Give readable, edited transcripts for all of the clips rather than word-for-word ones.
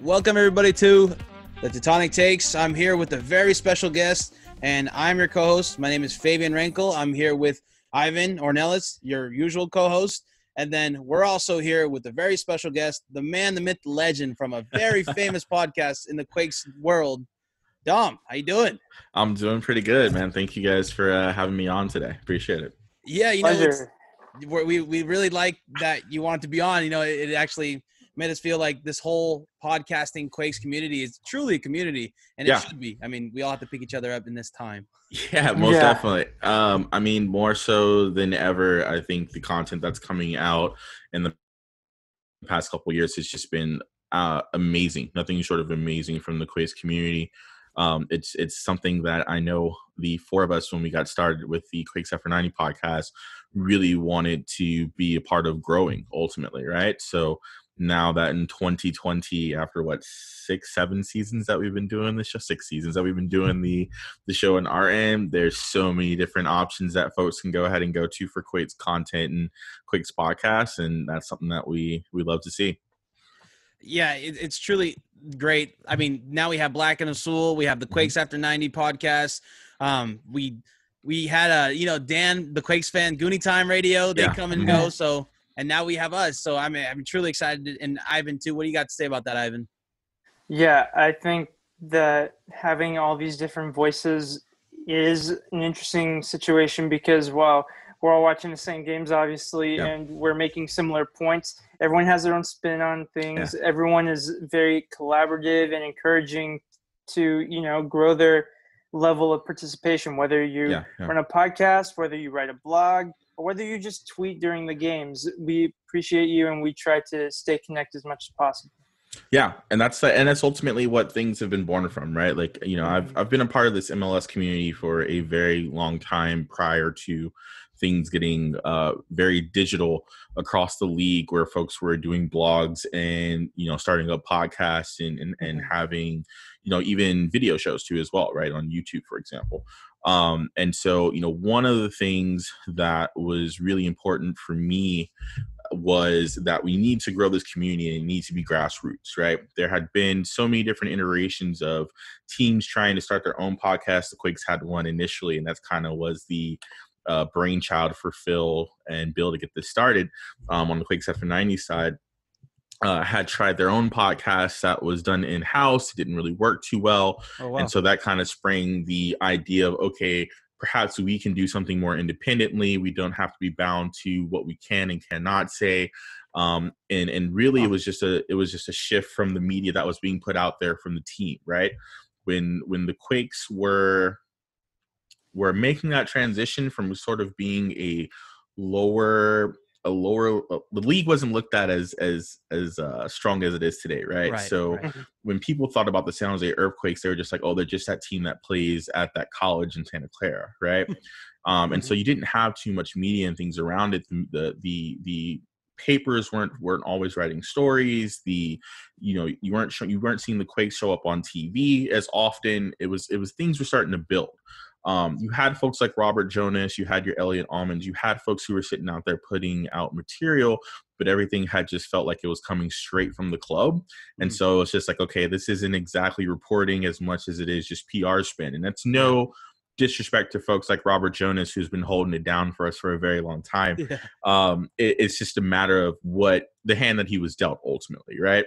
Welcome, everybody, to the Tectonic Takes. I'm here with a very special guest, and I'm your co-host. My name is Favi and Ivan. I'm here with Ivan Ornelas, your usual co-host. And then we're also here with a very special guest, the man, the myth, the legend from a very famous podcast in the Quakes world. Dom, how you doing? I'm doing pretty good, man. Thank you guys for having me on today. Appreciate it. Yeah, you know, we really like that you wanted to be on. You know, it actually made us feel like this whole podcasting Quakes community is truly a community, and it should be. I mean, we all have to pick each other up in this time. Yeah, most definitely. I mean, more so than ever, I think the content that's coming out in the past couple of years has just been amazing. Nothing short of amazing from the Quakes community. It's something that I know the four of us, when we got started with the QuakesAfter90 podcast, really wanted to be a part of growing ultimately, right? So now that in 2020, after 6-7 seasons that we've been doing this show, 6 seasons that we've been doing the show in our end, there's so many different options that folks can go ahead and go to for Quakes content and Quakes podcasts, and that's something that we love to see. Yeah, it's truly great. I mean, now we have Black and Azul, we have the QuakesAfter90 podcast. We had Dan, the Quakes fan, Goonie Time Radio. They come and go. So. And now we have us. So I'm truly excited. And Ivan, too. What do you got to say about that, Ivan? Yeah, I think that having all these different voices is an interesting situation because while we're all watching the same games, obviously, and we're making similar points, everyone has their own spin on things. Yeah. Everyone is very collaborative and encouraging to, grow their level of participation, whether you run a podcast, whether you write a blog, or whether you just tweet during the games. We appreciate you, and we try to stay connected as much as possible. Yeah, and that's ultimately what things have been born from, right? Like, I've been a part of this MLS community for a very long time prior to things getting very digital across the league, where folks were doing blogs and starting up podcasts and having even video shows too as well, right, on YouTube, for example. And so one of the things that was really important for me was that we need to grow this community and it needs to be grassroots, right? There had been so many different iterations of teams trying to start their own podcast. The Quakes had one initially, and that's kind of was the brainchild for Phil and Bill to get this started. On the QuakesAfter90 side, had tried their own podcast that was done in-house. It didn't really work too well. Oh, wow. And so that kind of sprang the idea of, okay, perhaps we can do something more independently. We don't have to be bound to what we can and cannot say. And really, it was just a shift from the media that was being put out there from the team, right? When the Quakes were making that transition from sort of being the league wasn't looked at as strong as it is today, right? So when people thought about the San Jose Earthquakes, they were just like, oh, they're just that team that plays at that college in Santa Clara, right? And so you didn't have too much media and things around it. The papers weren't always writing stories. You weren't seeing the Quakes show up on TV as often. It was things were starting to build. You had folks like Robert Jonas, you had your Elliot Almonds, you had folks who were sitting out there putting out material, but everything had just felt like it was coming straight from the club. And so it's just like, okay, this isn't exactly reporting as much as it is just PR spin. And that's no disrespect to folks like Robert Jonas, who's been holding it down for us for a very long time. Yeah. It's just a matter of what the hand that he was dealt ultimately, right?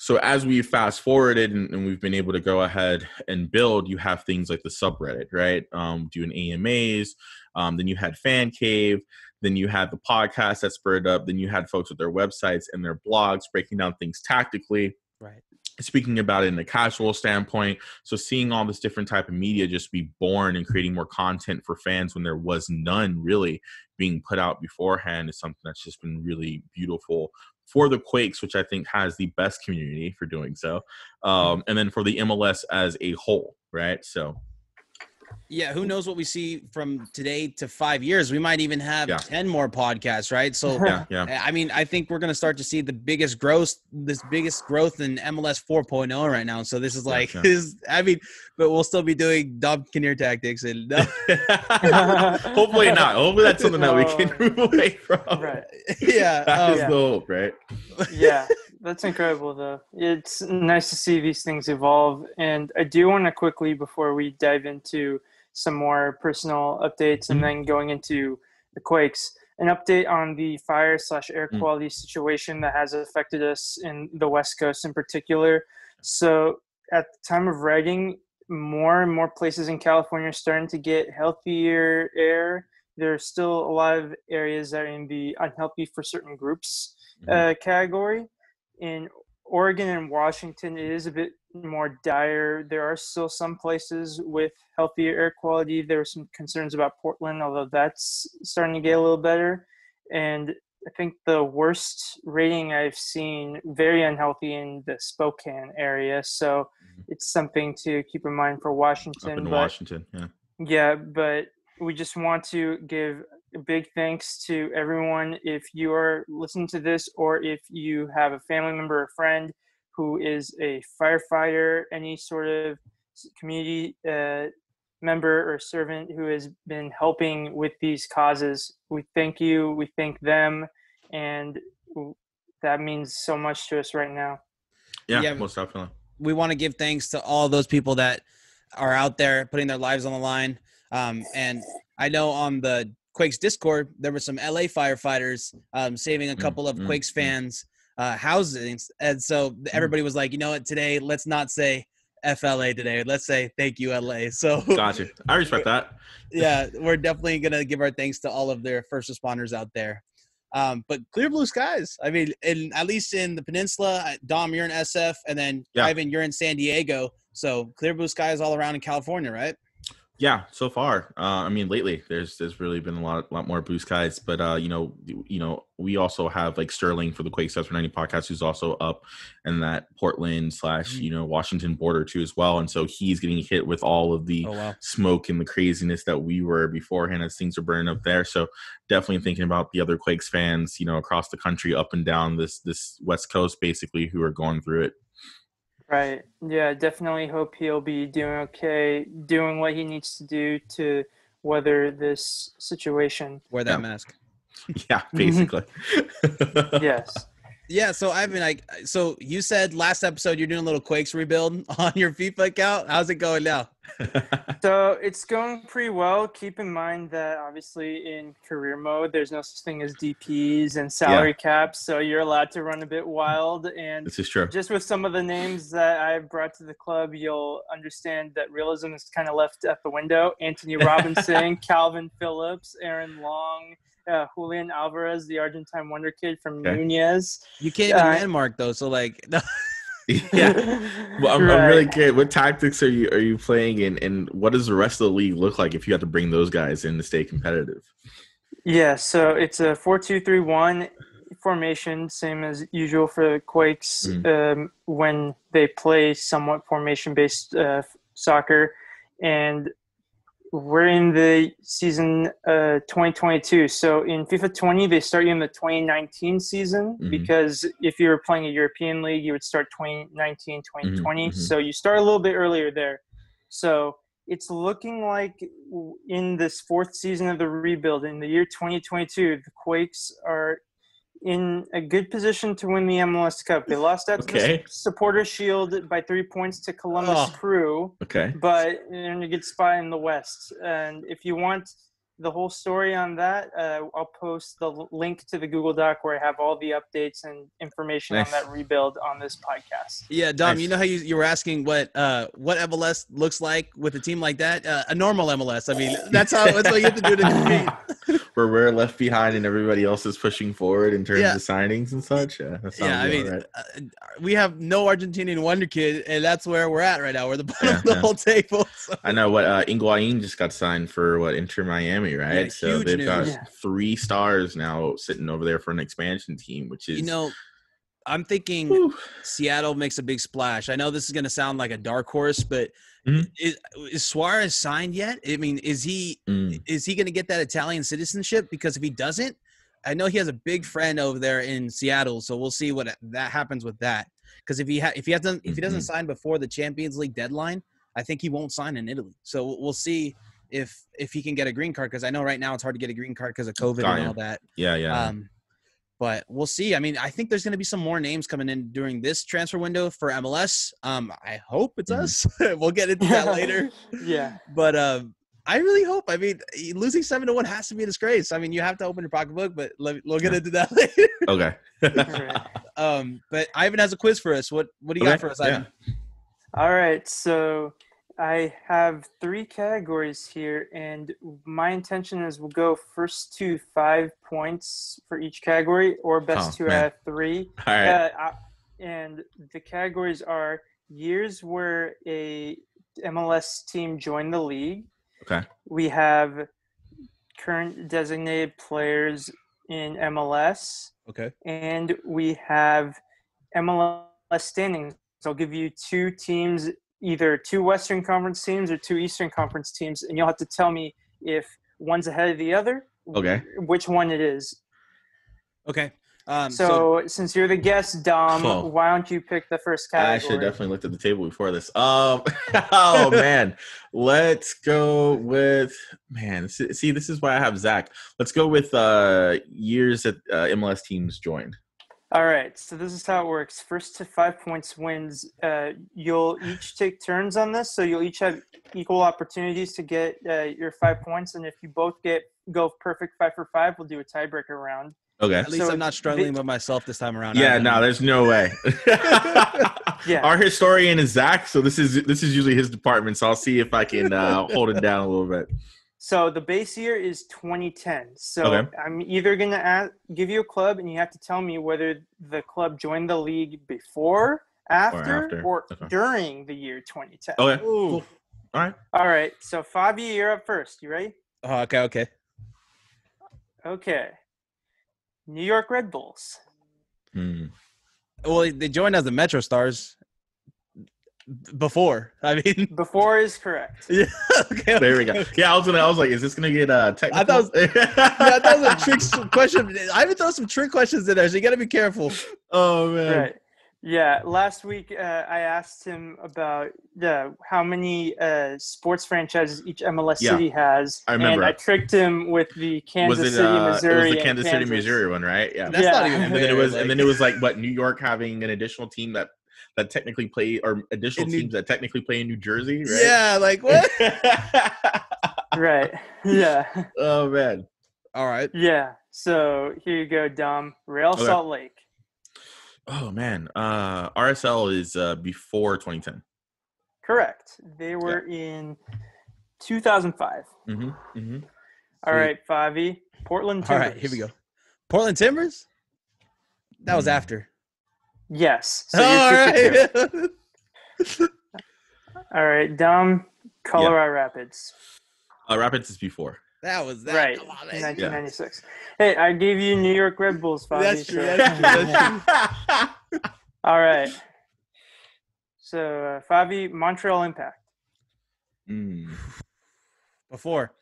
So as we fast forwarded and we've been able to go ahead and build, you have things like the subreddit, right? Doing AMAs. Then you had Fan Cave. Then you had the podcast that spurred up. Then you had folks with their websites and their blogs breaking down things tactically. Right. Speaking about it in a casual standpoint. So seeing all this different type of media just be born and creating more content for fans when there was none really being put out beforehand is something that's just been really beautiful for the Quakes, which I think has the best community for doing so. And then for the MLS as a whole, right? So Yeah, who knows what we see from today to 5 years? We might even have 10 more podcasts, right? So, I mean, I think we're going to start to see the biggest growth in MLS 4.0 right now. So this is like, but we'll still be doing Dom Kinnear tactics. And hopefully not. Hopefully that's something that we can move away from. Right. Yeah. That's the hope, right? Yeah. That's incredible, though. It's nice to see these things evolve. And I do want to quickly, before we dive into some more personal updates and then going into the Quakes, an update on the fire/air quality situation that has affected us in the West Coast in particular. So at the time of writing, more and more places in California are starting to get healthier air. There's still a lot of areas that are in the unhealthy for certain groups category. In Oregon and Washington, it is a bit more dire. There are still some places with healthier air quality. There were some concerns about Portland, although that's starting to get a little better. And I think the worst rating I've seen, very unhealthy in the Spokane area. So it's something to keep in mind for Washington. Washington, yeah, but we just want to give a big thanks to everyone. If you are listening to this, or if you have a family member or friend who is a firefighter, any sort of community member or servant who has been helping with these causes, we thank you, we thank them, and that means so much to us right now. Yeah, most definitely. We want to give thanks to all those people that are out there putting their lives on the line. And I know on the Quakes Discord, there were some LA firefighters saving a couple of Quakes fans' housings. And so everybody was like, you know what, today, let's not say FLA today. Let's say thank you, LA. So gotcha. I respect that. Yeah, we're definitely going to give our thanks to all of their first responders out there. But clear blue skies. I mean, at least in the peninsula, Dom, you're in SF, and then Ivan, you're in San Diego. So clear blue skies all around in California, right? Yeah, so far. I mean, lately there's really been a lot more blue skies, but we also have like Sterling for the QuakesAfter90 podcast, who's also up in that Portland / Washington border too as well, and so he's getting hit with all of the smoke and the craziness that we were beforehand as things are burning up there. So definitely thinking about the other Quakes fans, across the country, up and down this West Coast, basically, who are going through it. Right. Yeah, definitely hope he'll be doing okay, doing what he needs to do to weather this situation. Wear that mask. Yeah, basically. Yes. Yeah, so Ivan, so you said last episode you're doing a little Quakes rebuild on your FIFA account. How's it going now? So it's going pretty well. Keep in mind that obviously in career mode, there's no such thing as DPs and salary caps, so you're allowed to run a bit wild. And this is true. Just with some of the names that I've brought to the club, you'll understand that realism is kind of left at the window. Anthony Robinson, Calvin Phillips, Aaron Long, Julian Alvarez, the Argentine wonder kid from Nunez. You can't even man mark though, so like. Yeah. Well, I'm really curious. What tactics are you playing, and what does the rest of the league look like if you have to bring those guys in to stay competitive? Yeah, so it's a 4-2-3-1 formation, same as usual for the Quakes when they play somewhat formation-based soccer, and we're in the season 2022. So in FIFA 20, they start you in the 2019 season because if you were playing a European league, you would start 2019, 2020. So you start a little bit earlier there. So it's looking like in this fourth season of the rebuild, in the year 2022, the Quakes are in a good position to win the MLS Cup. They lost out to the Supporter Shield by 3 points to Columbus Crew, but they're in a good spot in the West. And if you want the whole story on that, I'll post the link to the Google Doc where I have all the updates and information on that rebuild on this podcast. Yeah, Dom, you know how you were asking what MLS looks like with a team like that? A normal MLS. I mean, that's what you have to do to compete. Where we're left behind and everybody else is pushing forward in terms of signings and such. I mean, we have no Argentinian wonder kid, and that's where we're at right now. We're the bottom of the whole table. So. I know what Higuain just got signed for Inter Miami, right? Yeah, so they've got 3 stars now sitting over there for an expansion team, which is I'm thinking Seattle makes a big splash. I know this is going to sound like a dark horse, but is Suarez signed yet? I mean, is he going to get that Italian citizenship? Because if he doesn't, I know he has a big friend over there in Seattle, so we'll see what that happens with that. Because if he doesn't sign before the Champions League deadline, I think he won't sign in Italy. So we'll see if he can get a green card. Because I know right now it's hard to get a green card because of COVID and all that. Yeah. But we'll see. I mean, I think there's going to be some more names coming in during this transfer window for MLS. I hope it's us. We'll get into that later. Yeah. But I really hope. I mean, losing 7-1 has to be a disgrace. I mean, you have to open your pocketbook, but we'll get into that later. Okay. But Ivan has a quiz for us. What do you got for us, Ivan? All right. So I have 3 categories here, and my intention is we'll go first to 5 points for each category, or best two out of 3. All right. And the categories are years where a MLS team joined the league. Okay. We have current designated players in MLS. Okay. And we have MLS standings. So I'll give you 2 teams, either 2 Western Conference teams or 2 Eastern Conference teams, and you'll have to tell me if one's ahead of the other, which one it is. Okay. So since you're the guest, Dom, why don't you pick the first category? I should have definitely looked at the table before this. Oh, man. Let's go with – man, see, this is why I have Zach. Let's go with years that MLS teams joined. All right, so this is how it works. First to 5 points wins. You'll each take turns on this, so you'll each have equal opportunities to get your 5 points. And if you both go perfect 5 for 5, we'll do a tiebreaker round. Okay. At least I'm not struggling with myself this time around. Yeah, no, there's no way. Yeah. Our historian is Zach, so this is usually his department. So I'll see if I can hold it down a little bit. So the base year is 2010. So I'm either going to give you a club, and you have to tell me whether the club joined the league before, after, or during the year 2010. Okay. Cool. All right. So Favi, you're up first. You ready? Okay. Okay. New York Red Bulls. Well, they joined as the Metro Stars before. I mean, before is correct. Yeah. Okay. There we go. Yeah, I was like, is this gonna get technical? I thought it was a trick question. I even throw some trick questions in there, so you got to be careful. Oh man. Right. Yeah. Last week, I asked him about how many sports franchises each MLS city has. I remember. And I tricked him with the Kansas City, Missouri. It was the Kansas City, Missouri one, right? Yeah. That's not even. And then it was like what, New York having an additional team that technically play, or additional teams that technically play in New Jersey, right? Yeah, like what? Right. Yeah. Oh man. All right. Yeah. So here you go, Dom. Real Salt Lake. Oh man. RSL is before 2010. Correct. They were in 2005. All right, Favi. Portland Timbers. All right, here we go. Portland Timbers? That was after. Yes. So you're 2-2. All right, Dom. Colorado Rapids. Rapids is before. That was that. Right. Come on, man. 1996. Hey, I gave you New York Red Bulls, Favi. That's true. That's true. All right. So, Favi, Montreal Impact. Before.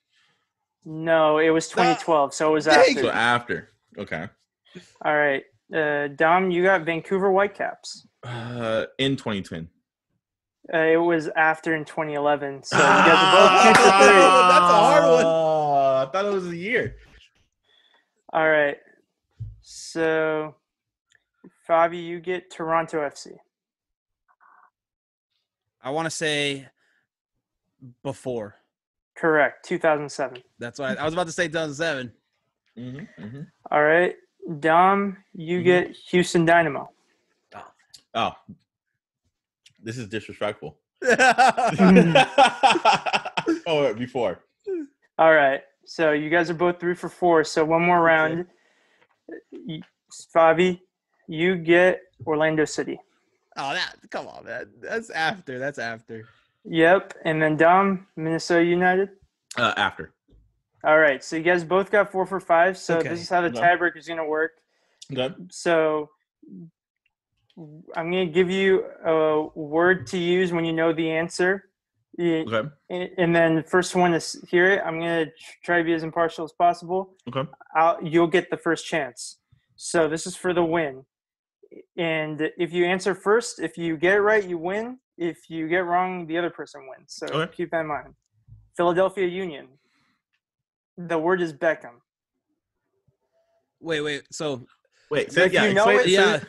No, it was 2012, so it was after. So after. Okay. All right. Dom, you got Vancouver Whitecaps. In 2010. It was after in 2011. So you guys are both 2 for 3. That's a hard one. I thought it was a year. All right. So, Favi, you get Toronto FC. I want to say before. Correct. 2007. That's why I was about to say 2007. All right. Dom, you get Houston Dynamo. Oh. This is disrespectful. Before. All right. So you guys are both 3 for 4. So one more round. Favi, you get Orlando City. Oh, come on, man. That's after. Yep. And then Dom, Minnesota United. After. All right. So you guys both got 4 for 5. So this is how the tiebreaker is going to work. Okay. So I'm going to give you a word to use when you know the answer. Okay. And then the first one to hear it, I'm going to try to be as impartial as possible. Okay. You'll get the first chance. So this is for the win. And if you answer first, if you get it right, you win. If you get wrong, the other person wins. So keep that in mind. Philadelphia Union. The word is Beckham. Wait. So say it. Yeah.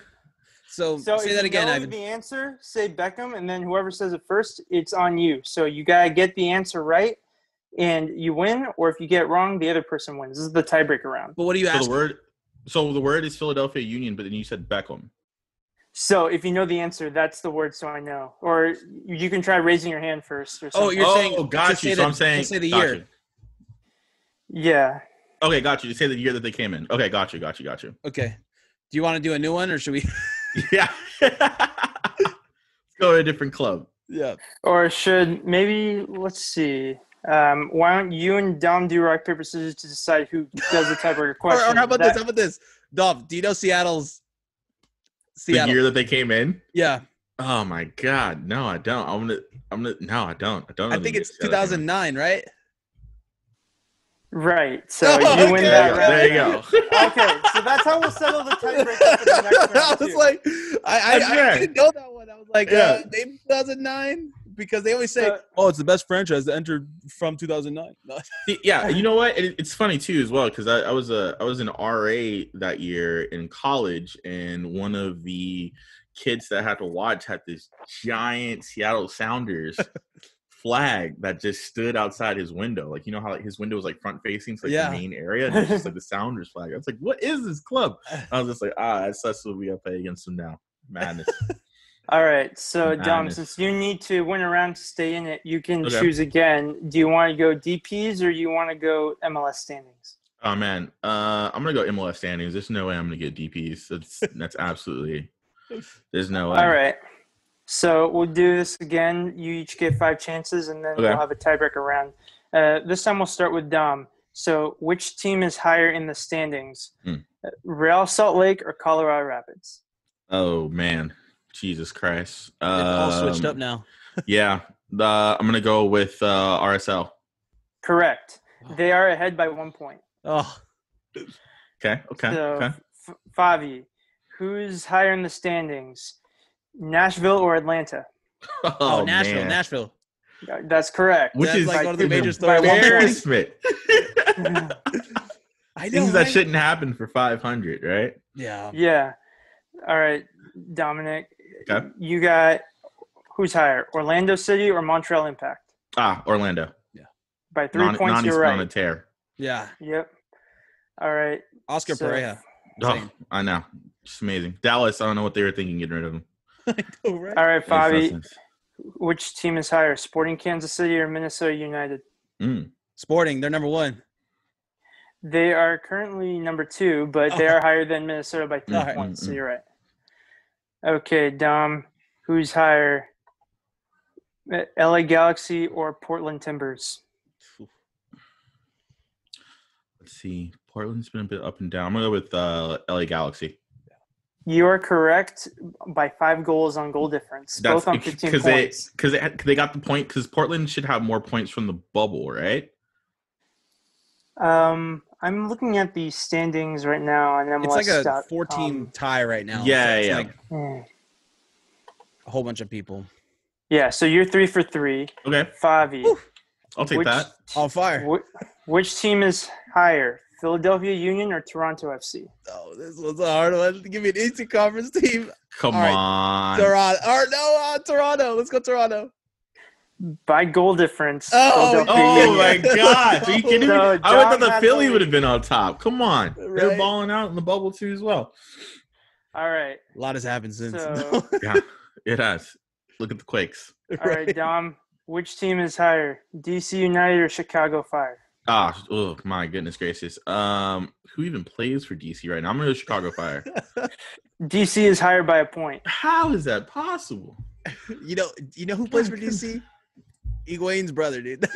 So say if that again, you know Ivan. the answer, say Beckham, and then whoever says it first, it's on you. So you gotta get the answer right, and you win. Or if you get it wrong, the other person wins. This is the tiebreaker round. But what do you ask? The word is Philadelphia Union, but then you said Beckham. So if you know the answer, that's the word. So I know. Or you can try raising your hand first. Or something. Oh, you're saying? Got you. So I'm saying. Say the year. Yeah. Okay, got you. You say the year that they came in. Okay, got you. Okay. Do you want to do a new one, or should we? Yeah. Let's go to a different club. Yeah. Or let's see. Why don't you and Dom do rock, paper, scissors to decide who does the tiebreaker question? Or how about this? Dom, do you know Seattle? The year that they came in? Yeah. Oh my God. No, I don't. No, I don't. I think it's 2009, right? Right. So you win that round. There you go. Okay. So that's how we'll settle the tiebreaker for the next round. I was like, I didn't know that one. I was like, maybe 2009, because they always say, it's the best franchise that entered from 2009. Yeah, you know what? It's funny too as well, because I was an RA that year in college, and one of the kids that I had to watch had this giant Seattle Sounders flag that just stood outside his window. Like, you know how his window was like front facing to the main area, and it's just like the Sounders flag. I was like, what is this club? I was just like, that's what we gotta play against them now. Madness. All right, so Dom, since you need to win a round to stay in it, you can choose again. Do you want to go DPs or you want to go MLS standings? Oh man, I'm gonna go MLS standings. There's no way I'm gonna get DPs. That's absolutely. There's no way. All right. So we'll do this again. You each get 5 chances, and then we'll have a tiebreaker round. This time we'll start with Dom. So which team is higher in the standings? Real Salt Lake or Colorado Rapids? Oh, man. Jesus Christ. It's all switched up now. Yeah. I'm going to go with RSL. Correct. They are ahead by 1 point. Oh. Okay. So, Favi, who's higher in the standings? Nashville or Atlanta? Oh, Nashville. That's correct. Which is like one of the major embarrassment. I know, things that shouldn't happen for 500, right? Yeah. Yeah. All right, Dominic. Okay. You got who's higher, Orlando City or Montreal Impact? Orlando. Yeah. By 3 points, you're right. On a tear. Yeah. Yep. All right. Oscar Pereira. Oh, I know. It's amazing. Dallas, I don't know what they were thinking getting rid of him. I know, right? All right, Favi. Which team is higher, Sporting Kansas City or Minnesota United? Sporting, they're number 1. They are currently number 2, but they are higher than Minnesota by 2 points, so you're right. Okay, Dom, who's higher, LA Galaxy or Portland Timbers? Let's see. Portland's been a bit up and down. I'm going to go with LA Galaxy. You are correct by 5 goals on goal difference. Both on 15 points. Because they got the point. Because Portland should have more points from the bubble, right? I'm looking at the standings right now on MLS. It's like a 4-team tie right now. Yeah, so yeah. Like a whole bunch of people. Yeah, so you're 3 for 3. Okay. Favi. I'll take that. On fire. Which team is higher, Philadelphia Union or Toronto FC? Oh, this was a hard one. Give me an Eastern Conference team. Come on. Toronto. Toronto. Let's go Toronto. By goal difference. Oh my God. Are you kidding me? I would have thought the Philly would have been on top. Come on. Right. They're balling out in the bubble too as well. All right. A lot has happened since. Yeah, it has. Look at the Quakes. All right, Dom. Which team is higher, DC United or Chicago Fire? Oh my goodness gracious. Who even plays for DC right now? I'm going to go Chicago Fire. DC is higher by a point. How is that possible? You know who plays for DC? Higuain's brother, dude.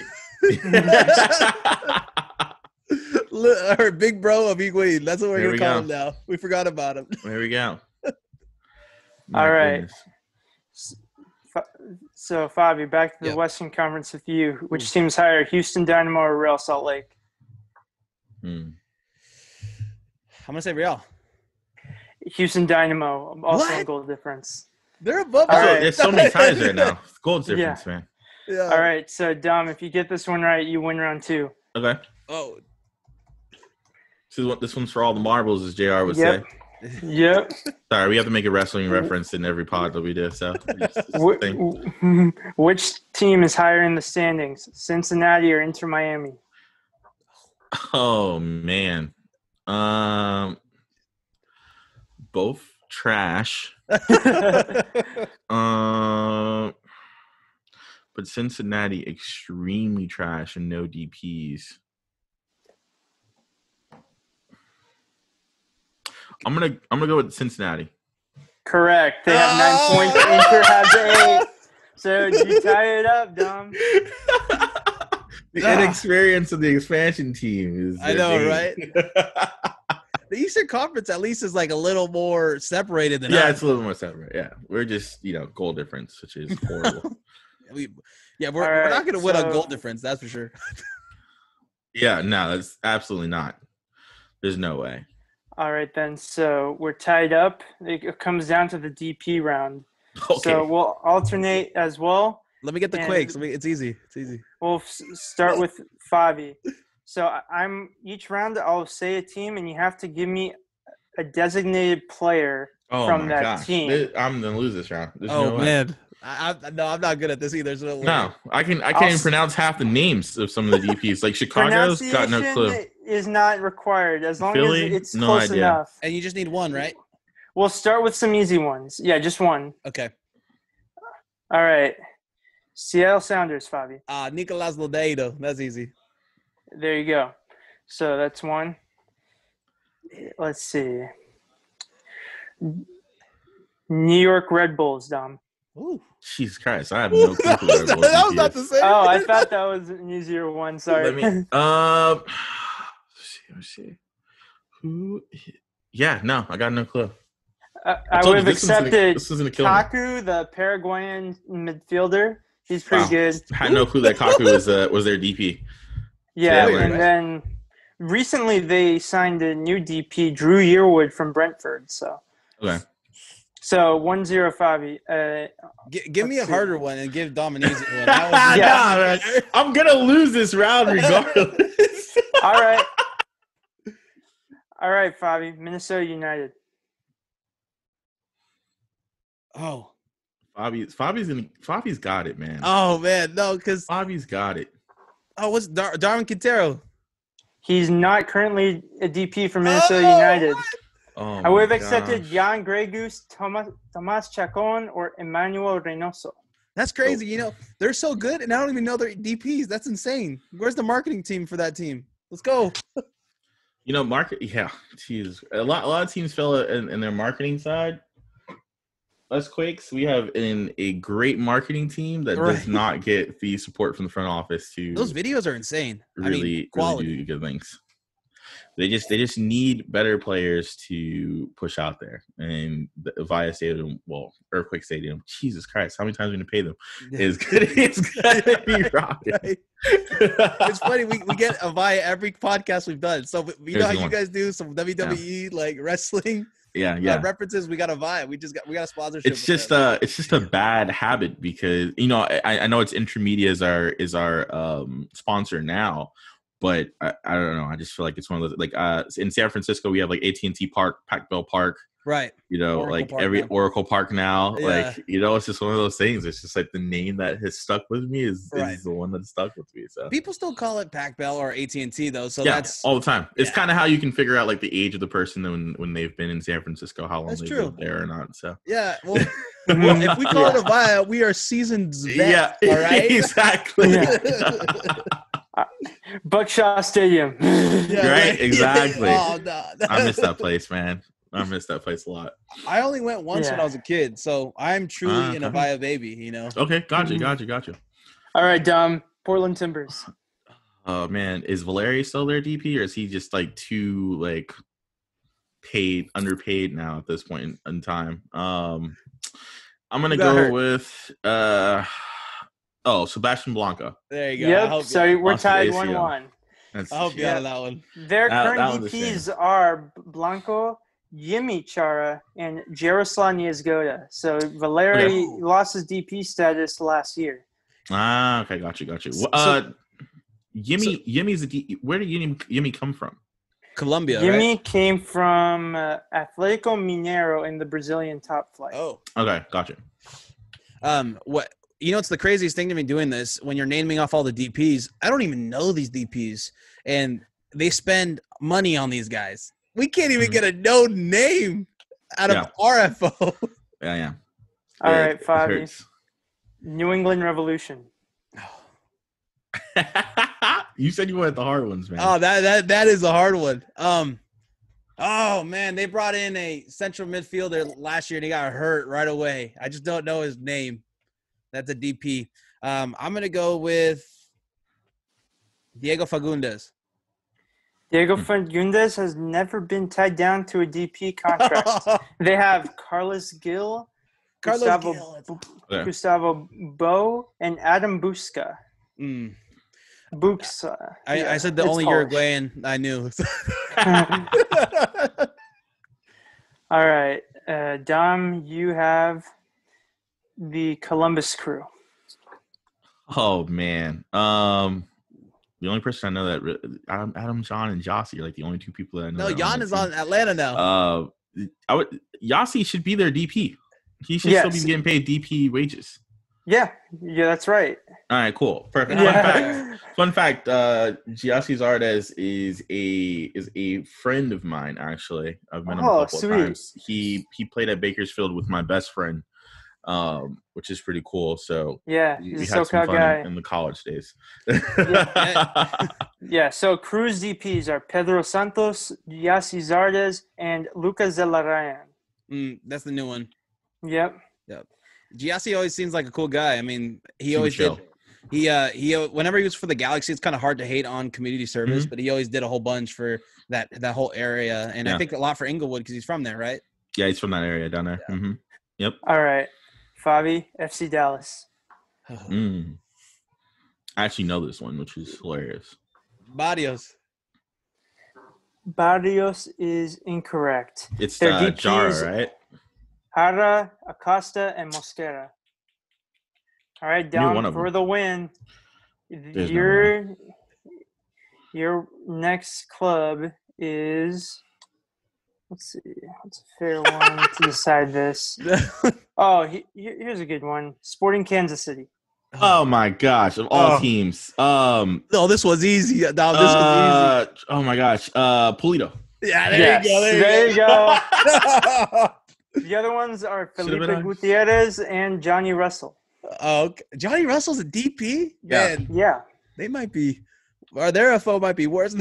Her big bro of Higuain. That's what we're going to call him now. We forgot about him. There we go. All right. So, Favi, back to the Western Conference with you. Which team's higher, Houston Dynamo or Real Salt Lake? I'm going to say Real. Houston Dynamo, also on goal difference. They're above. All right. There's so many ties right now. Goal difference, man. Yeah. All right. So, Dom, if you get this one right, you win round 2. Okay. Oh. So this one's for all the marbles, as JR would say. Yep. Sorry, we have to make a wrestling reference in every pod that we do. So, which team is higher in the standings, Cincinnati or Inter Miami? Oh man, both trash. But Cincinnati extremely trash and no DPs. I'm gonna go with Cincinnati. Correct. They have 9 points. Inter has 8. So you tie it up, Dom. The inexperience of the expansion team is. I know, right? The Eastern Conference at least is like a little more separated than us. Yeah, it's a little more separate. Yeah, we're just goal difference, which is horrible. we're not gonna win on goal difference. That's for sure. Yeah, no, that's absolutely not. There's no way. All right, then. So we're tied up. It comes down to the DP round. Okay. So we'll alternate as well. Let me get the Quakes. It's easy. We'll start with Favi. So each round I'll say a team, and you have to give me a designated player from that team. I'm gonna lose this round. There's no man. I'm not good at this either. No, I can't even pronounce half the names of some of the DPs. Like Chicago's got no clue. Is not required as long Philly, as it's close enough. And you just need one, right? We'll start with some easy ones. Yeah, just one. Okay. All right. Seattle Sounders, Favi. Nicolas Lodeiro. That's easy. There you go. So that's one. Let's see. New York Red Bulls, Dom. Ooh. Jesus Christ, I have no clue. That was not the same. Oh, I thought that was an easier one. Sorry. Let's see. Who? Yeah, no, I got no clue. I would have accepted Kaku, the Paraguayan midfielder. He's pretty good. I had no clue that Kaku was their DP. Yeah, and then recently they signed a new DP, Drew Yearwood from Brentford. So okay. So 1-0 Favi. Give me a harder one and give Dom an easy one. I'm gonna lose this round regardless. All right, Favi. Minnesota United. Oh, Favi's got it, man. Oh man, no, because Favi's got it. Oh, what's Darwin Quintero? He's not currently a DP for Minnesota United. What? Oh, I would have accepted Jan Gregus, Tomas Chacon, or Emmanuel Reynoso. That's crazy. They're so good, and I don't even know they're DPs. That's insane. Where's the marketing team for that team? Let's go. Geez. A lot of teams fell in their marketing side. Us Quakes, we have a great marketing team that does not get the support from the front office to. Those videos are insane. Really do good things. They just need better players to push out there. And the Avaya Stadium, Earthquake Stadium, Jesus Christ, how many times are we going to pay them? It's gonna be rocking. It's funny, we get Avaya every podcast we've done. So you know how you guys do some WWE like wrestling. Yeah. References. We got Avaya. We got a sponsorship. It's just a bad habit because I know it's Intermedia is our sponsor now. But I don't know. I just feel like it's one of those in San Francisco we have like AT&T Park, Pac Bell Park, right? Oracle Park every now. Oracle Park now. Yeah. It's just one of those things. It's just like the name that has stuck with me is the one that stuck with me. So people still call it Pac Bell or AT&T though. So that's all the time. It's kind of how you can figure out like the age of the person when they've been in San Francisco, how long they've lived there or not. So yeah. Well, if we call it Avaya, we are seasoned vet. Yeah. All right. Exactly. Buckshot Stadium. Right? Exactly. Oh, no. I miss that place, man. I miss that place a lot. I only went once when I was a kid, so I'm truly an Avaya baby, Okay, gotcha. All right, Dom. Portland Timbers. Oh, man. Is Valeri still their DP, or is he just too underpaid now at this point in time? I'm gonna go with Sebastian Blanco. There you go. Yep. So we're tied 1-1. I hope you got that one. Their current DPs are Blanco, Yimi Chara, and Jaroslav Niezgoda. So Valeri lost his DP status last year. Okay, got you. Yimi's a DP. Where did Yimi come from? Colombia, Yimi right? came from Atlético Mineiro in the Brazilian top flight. Oh. Okay, gotcha. What it's the craziest thing to me doing this when you're naming off all the DPs. I don't even know these DPs, and they spend money on these guys. We can't even get a known name out of RFO. Yeah. All right, Favi. New England Revolution. You said you wanted the hard ones, man. Oh, that is a hard one. Oh man, they brought in a central midfielder last year and he got hurt right away. I just don't know his name. That's a DP. I'm gonna go with Diego Fagundes. Diego Fagundes has never been tied down to a DP contract. They have Carlos Gil, Gustavo Bo, and Adam Busca. Buxa. I said the only Uruguayan I knew. All right. Dom, you have the Columbus Crew. Oh, man. The only person I know that Adam, John, and Yossi are like the only two people that I know. No, Jan is on Atlanta now. Yossi should be their DP. He should still be getting paid DP wages. Yeah, that's right. All right, cool, perfect. Fun fact. Giassi Zardes is a friend of mine. Actually, I've met him a couple of times. He played at Bakersfield with my best friend. Which is pretty cool. So we had some fun in the college days. So Cruz DPs are Pedro Santos, Giassi Zardes, and Lucas Zelarayan. That's the new one. Yep. Giassi always seems like a cool guy. I mean, he always did. He whenever he was for the Galaxy, it's kind of hard to hate on community service, but he always did a whole bunch for that whole area, and I think a lot for Inglewood because he's from there, right? Yeah, he's from that area down there. Yeah. Mm-hmm. Yep. All right, Favi, FC Dallas. I actually know this one, which is hilarious. Barrios is incorrect. It's Jara, right? Jara, Acosta, and Mosquera. All right, down for the win. Your next club is. Let's see. What's a fair one to decide this? Here's a good one. Sporting Kansas City. Oh my gosh! Of all teams, this was easy. This was easy. Oh my gosh, Pulido. Yeah, there you go. The other ones are Felipe Gutierrez and Johnny Russell. Okay. Johnny Russell's a DP? Man, yeah. They might be. Or their FO might be worse.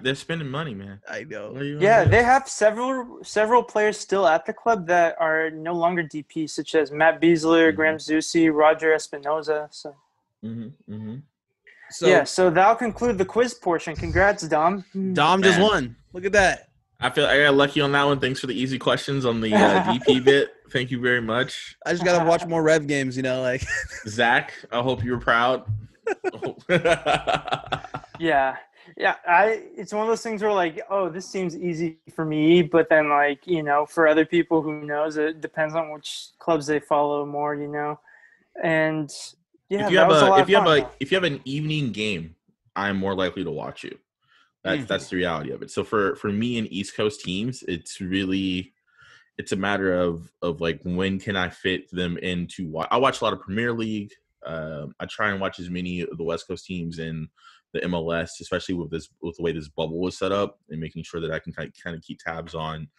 They're spending money, man. I know. Yeah, they have several players still at the club that are no longer DP, such as Matt Beasler, Graham Zusi, Roger Espinoza. So. So that'll conclude the quiz portion. Congrats, Dom. Dom just won. Look at that. I feel I got lucky on that one. Thanks for the easy questions on the DP bit. Thank you very much. I just got to watch more Rev games, Zach, I hope you were proud. Yeah. It's one of those things where this seems easy for me, but then for other people, who knows, it depends on which clubs they follow more, and if you have an evening game, I'm more likely to watch you. That's the reality of it. So for me and East Coast teams, it's a matter of when can I fit them into watch. I watch a lot of Premier League. I try and watch as many of the West Coast teams in the MLS, especially with the way this bubble was set up, and making sure that I can kind of keep tabs on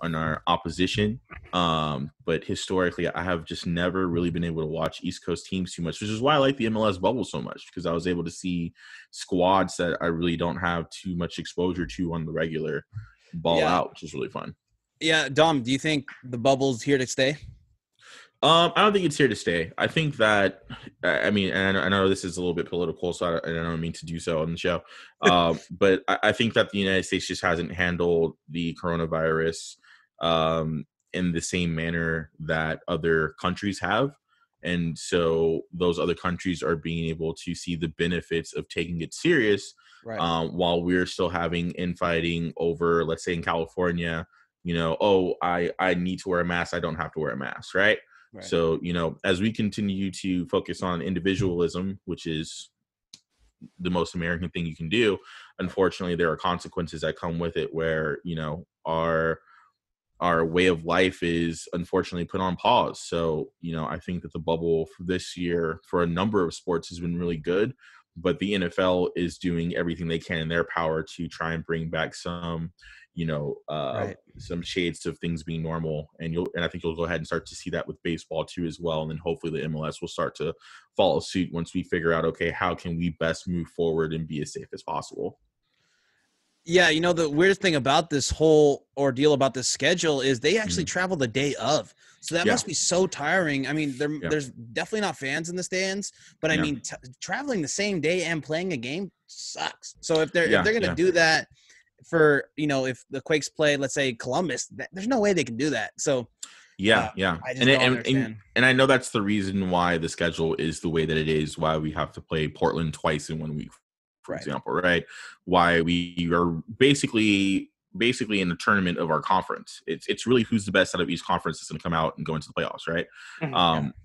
our opposition. But historically, I have just never really been able to watch East Coast teams too much, which is why I like the MLS bubble so much, because I was able to see squads that I really don't have too much exposure to on the regular ball out, which is really fun. Yeah, Dom, do you think the bubble's here to stay? I don't think it's here to stay. I think that, I know this is a little bit political, so I don't mean to do so on the show. But I think that the United States just hasn't handled the coronavirus in the same manner that other countries have. And so those other countries are being able to see the benefits of taking it serious, Right. While we're still having infighting over, let's say in California, I need to wear a mask. I don't have to wear a mask. Right. So, as we continue to focus on individualism, which is the most American thing you can do, unfortunately, there are consequences that come with it where, our way of life is unfortunately put on pause. So, I think that the bubble for this year for a number of sports has been really good, but the NFL is doing everything they can in their power to try and bring back some, some shades of things being normal. And I think you'll go ahead and start to see that with baseball too, as well. And then hopefully the MLS will start to follow suit once we figure out, okay, how can we best move forward and be as safe as possible? Yeah, the weird thing about this whole ordeal about this schedule is they actually travel the day of. So that must be so tiring. I mean, there's definitely not fans in the stands, but I mean, traveling the same day and playing a game sucks. So if they're going to do that for, if the Quakes play, let's say Columbus, there's no way they can do that. So I just don't understand. And I know that's the reason why the schedule is the way that it is, why we have to play Portland twice in 1 week. For example, right? Why we are basically in the tournament of our conference. It's really who's the best out of each conference that's going to come out and go into the playoffs, right?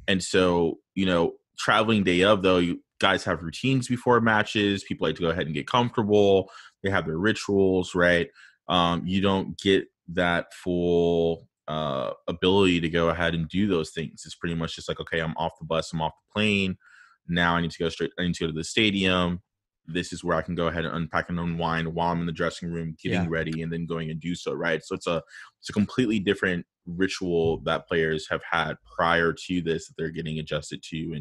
And so, traveling day of, though, you guys have routines before matches. People like to go ahead and get comfortable. They have their rituals, right? You don't get that full ability to go ahead and do those things. It's pretty much just like, okay, I'm off the bus, I'm off the plane. Now I need to go to the stadium. This is where I can go ahead and unpack and unwind while I'm in the dressing room, getting ready, and then going and do so, right? So it's a completely different ritual that players have had prior to this that they're getting adjusted to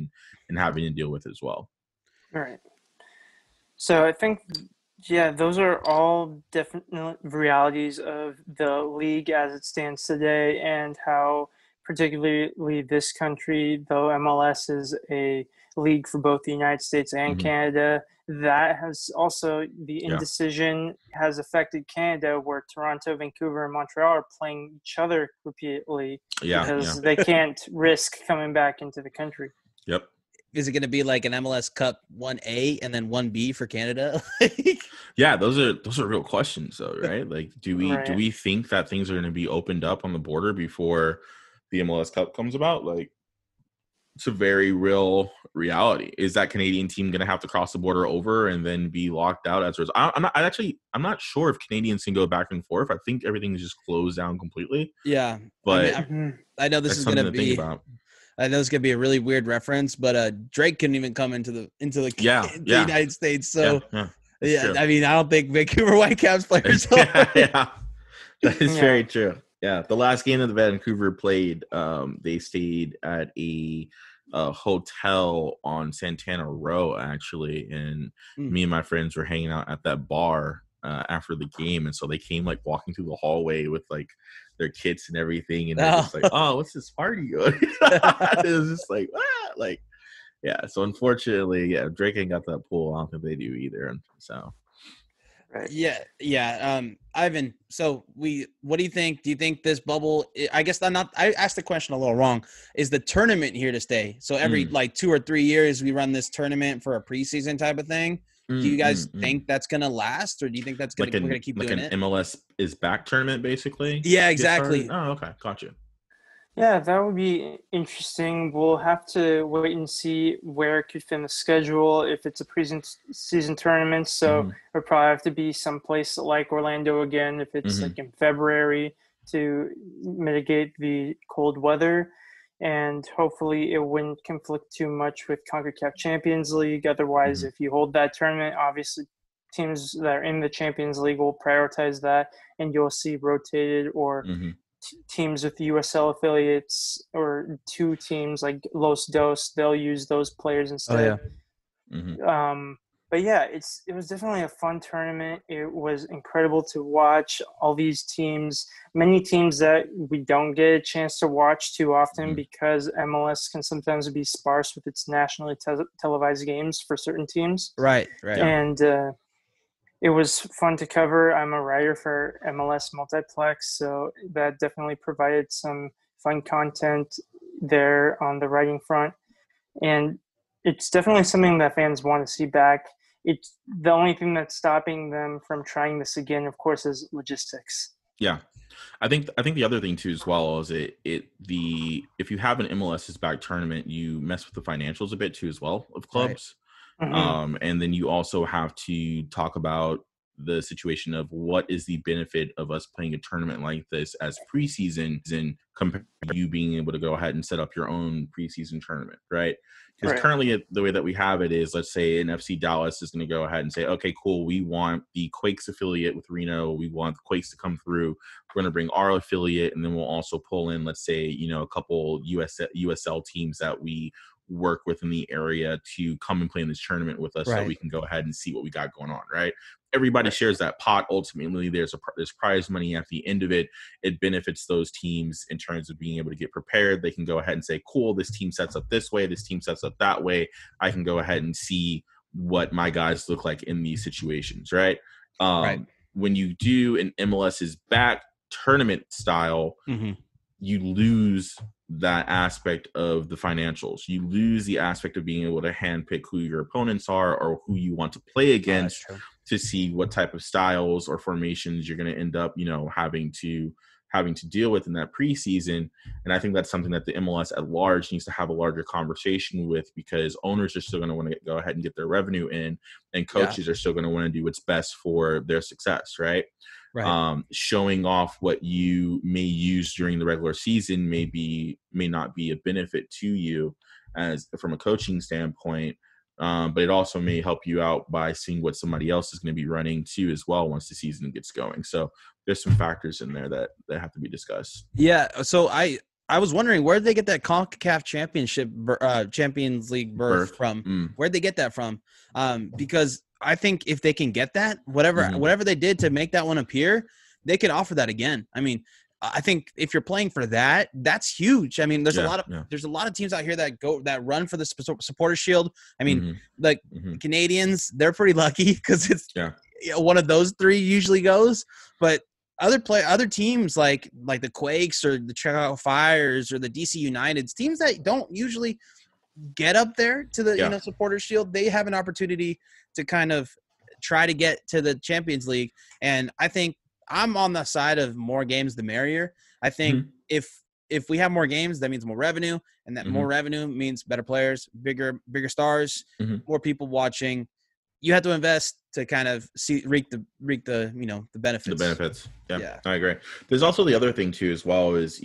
and having to deal with as well. All right. So I think, those are all different realities of the league as it stands today, and how particularly this country, though MLS is a league for both the United States and Canada, that has also the indecision has affected Canada, where Toronto, Vancouver, and Montreal are playing each other repeatedly because they can't risk coming back into the country. Yep. Is it going to be like an MLS Cup 1A and then 1B for Canada? Those are real questions, though, right? Like, do we think that things are going to be opened up on the border before the MLS Cup comes about? Like, it's a very real reality. Is that Canadian team going to have to cross the border over and then be locked out as a result? I'm not sure if Canadians can go back and forth. I think everything is just closed down completely. Yeah, but I know this is going to be. I know it's going to be a really weird reference, but Drake couldn't even come into the United States. So I mean, I don't think Vancouver Whitecaps players. That is very true. Yeah, the last game that Vancouver played, they stayed at a hotel on Santana Row, actually, and me and my friends were hanging out at that bar after the game, and so they came like walking through the hallway with like their kids and everything, and they're just like, "Oh, what's this party going?" It was just like, like, yeah. So unfortunately, Drake ain't got that pool. I don't think they do either. So. Right. Yeah. Ivan, so what do you think? Do you think this bubble, I guess I asked the question a little wrong. Is the tournament here to stay? So every like 2 or 3 years we run this tournament for a preseason type of thing. Do you guys think that's going to last, or do you think that's going to, we're going to keep doing it? Like an MLS is back tournament, basically? Yeah, exactly. Oh, okay. Gotcha. Yeah, that would be interesting. We'll have to wait and see where it could fit in the schedule, if it's a preseason tournament. So it'll probably have to be someplace like Orlando again, if it's like in February, to mitigate the cold weather. And hopefully it wouldn't conflict too much with CONCACAF Champions League. Otherwise, if you hold that tournament, obviously teams that are in the Champions League will prioritize that, and you'll see rotated or teams with USL affiliates, or 2 teams like Los Dos, they'll use those players instead. But yeah, it was definitely a fun tournament. It was incredible to watch all these teams, many teams that we don't get a chance to watch too often because MLS can sometimes be sparse with its nationally televised games for certain teams. Right. And It was fun to cover. I'm a writer for MLS Multiplex, so that definitely provided some fun content there on the writing front. And it's definitely something that fans want to see back. It's the only thing that's stopping them from trying this again, of course, is logistics. Yeah. I think the other thing too as well is if you have an MLS's back tournament, you mess with the financials a bit too as well of clubs. Right. Mm-hmm. And then you also have to talk about the situation of what is the benefit of us playing a tournament like this as preseason and compared to you being able to go ahead and set up your own preseason tournament, right? Because currently the way that we have it is, let's say an FC Dallas is going to go ahead and say, okay, cool, we want the Quakes affiliate with Reno. We want the Quakes to come through. We're going to bring our affiliate, and then we'll also pull in, let's say, a couple USL teams that we work with in the area to come and play in this tournament with us, so we can go ahead and see what we got going on, right? Everybody shares that pot. Ultimately, there's prize money at the end of it. It benefits those teams in terms of being able to get prepared. They can go ahead and say, cool, this team sets up this way, this team sets up that way. I can go ahead and see what my guys look like in these situations, right? When you do an MLS's back tournament style, you lose that aspect of the financials. You lose the aspect of being able to handpick who your opponents are or who you want to play against to see what type of styles or formations you're going to end up, having to deal with in that preseason. And I think that's something that the MLS at large needs to have a larger conversation with, because owners are still going to want to go ahead and get their revenue in, and coaches are still going to want to do what's best for their success, right? Showing off what you may use during the regular season may not be a benefit to you as from a coaching standpoint, but it also may help you out by seeing what somebody else is going to be running too as well once the season gets going. So there's some factors in there that have to be discussed. Yeah. So I was wondering, where did they get that CONCACAF Champions League berth from? Where'd they get that from? Because I think if they can get that, whatever they did to make that one appear, they could offer that again. I mean, I think if you're playing for that, that's huge. I mean, there's a lot of teams out here that run for the supporter shield. I mean, Canadians, they're pretty lucky because it's one of those three usually goes. But other teams like the Quakes or the Chicago Fires or the DC Uniteds, teams that don't usually get up there to the supporter shield, they have an opportunity to kind of try to get to the Champions League. And I think I'm on the side of more games the merrier. I think if we have more games, that means more revenue, and that more revenue means better players, bigger stars, more people watching. You have to invest to kind of reap the benefits. The benefits. Yeah, I agree. There's also the other thing too, as well, is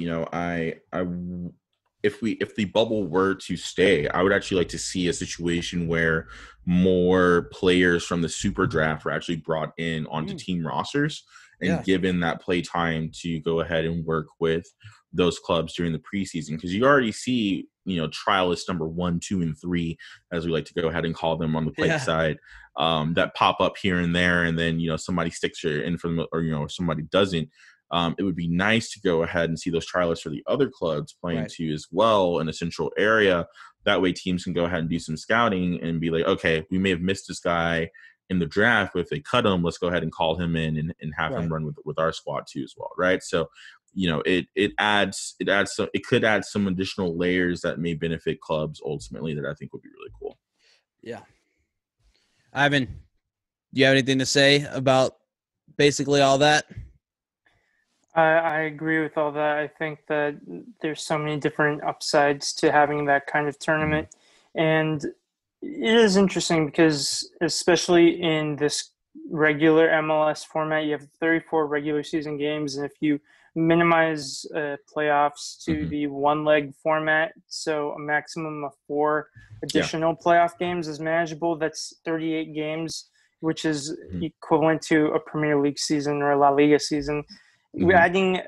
if the bubble were to stay, I would actually like to see a situation where more players from the super draft were actually brought in onto team rosters and given that play time to go ahead and work with those clubs during the preseason. Because you already see, trialists number 1, 2, and 3, as we like to go ahead and call them on the play side, that pop up here and there, and then somebody sticks it in for them, or somebody doesn't. It would be nice to go ahead and see those trialists for the other clubs playing too as well in a central area. That way teams can go ahead and do some scouting and be like, okay, we may have missed this guy in the draft, but if they cut him, let's go ahead and call him in and have him run with our squad too as well, right? So, it could add some additional layers that may benefit clubs ultimately, that I think would be really cool. Yeah. Ivan, do you have anything to say about basically all that? I agree with all that. I think that there's so many different upsides to having that kind of tournament. And it is interesting because, especially in this regular MLS format, you have 34 regular season games. And if you minimize playoffs to the one-leg format, so a maximum of 4 additional playoff games is manageable, that's 38 games, which is equivalent to a Premier League season or a La Liga season. Adding,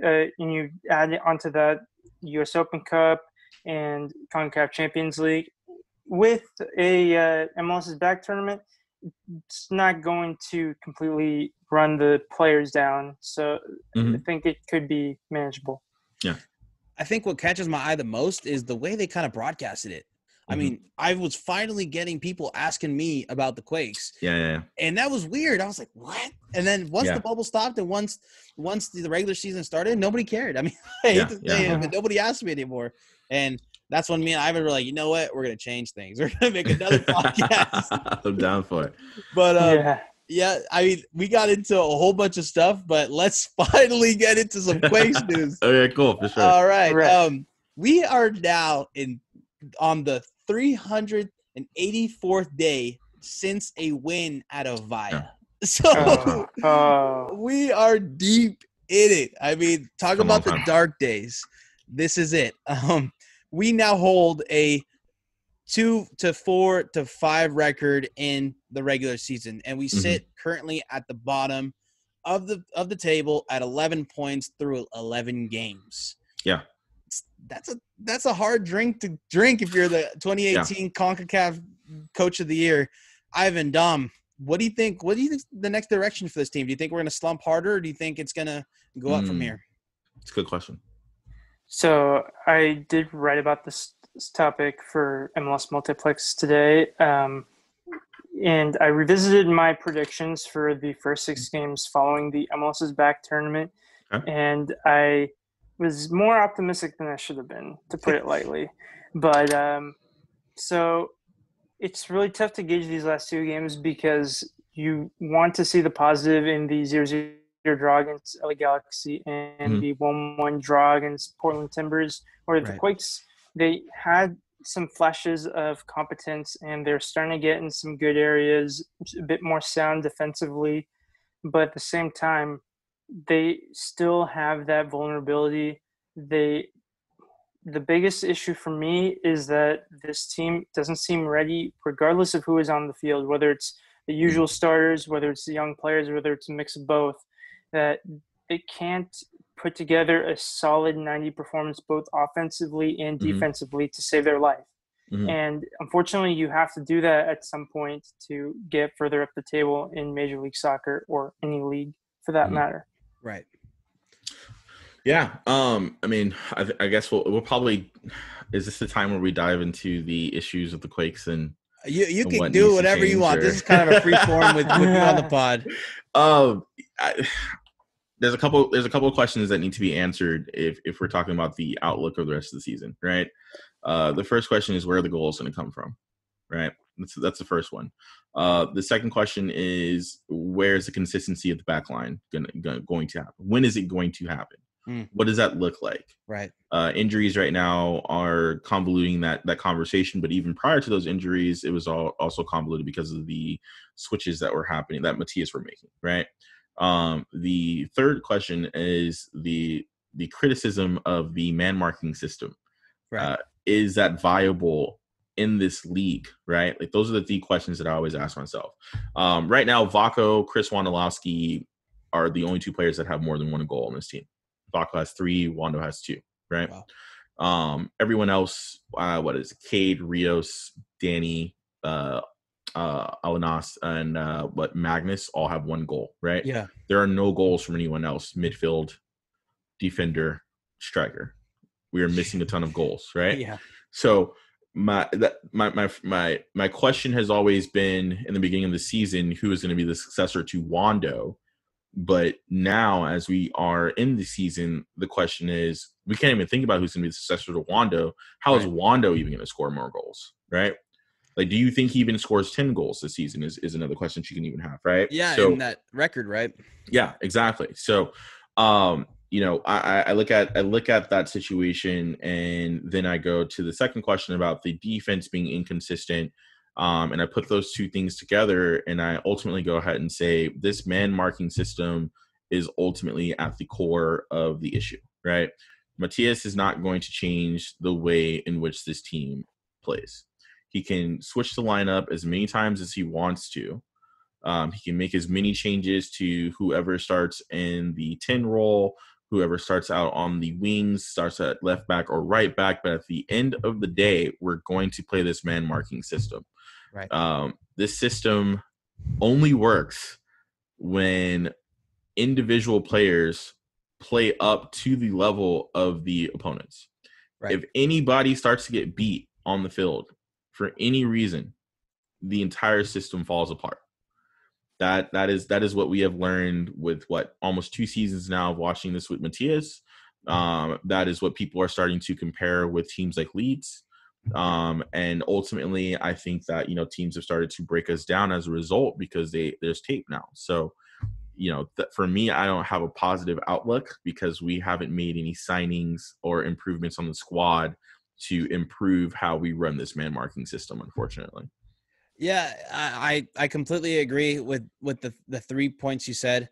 and you add onto that U.S. Open Cup and CONCACAF Champions League with a MLS's back tournament, it's not going to completely run the players down. So I think it could be manageable. Yeah. I think what catches my eye the most is the way they kind of broadcasted it. I mean, I was finally getting people asking me about the Quakes. Yeah. And that was weird. I was like, what? And then once the bubble stopped and once the regular season started, nobody cared. I mean, I hate to say it, but nobody asked me anymore. And that's when me and Ivan were like, you know what? We're going to change things. We're going to make another podcast. I'm down for it. But yeah, I mean, we got into a whole bunch of stuff, but let's finally get into some Quakes news. Okay, cool. For sure. All right. We are now on the 384th day since a win at a Via. So we are deep in it. I mean, talk about the dark days. This is it. We now hold a 2-4-5 record in the regular season, and we sit currently at the bottom of the table at 11 points through 11 games. Yeah. That's a hard drink to drink if you're the 2018 CONCACAF Coach of the Year. Ivan, Dom, what do you think? What do you think the next direction for this team? Do you think we're going to slump harder, or do you think it's going to go up from here? It's a good question. So I did write about this topic for MLS Multiplex today, and I revisited my predictions for the first 6 games following the MLS's back tournament, and I was more optimistic than I should have been, to put it lightly. But so it's really tough to gauge these last 2 games because you want to see the positive in the 0-0 draw against LA Galaxy and the 1-1 draw against Portland Timbers, where the Quakes, they had some flashes of competence and they're starting to get in some good areas, a bit more sound defensively. But at the same time, they still have that vulnerability. The biggest issue for me is that this team doesn't seem ready, regardless of who is on the field, whether it's the usual starters, whether it's the young players, whether it's a mix of both, that they can't put together a solid 90 performance both offensively and defensively to save their life. And unfortunately, you have to do that at some point to get further up the table in Major League Soccer or any league for that matter. Right. Yeah. I mean, I guess we'll probably – is this the time where we dive into the issues of the Quakes and you can do whatever you want. This is kind of a free form with you on the pod. There's a couple of questions that need to be answered if we're talking about the outlook of the rest of the season, right? The first question is, where are the goals going to come from, right? That's the first one. The second question is, where is the consistency of the back line going to happen? When is it going to happen? What does that look like? Right. Injuries right now are convoluting that conversation, but even prior to those injuries, it was also convoluted because of the switches that were happening that Matthias were making, right? The third question is the criticism of the man marking system. Right. Is that viable in this league, right? Like, those are the questions that I always ask myself. Right now, Vako, Chris Wondolowski are the only 2 players that have more than 1 goal on this team. Vako has 3, Wando has 2, right? Wow. Everyone else, what is it? Cade, Rios, Danny, Alanas, and Magnus all have 1 goal, right? Yeah. There are no goals from anyone else. Midfield, defender, striker. We are missing a ton of goals, right? Yeah. So my question has always been, in the beginning of the season, who is going to be the successor to Wando? But now, as we are in the season, the question is, we can't even think about who's going to be the successor to Wando. How is Wando even going to score more goals, right? Like, do you think he even scores 10 goals this season is another question she can even have, right? Yeah, so, in that record, right? Yeah, exactly. So, I look at that situation, and then I go to the second question about the defense being inconsistent. And I put those 2 things together, and I ultimately go ahead and say this man marking system is ultimately at the core of the issue, right? Matthias is not going to change the way in which this team plays. He can switch the lineup as many times as he wants to. He can make as many changes to whoever starts in the 10 role, whoever starts out on the wings, starts at left back or right back. But at the end of the day, we're going to play this man marking system. Right. This system only works when individual players play up to the level of the opponents. Right. If anybody starts to get beat on the field, for any reason, the entire system falls apart. That is what we have learned with almost 2 seasons now of watching this with Matias. That is what people are starting to compare with teams like Leeds. And ultimately, I think that, teams have started to break us down as a result because there's tape now. So, for me, I don't have a positive outlook because we haven't made any signings or improvements on the squad to improve how we run this man marking system, unfortunately. Yeah, I completely agree with the 3 points you said.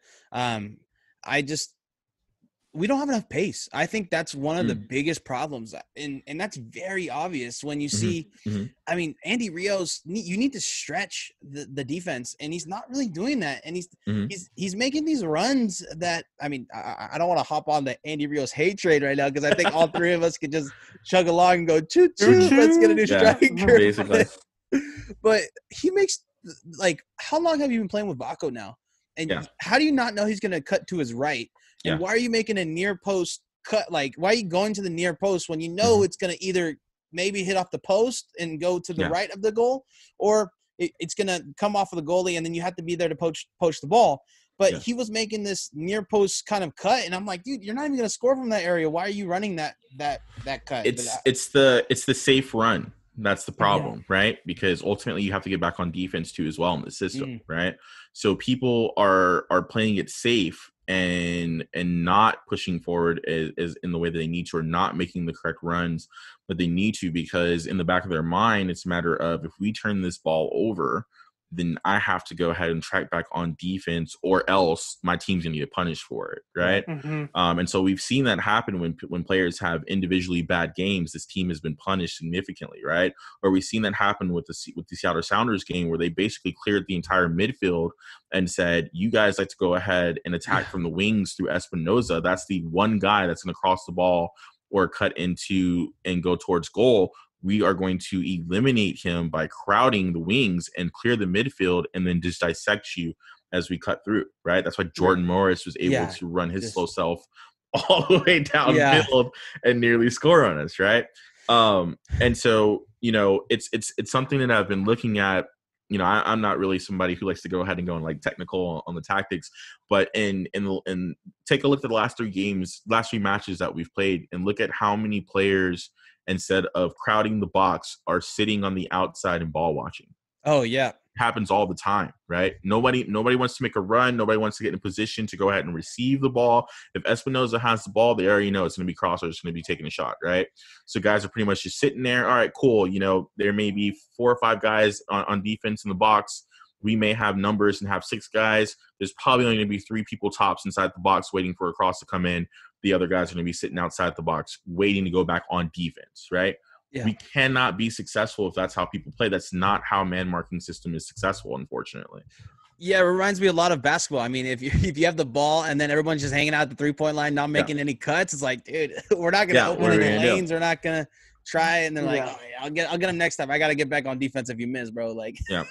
We don't have enough pace. I think that's one of the biggest problems, and that's very obvious when you see. I mean, Andy Rios, you need to stretch the defense, and he's not really doing that. And he's making these runs that, I mean, I don't want to hop on the Andy Rios hate trade right now because I think all 3 of us could just chug along and go choo choo. Let's get a new striker. Basically. But he makes, like, how long have you been playing with Baco now? And how do you not know he's going to cut to his right? And why are you making a near post cut? Like, why are you going to the near post when you know it's going to either maybe hit off the post and go to the right of the goal, or it's going to come off of the goalie and then you have to be there to poach the ball? But he was making this near post kind of cut, and I'm like, dude, you're not even going to score from that area. Why are you running that cut? It's the safe run. That's the problem, right? Because ultimately you have to get back on defense too as well in the system, right? So people are playing it safe and not pushing forward as in the way that they need to, or not making the correct runs that they need to, because in the back of their mind, it's a matter of, if we turn this ball over, then I have to go ahead and track back on defense, or else my team's gonna get punished for it, right? And so we've seen that happen when players have individually bad games. This team has been punished significantly, right? Or we've seen that happen with the Seattle Sounders game, where they basically cleared the entire midfield and said, you guys like to go ahead and attack from the wings through Espinoza. That's the one guy that's going to cross the ball or cut into and go towards goal. We are going to eliminate him by crowding the wings and clear the midfield, and then just dissect you as we cut through, right? That's why Jordan Morris was able to run his slow self all the way downfield and nearly score on us, right? And so, it's something that I've been looking at. I'm not really somebody who likes to go ahead and go in like technical on the tactics, but and take a look at the last 3 matches that we've played, and look at how many players, instead of crowding the box, are sitting on the outside and ball watching. Oh yeah. It happens all the time, right? Nobody wants to make a run. Nobody wants to get in a position to go ahead and receive the ball. If Espinoza has the ball, they already know it's going to be crossed or it's going to be taking a shot, right? So guys are pretty much just sitting there. All right, cool. There may be 4 or 5 guys on defense in the box. We may have numbers and have 6 guys. There's probably only going to be 3 people tops inside the box waiting for a cross to come in. The other guys are going to be sitting outside the box waiting to go back on defense, right? Yeah. We cannot be successful if that's how people play. That's not how man-marking system is successful, unfortunately. Yeah, it reminds me a lot of basketball. I mean, if you have the ball and then everyone's just hanging out at the 3-point line, not making any cuts, it's like, dude, we're not going to open any lanes. We're not going to try. And they're like, oh, yeah, I'll get them next time. I got to get back on defense if you miss, bro. Like, yeah.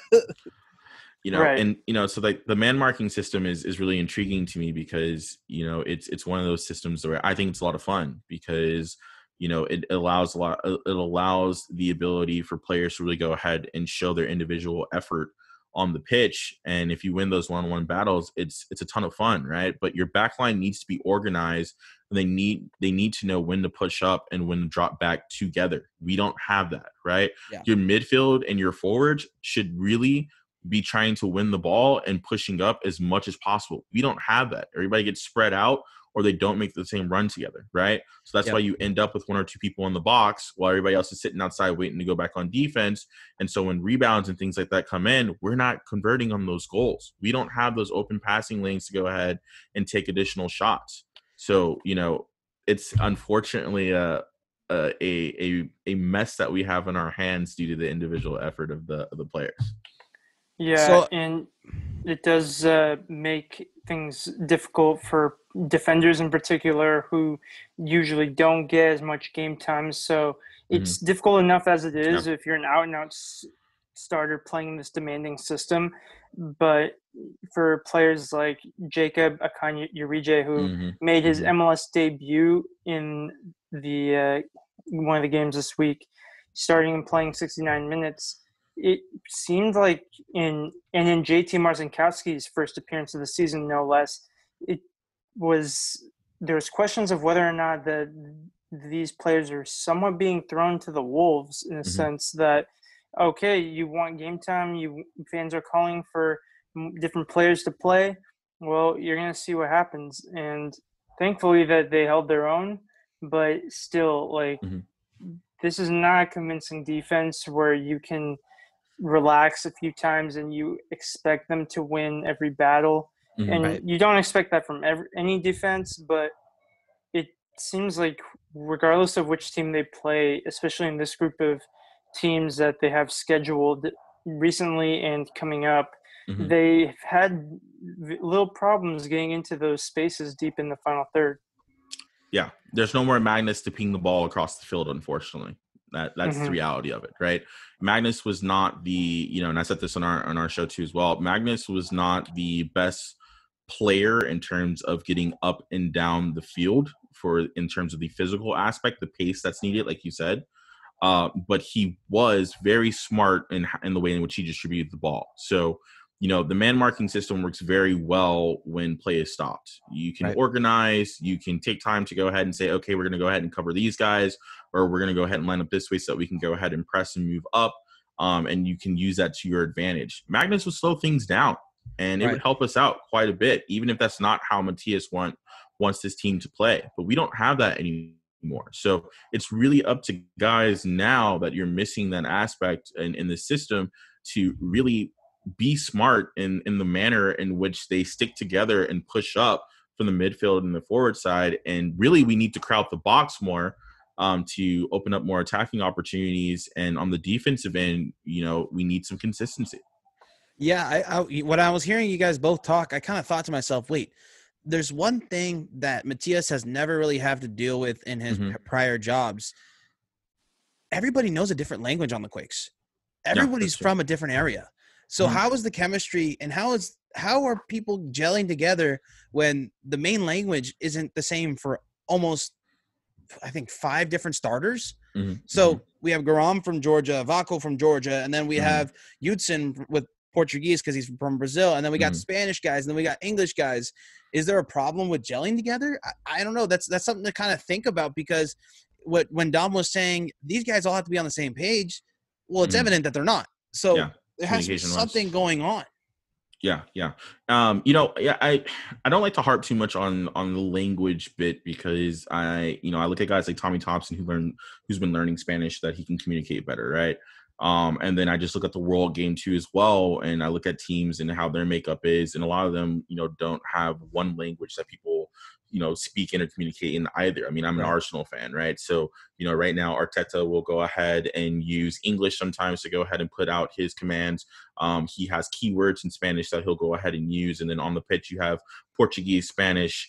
And so like the man marking system is really intriguing to me because it's one of those systems where I think it's a lot of fun because it allows the ability for players to really go ahead and show their individual effort on the pitch. And if you win those one-on-one battles, it's a ton of fun, right? But your backline needs to be organized, and they need to know when to push up and when to drop back together. We don't have that, right? Yeah. Your midfield and your forwards should really be trying to win the ball and pushing up as much as possible. We don't have that. Everybody gets spread out, or they don't make the same run together, right? So that's why you end up with 1 or 2 people in the box while everybody else is sitting outside waiting to go back on defense. And so when rebounds and things like that come in, we're not converting on those goals. We don't have those open passing lanes to go ahead and take additional shots. So, it's unfortunately a mess that we have in our hands due to the individual effort of the players. Yeah, and it does make things difficult for defenders in particular who usually don't get as much game time. So it's difficult enough as it is if you're an out-and-out starter playing this demanding system. But for players like Jacob Akanya-Urije, who made his MLS debut in the one of the games this week, starting and playing 69 minutes. It seemed like in JT Marcinkowski's first appearance of the season, no less, there was questions of whether or not these players are somewhat being thrown to the wolves in a sense that, okay, you want game time, fans are calling for different players to play. Well, you're going to see what happens. And thankfully that they held their own, but still, like, this is not a convincing defense where you can relax a few times and you expect them to win every battle. And you don't expect that from any defense, but it seems like regardless of which team they play, especially in this group of teams that they have scheduled recently and coming up, they've had little problems getting into those spaces deep in the final third. Yeah, there's no more Magnus to ping the ball across the field, unfortunately. That's the reality of it, right? Magnus was not the, and I said this on our show too as well, Magnus was not the best player in terms of getting up and down the field in terms of the physical aspect, the pace that's needed, like you said. But he was very smart in the way in which he distributed the ball. So, the man marking system works very well when play is stopped. You can organize, you can take time to go ahead and say, okay, we're going to go ahead and cover these guys, or we're going to go ahead and line up this way so that we can go ahead and press and move up. And you can use that to your advantage. Magnus would slow things down, and it would help us out quite a bit, even if that's not how Matthias wants this team to play. But we don't have that anymore. So it's really up to guys now that you're missing that aspect in the system to really be smart in the manner in which they stick together and push up from the midfield and the forward side. And really, we need to crowd the box more to open up more attacking opportunities. And on the defensive end, we need some consistency. Yeah, when I was hearing you guys both talk, I kind of thought to myself, wait, there's one thing that Matthias has never really had to deal with in his prior jobs. Everybody knows a different language on the Quakes. Everybody's from a different area. So how is the chemistry and how are people gelling together when the main language isn't the same for almost, I think, 5 different starters? So we have Garam from Georgia, Vaco from Georgia, and then we have Hudson with Portuguese because he's from Brazil, and then we got Spanish guys, and then we got English guys. Is there a problem with gelling together? I don't know. That's something to kind of think about, because when Dom was saying these guys all have to be on the same page, well, it's evident that they're not. So there has to be something going on. I don't like to harp too much on the language bit, because I look at guys like Tommy Thompson who's been learning Spanish, that he can communicate better, right? And then I just look at the world game too as well, and I look at teams and how their makeup is, and a lot of them, don't have one language that people, speak and or communicate in either. I mean, I'm an Arsenal fan, right? So, right now Arteta will go ahead and use English sometimes to go ahead and put out his commands. He has keywords in Spanish that he'll go ahead and use. And then on the pitch, you have Portuguese, Spanish,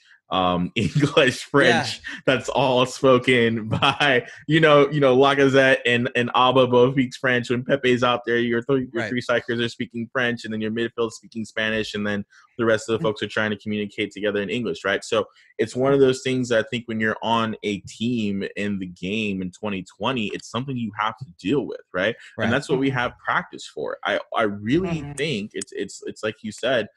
English, French. That's all spoken by Lacazette and Alba both speaks French. When Pepe's out there, your 3 strikers are speaking French, and then your midfield speaking Spanish, and then the rest of the folks are trying to communicate together in English, right? So it's one of those things that I think when you're on a team in the game in 2020, it's something you have to deal with, right? And that's what we have practice for. I really think it's like you said,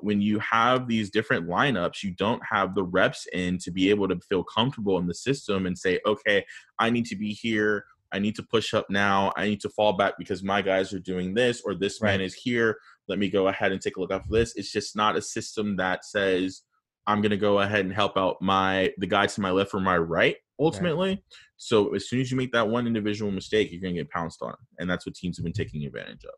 when you have these different lineups, you don't have the reps in to be able to feel comfortable in the system and say, okay, I need to be here. I need to push up now. I need to fall back because my guys are doing this, or this man is here. Let me go ahead and take a look out for this. It's just not a system that says, I'm going to go ahead and help out the guy to my left or my right, ultimately. So as soon as you make that one individual mistake, you're going to get pounced on. And that's what teams have been taking advantage of.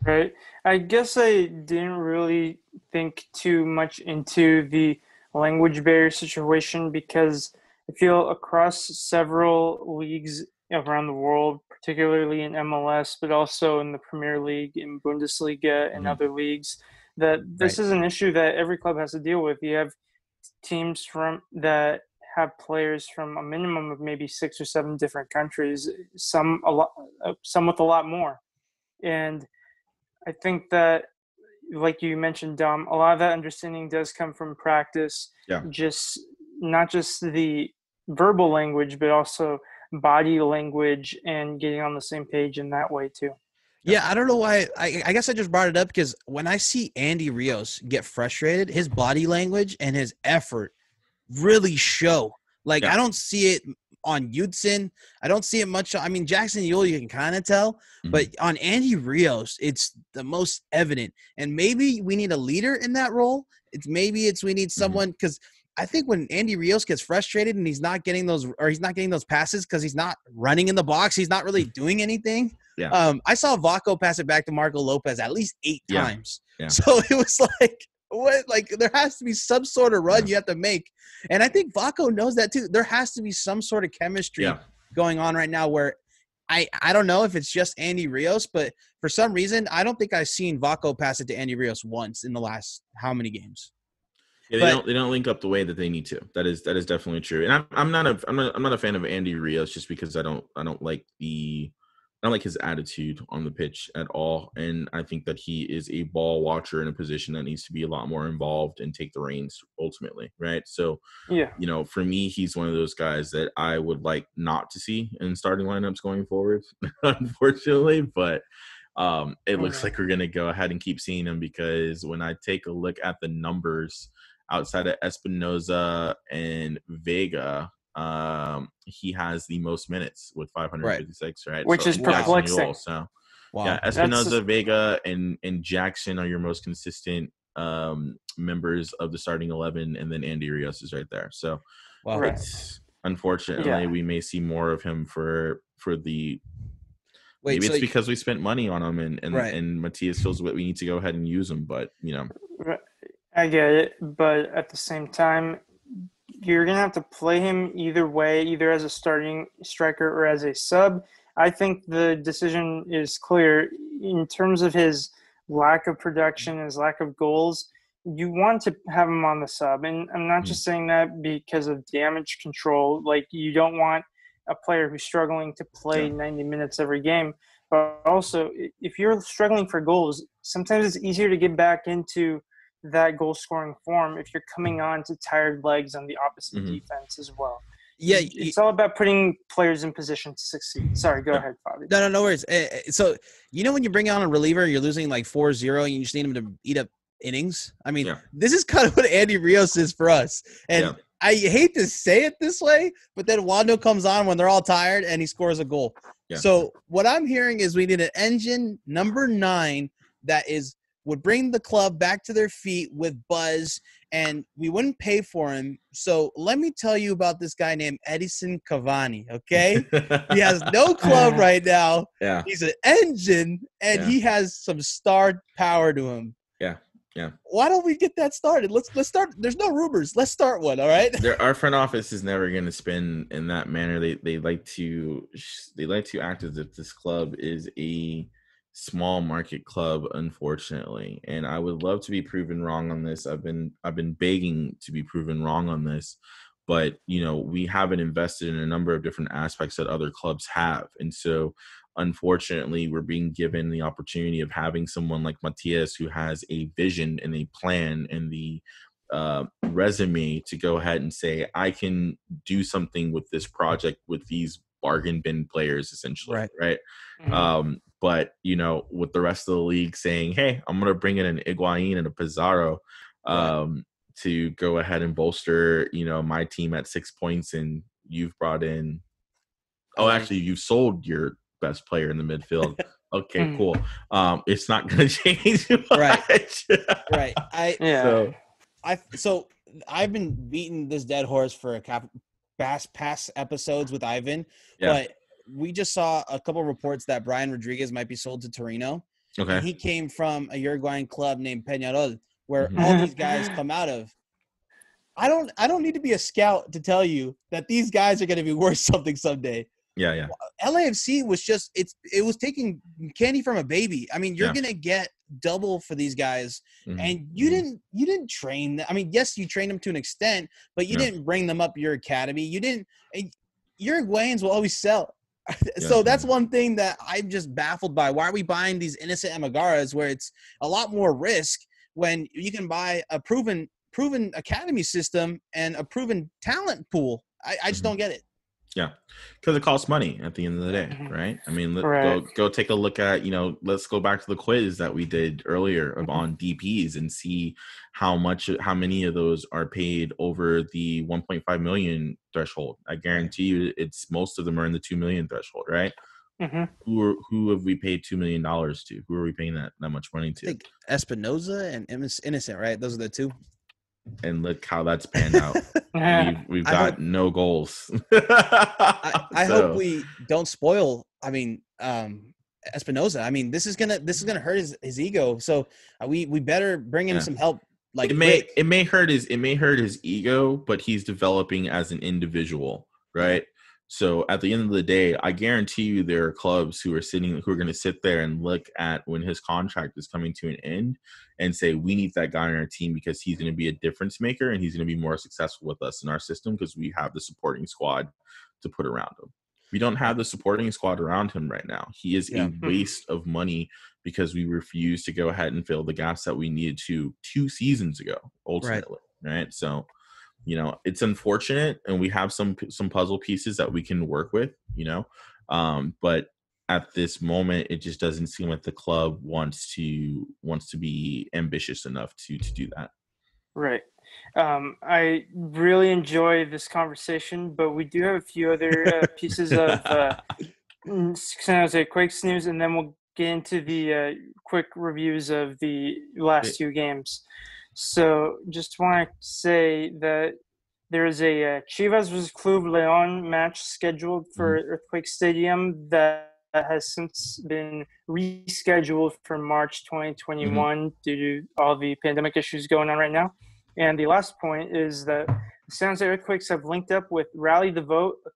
Right. I guess I didn't really think too much into the language barrier situation, because I feel across several leagues around the world, particularly in MLS, but also in the Premier League, in Bundesliga, and other leagues, that this is an issue that every club has to deal with. You have teams that have players from a minimum of maybe 6 or 7 different countries, some with a lot more. And I think that, like you mentioned, Dom, a lot of that understanding does come from practice. Just not just the verbal language, but also body language and getting on the same page in that way too. Yeah, I don't know why. I guess I just brought it up because when I see Andy Rios get frustrated, his body language and his effort really show. Like, I don't see it on Yudson. I don't see it much. I mean, Jackson Yule, you can kind of tell. But on Andy Rios, it's the most evident. And maybe we need a leader in that role. We need someone because I think when Andy Rios gets frustrated and he's not getting those passes because he's not running in the box, he's not really doing anything. Yeah. I saw Vaco pass it back to Marco Lopez at least 8 times. Yeah. So it was like, what? Like, there has to be some sort of run you have to make. And I think Vaco knows that too. There has to be some sort of chemistry going on right now where I don't know if it's just Andy Rios, but for some reason, I don't think I've seen Vaco pass it to Andy Rios once in the last how many games. Yeah, they don't link up the way that they need to. That is definitely true. And I'm not a fan of Andy Rios just because I don't like his attitude on the pitch at all. And I think that he is a ball watcher in a position that needs to be a lot more involved and take the reins ultimately, right? So, for me, he's one of those guys that I would like not to see in starting lineups going forward, unfortunately. But it looks like we're going to go ahead and keep seeing him because when I take a look at the numbers outside of Espinoza and Vega, he has the most minutes with 556, right? Which is perplexing. So Espinoza, Vega, and Jackson are your most consistent members of the starting 11, and then Andy Rios is right there. So it's unfortunately we may see more of him for the. Maybe it's because we spent money on him, and Matias feels that we need to go ahead and use him, but I get it, but at the same time, you're going to have to play him either way, either as a starting striker or as a sub. I think the decision is clear. In terms of his lack of production, his lack of goals, you want to have him on the sub. And I'm not just saying that because of damage control. Like, you don't want a player who's struggling to play 90 minutes every game. But also, if you're struggling for goals, sometimes it's easier to get back into that goal-scoring form if you're coming on to tired legs on the opposite defense as well. Yeah, it's all about putting players in position to succeed. Sorry, go ahead, Favi. No worries. So, when you bring on a reliever, you're losing like 4-0, and you just need him to eat up innings. I mean, this is kind of what Andy Rios is for us. And I hate to say it this way, but then Wando comes on when they're all tired, and he scores a goal. Yeah. So what I'm hearing is we need an engine number 9 that would bring the club back to their feet with buzz, and we wouldn't pay for him. So let me tell you about this guy named Edison Cavani, okay? He has no club right now. Yeah. He's an engine, and he has some star power to him. Yeah. Why don't we get that started? Let's start. There's no rumors. Let's start one, all right? Our front office is never going to spin in that manner. They like to act as if this club is a small market club, unfortunately, and I would love to be proven wrong on this. I've been begging to be proven wrong on this, but we haven't invested in a number of different aspects that other clubs have, and so unfortunately we're being given the opportunity of having someone like Matias who has a vision and a plan and the resume to go ahead and say, I can do something with this project with these bargain bin players, essentially, right? But, with the rest of the league saying, hey, I'm going to bring in an Higuain and a Pizarro to go ahead and bolster, my team at 6 points, and you've brought in – actually, you sold your best player in the midfield. Okay, cool. It's not going to change much. Right. So I've been beating this dead horse for past episodes with Ivan, but – we just saw a couple of reports that Brian Rodriguez might be sold to Torino. Okay. And he came from a Uruguayan club named Peñarol, where all these guys come out of. I don't need to be a scout to tell you that these guys are going to be worth something someday. Yeah. LAFC was just it was taking candy from a baby. I mean, you're going to get double for these guys, and you didn't train them. I mean, yes, you trained them to an extent, but you didn't bring them up your academy. You didn't. Uruguayans will always sell. So that's one thing that I'm just baffled by. Why are we buying these innocent Amagaras where it's a lot more risk when you can buy a proven academy system and a proven talent pool? I just don't get it. Yeah, because it costs money at the end of the day, right? I mean, Right. go take a look at, let's go back to the quiz that we did earlier on DPs and see how many of those are paid over the 1.5 million threshold. I guarantee you, it's most of them are in the 2 million threshold, right? Who have we paid $2 million to? Who are we paying that much money to? I think Espinoza and Innocent, right? Those are the two. And look how that's panned out. We've got no goals. I hope we don't spoil. I mean, Espinoza. I mean, this is gonna hurt his ego. So we better bring him some help. Like it may hurt his ego, but he's developing as an individual, right? So at the end of the day, I guarantee you there are clubs who are going to sit there and look at when his contract is coming to an end and say, we need that guy on our team because he's going to be a difference maker and he's going to be more successful with us in our system because we have the supporting squad to put around him. We don't have the supporting squad around him right now. He is a waste of money because we refuse to go ahead and fill the gaps that we needed to 2 seasons ago, ultimately, right? So, it's unfortunate, and we have some puzzle pieces that we can work with, but at this moment, it just doesn't seem like the club wants to be ambitious enough to do that. Right. I really enjoy this conversation, but we do have a few other pieces of San Jose Quakes news, and then we'll get into the quick reviews of the last 2 games. So just want to say that there is a Chivas vs. Club Leon match scheduled for Earthquake Stadium that has since been rescheduled for March 2021 due to all the pandemic issues going on right now. And the last point is that the San Jose Earthquakes have linked up with Rally the Vote, a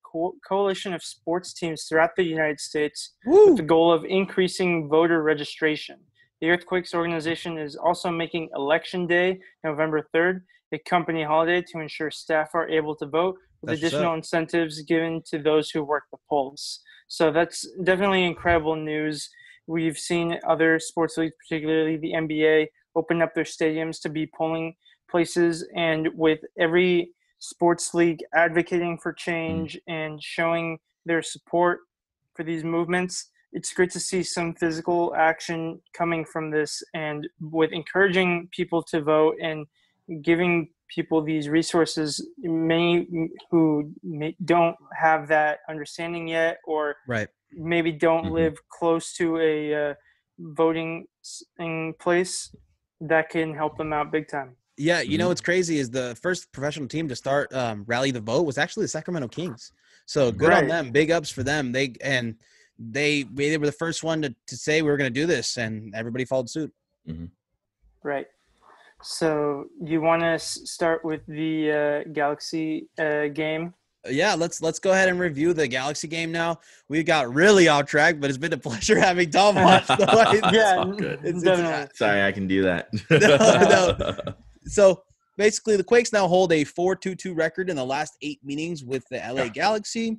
coalition of sports teams throughout the United States with the goal of increasing voter registration. The Earthquakes organization is also making Election Day, November 3rd, a company holiday to ensure staff are able to vote with additional incentives given to those who work the polls. So that's definitely incredible news. We've seen other sports leagues, particularly the NBA, open up their stadiums to be polling places. And with every sports league advocating for change and showing their support for these movements, it's great to see some physical action coming from this, and with encouraging people to vote and giving people these resources, many who don't have that understanding yet, or maybe don't live close to a voting place, that can help them out big time. Yeah, what's crazy is the first professional team to start Rally the Vote was actually the Sacramento Kings. So good on them. Big ups for them. They were the first one to say we were going to do this, and everybody followed suit. Right. So you want to start with the Galaxy game? Yeah, let's go ahead and review the Galaxy game now. We got really off track, but it's been a pleasure having Tom watch the fight. Definitely. Sorry, I can do that. No. So basically, the Quakes now hold a 4-2-2 record in the last 8 meetings with the LA Galaxy.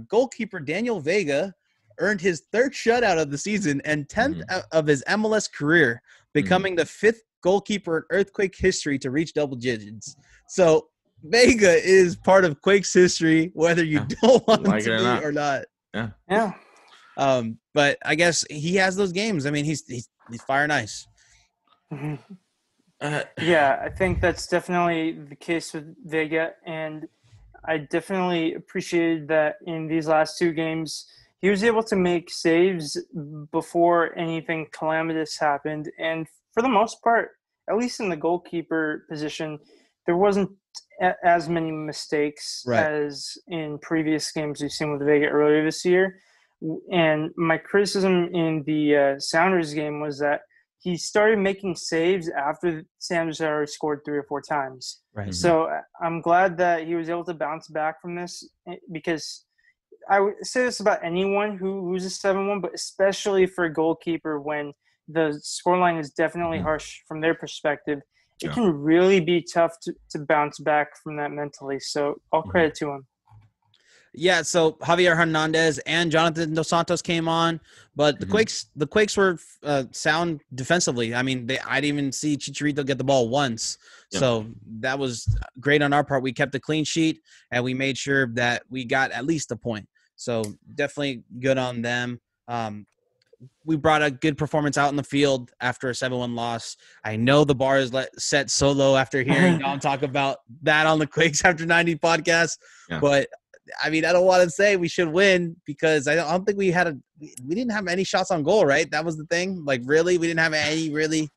Goalkeeper Daniel Vega earned his 3rd shutout of the season and 10th of his MLS career, becoming the 5th goalkeeper in Earthquake history to reach double digits. So Vega is part of Quakes history, whether you don't want him to be or not. Yeah. But I guess he has those games. I mean, he's fire nice. Yeah, I think that's definitely the case with Vega, and I definitely appreciated that in these last 2 games he was able to make saves before anything calamitous happened. And for the most part, at least in the goalkeeper position, there wasn't as many mistakes as in previous games we've seen with Vega earlier this year. And my criticism in the Sounders game was that he started making saves after Sounders had already scored 3 or 4 times. So I'm glad that he was able to bounce back from this, because I would say this about anyone who loses 7-1, but especially for a goalkeeper when the scoreline is definitely harsh from their perspective. It can really be tough to bounce back from that mentally. So all credit to him. Yeah, so Javier Hernandez and Jonathan Dos Santos came on, but the Quakes were sound defensively. I mean, I didn't even see Chicharito get the ball once, so that was great on our part. We kept a clean sheet, and we made sure that we got at least a point. So definitely good on them. We brought a good performance out in the field after a 7-1 loss. I know the bar is set so low after hearing Dom talk about that on the Quakes After 90 podcast, but I mean, I don't want to say we should win because I don't think we didn't have any shots on goal, right? That was the thing. Like, really, we didn't have any really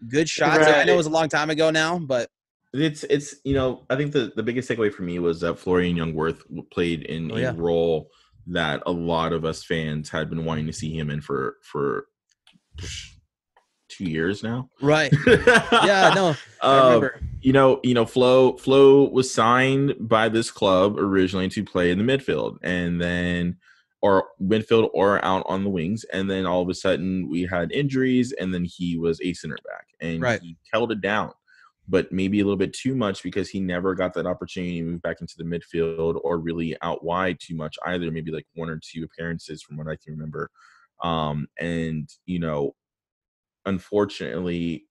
good shots. Right. I know it was a long time ago now, but it's I think the biggest takeaway for me was that Florian Youngworth played in a role that a lot of us fans had been wanting to see him in for 2 years now. Right. Yeah, no. I remember. Flo was signed by this club originally to play in the midfield and then or midfield or out on the wings. And then all of a sudden we had injuries and then he was a center back and he held it down, but maybe a little bit too much because he never got that opportunity to move back into the midfield or really out wide too much either. Maybe like 1 or 2 appearances from what I can remember. Unfortunately,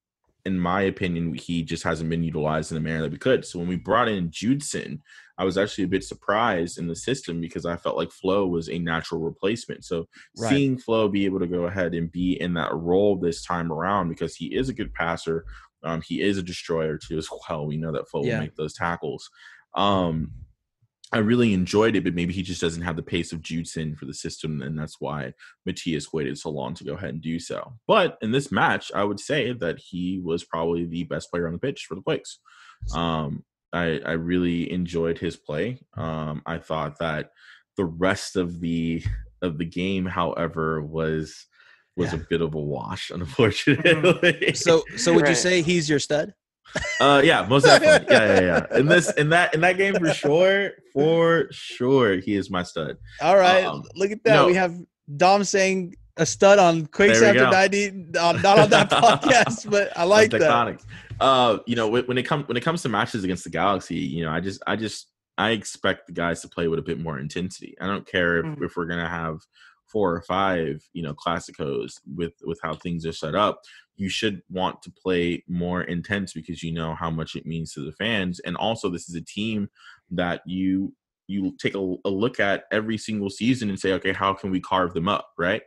in my opinion, he just hasn't been utilized in the manner that we could. So when we brought in Judson, I was actually a bit surprised in the system because I felt like Flo was a natural replacement. So seeing Flo be able to go ahead and be in that role this time around because he is a good passer, he is a destroyer too as well. We know that Flo will make those tackles. I really enjoyed it, but maybe he just doesn't have the pace of Judson for the system, and that's why Matthias waited so long to go ahead and do so. But in this match, I would say that he was probably the best player on the pitch for the Quakes. I really enjoyed his play. I thought that the rest of the game, however, was a bit of a wash, unfortunately. So would you say he's your stud? Yeah, most definitely. Yeah. In that game for sure, he is my stud. All right, look at that. We have Dom saying a stud on Quakes After 90, not on that podcast, but I like that. When it comes to matches against the Galaxy, I expect the guys to play with a bit more intensity. I don't care if we're gonna have 4 or 5, Classicos with how things are set up. You should want to play more intense because you know how much it means to the fans. And also this is a team that you take a look at every single season and say, okay, how can we carve them up? Right.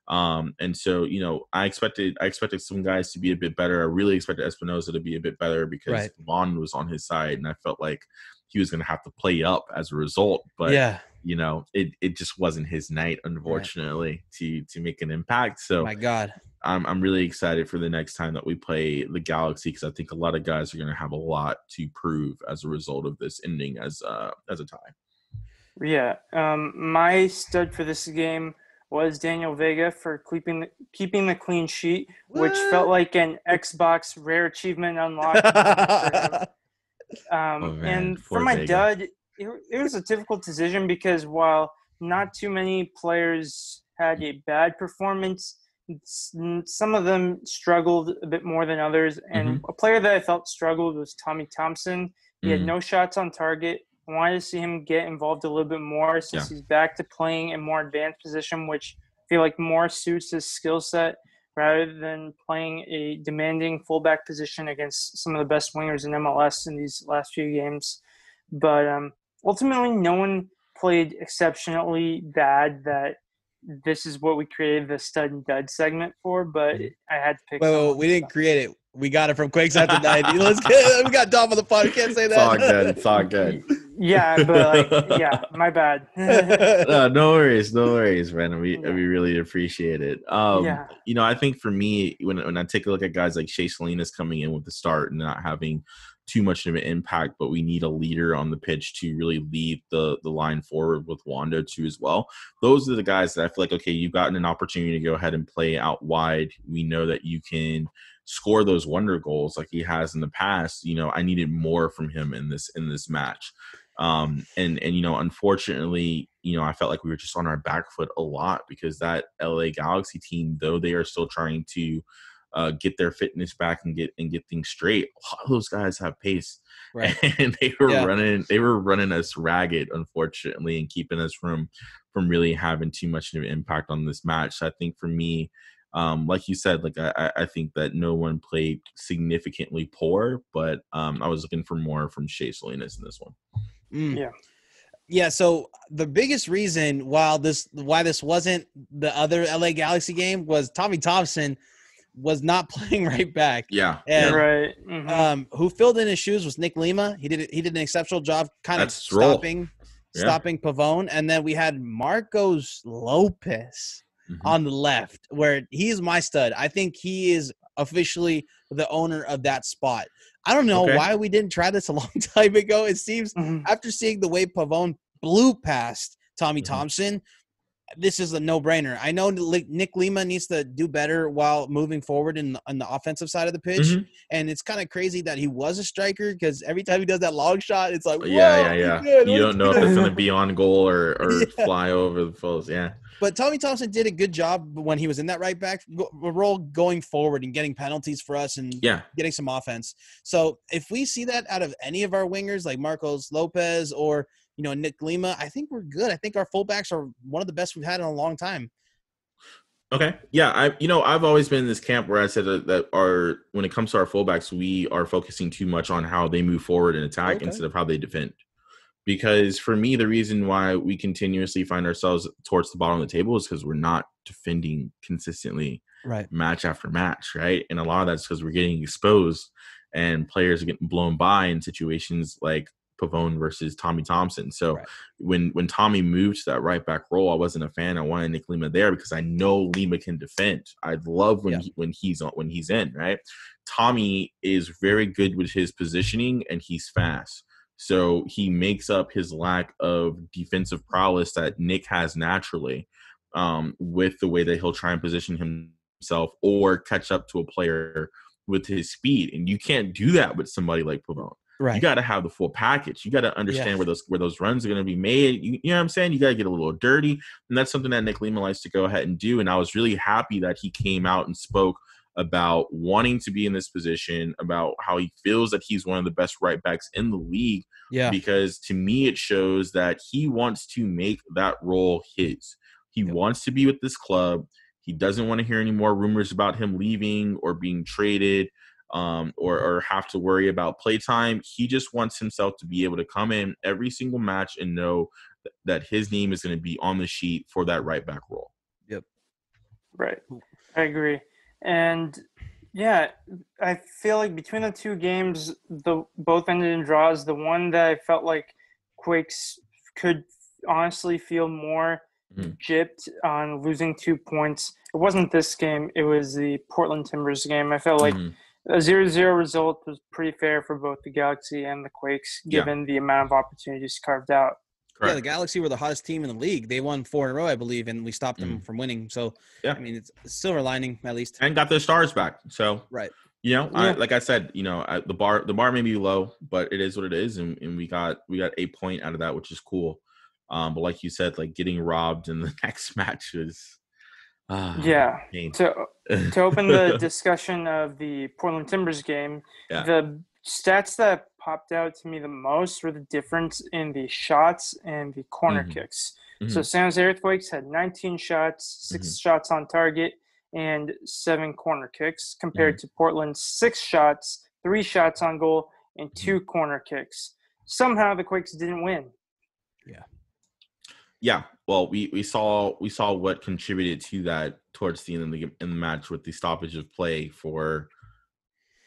And so, I expected some guys to be a bit better. I really expected Espinoza to be a bit better because Vaughn was on his side and I felt like he was going to have to play up as a result. But it just wasn't his night, unfortunately, to make an impact. So my God, I'm really excited for the next time that we play the Galaxy because I think a lot of guys are going to have a lot to prove as a result of this ending as a tie. Yeah, my stud for this game was Daniel Vega for keeping the clean sheet, which felt like an Xbox rare achievement unlocked. And for my dud, it was a difficult decision because while not too many players had a bad performance, some of them struggled a bit more than others. And a player that I felt struggled was Tommy Thompson. He had no shots on target. I wanted to see him get involved a little bit more since he's back to playing a more advanced position, which I feel like more suits his skill set rather than playing a demanding fullback position against some of the best wingers in MLS in these last few games. But ultimately, no one played exceptionally bad that this is what we created the stud and dud segment for, but I had to pick we didn't create it. We got it from Quakes After 90. Let's get we got Dom on the pod. We can't say that. It's all good. Yeah, but my bad. No worries, man. We really appreciate it. I think for me, when I take a look at guys like Shea Salinas coming in with the start and not having too much of an impact, but we need a leader on the pitch to really lead the line forward with Wando too as well. Those are the guys that I feel like, okay, you've gotten an opportunity to go ahead and play out wide. We know that you can score those wonder goals like he has in the past. I needed more from him in this match. Unfortunately, I felt like we were just on our back foot a lot because that LA Galaxy team, though they are still trying to get their fitness back and get things straight. A lot of those guys have pace, right. And they were running us ragged, unfortunately, and keeping us from really having too much of an impact on this match. So I think for me, like you said, like I think that no one played significantly poor, but I was looking for more from Shea Salinas in this one. Yeah, so the biggest reason why this wasn't the other LA Galaxy game was Tommy Thompson was not playing right back. Yeah. And right. Mm-hmm. Who filled in his shoes was Nick Lima. He did an exceptional job kind of stopping Pavone. And then we had Marcos Lopez on the left, where he's my stud. I think he is officially the owner of that spot. I don't know why we didn't try this a long time ago. It seems after seeing the way Pavone blew past Tommy Thompson, this is a no-brainer. I know Nick Lima needs to do better while moving forward on the offensive side of the pitch, and it's kind of crazy that he was a striker because every time he does that long shot, it's like, yeah. You don't know if it's going to be on goal or fly over the post. Yeah. But Tommy Thompson did a good job when he was in that right back role going forward and getting penalties for us and getting some offense. So if we see that out of any of our wingers like Marcos Lopez or Nick Lima, I think we're good. I think our fullbacks are one of the best we've had in a long time. Okay. Yeah. I've always been in this camp where I said that when it comes to our fullbacks, we are focusing too much on how they move forward and attack instead of how they defend. Because for me, the reason why we continuously find ourselves towards the bottom of the table is because we're not defending consistently match after match, right? And a lot of that's because we're getting exposed and players are getting blown by in situations like Pavone versus Tommy Thompson. So when Tommy moved to that right back role, I wasn't a fan. I wanted Nick Lima there because I know Lima can defend. I love when he's in, right? Tommy is very good with his positioning and he's fast. So he makes up his lack of defensive prowess that Nick has naturally with the way that he'll try and position himself or catch up to a player with his speed. And you can't do that with somebody like Pavone. Right. You got to have the full package. You got to understand where those runs are going to be made. You know what I'm saying? You got to get a little dirty. And that's something that Nick Lima likes to go ahead and do. And I was really happy that he came out and spoke about wanting to be in this position, about how he feels that he's one of the best right backs in the league. Yeah. Because to me, it shows that he wants to make that role his. He wants to be with this club. He doesn't want to hear any more rumors about him leaving or being traded or have to worry about playtime. He just wants himself to be able to come in every single match and know that his name is going to be on the sheet for that right back role. Yep. Right. I agree. And yeah, I feel like between the two games, both ended in draws. The one that I felt like Quakes could honestly feel more gypped on losing 2 points. It wasn't this game. It was the Portland Timbers game. I felt like a 0-0 result was pretty fair for both the Galaxy and the Quakes, given the amount of opportunities carved out. Correct. Yeah, the Galaxy were the hottest team in the league. They won 4 in a row, I believe, and we stopped them from winning. So, I mean, it's a silver lining at least. And got their stars back. So, like I said, the bar may be low, but it is what it is, and we got a point out of that, which is cool. But like you said, like getting robbed in the next match was pain. To open the discussion of the Portland Timbers game, the stats that popped out to me the most were the difference in the shots and the corner kicks. So San Jose Earthquakes had 19 shots, 6 shots on target, and 7 corner kicks, compared to Portland's 6 shots, 3 shots on goal, and 2 corner kicks. Somehow the Quakes didn't win. Yeah. Well, we saw what contributed to that towards the end of the match with the stoppage of play for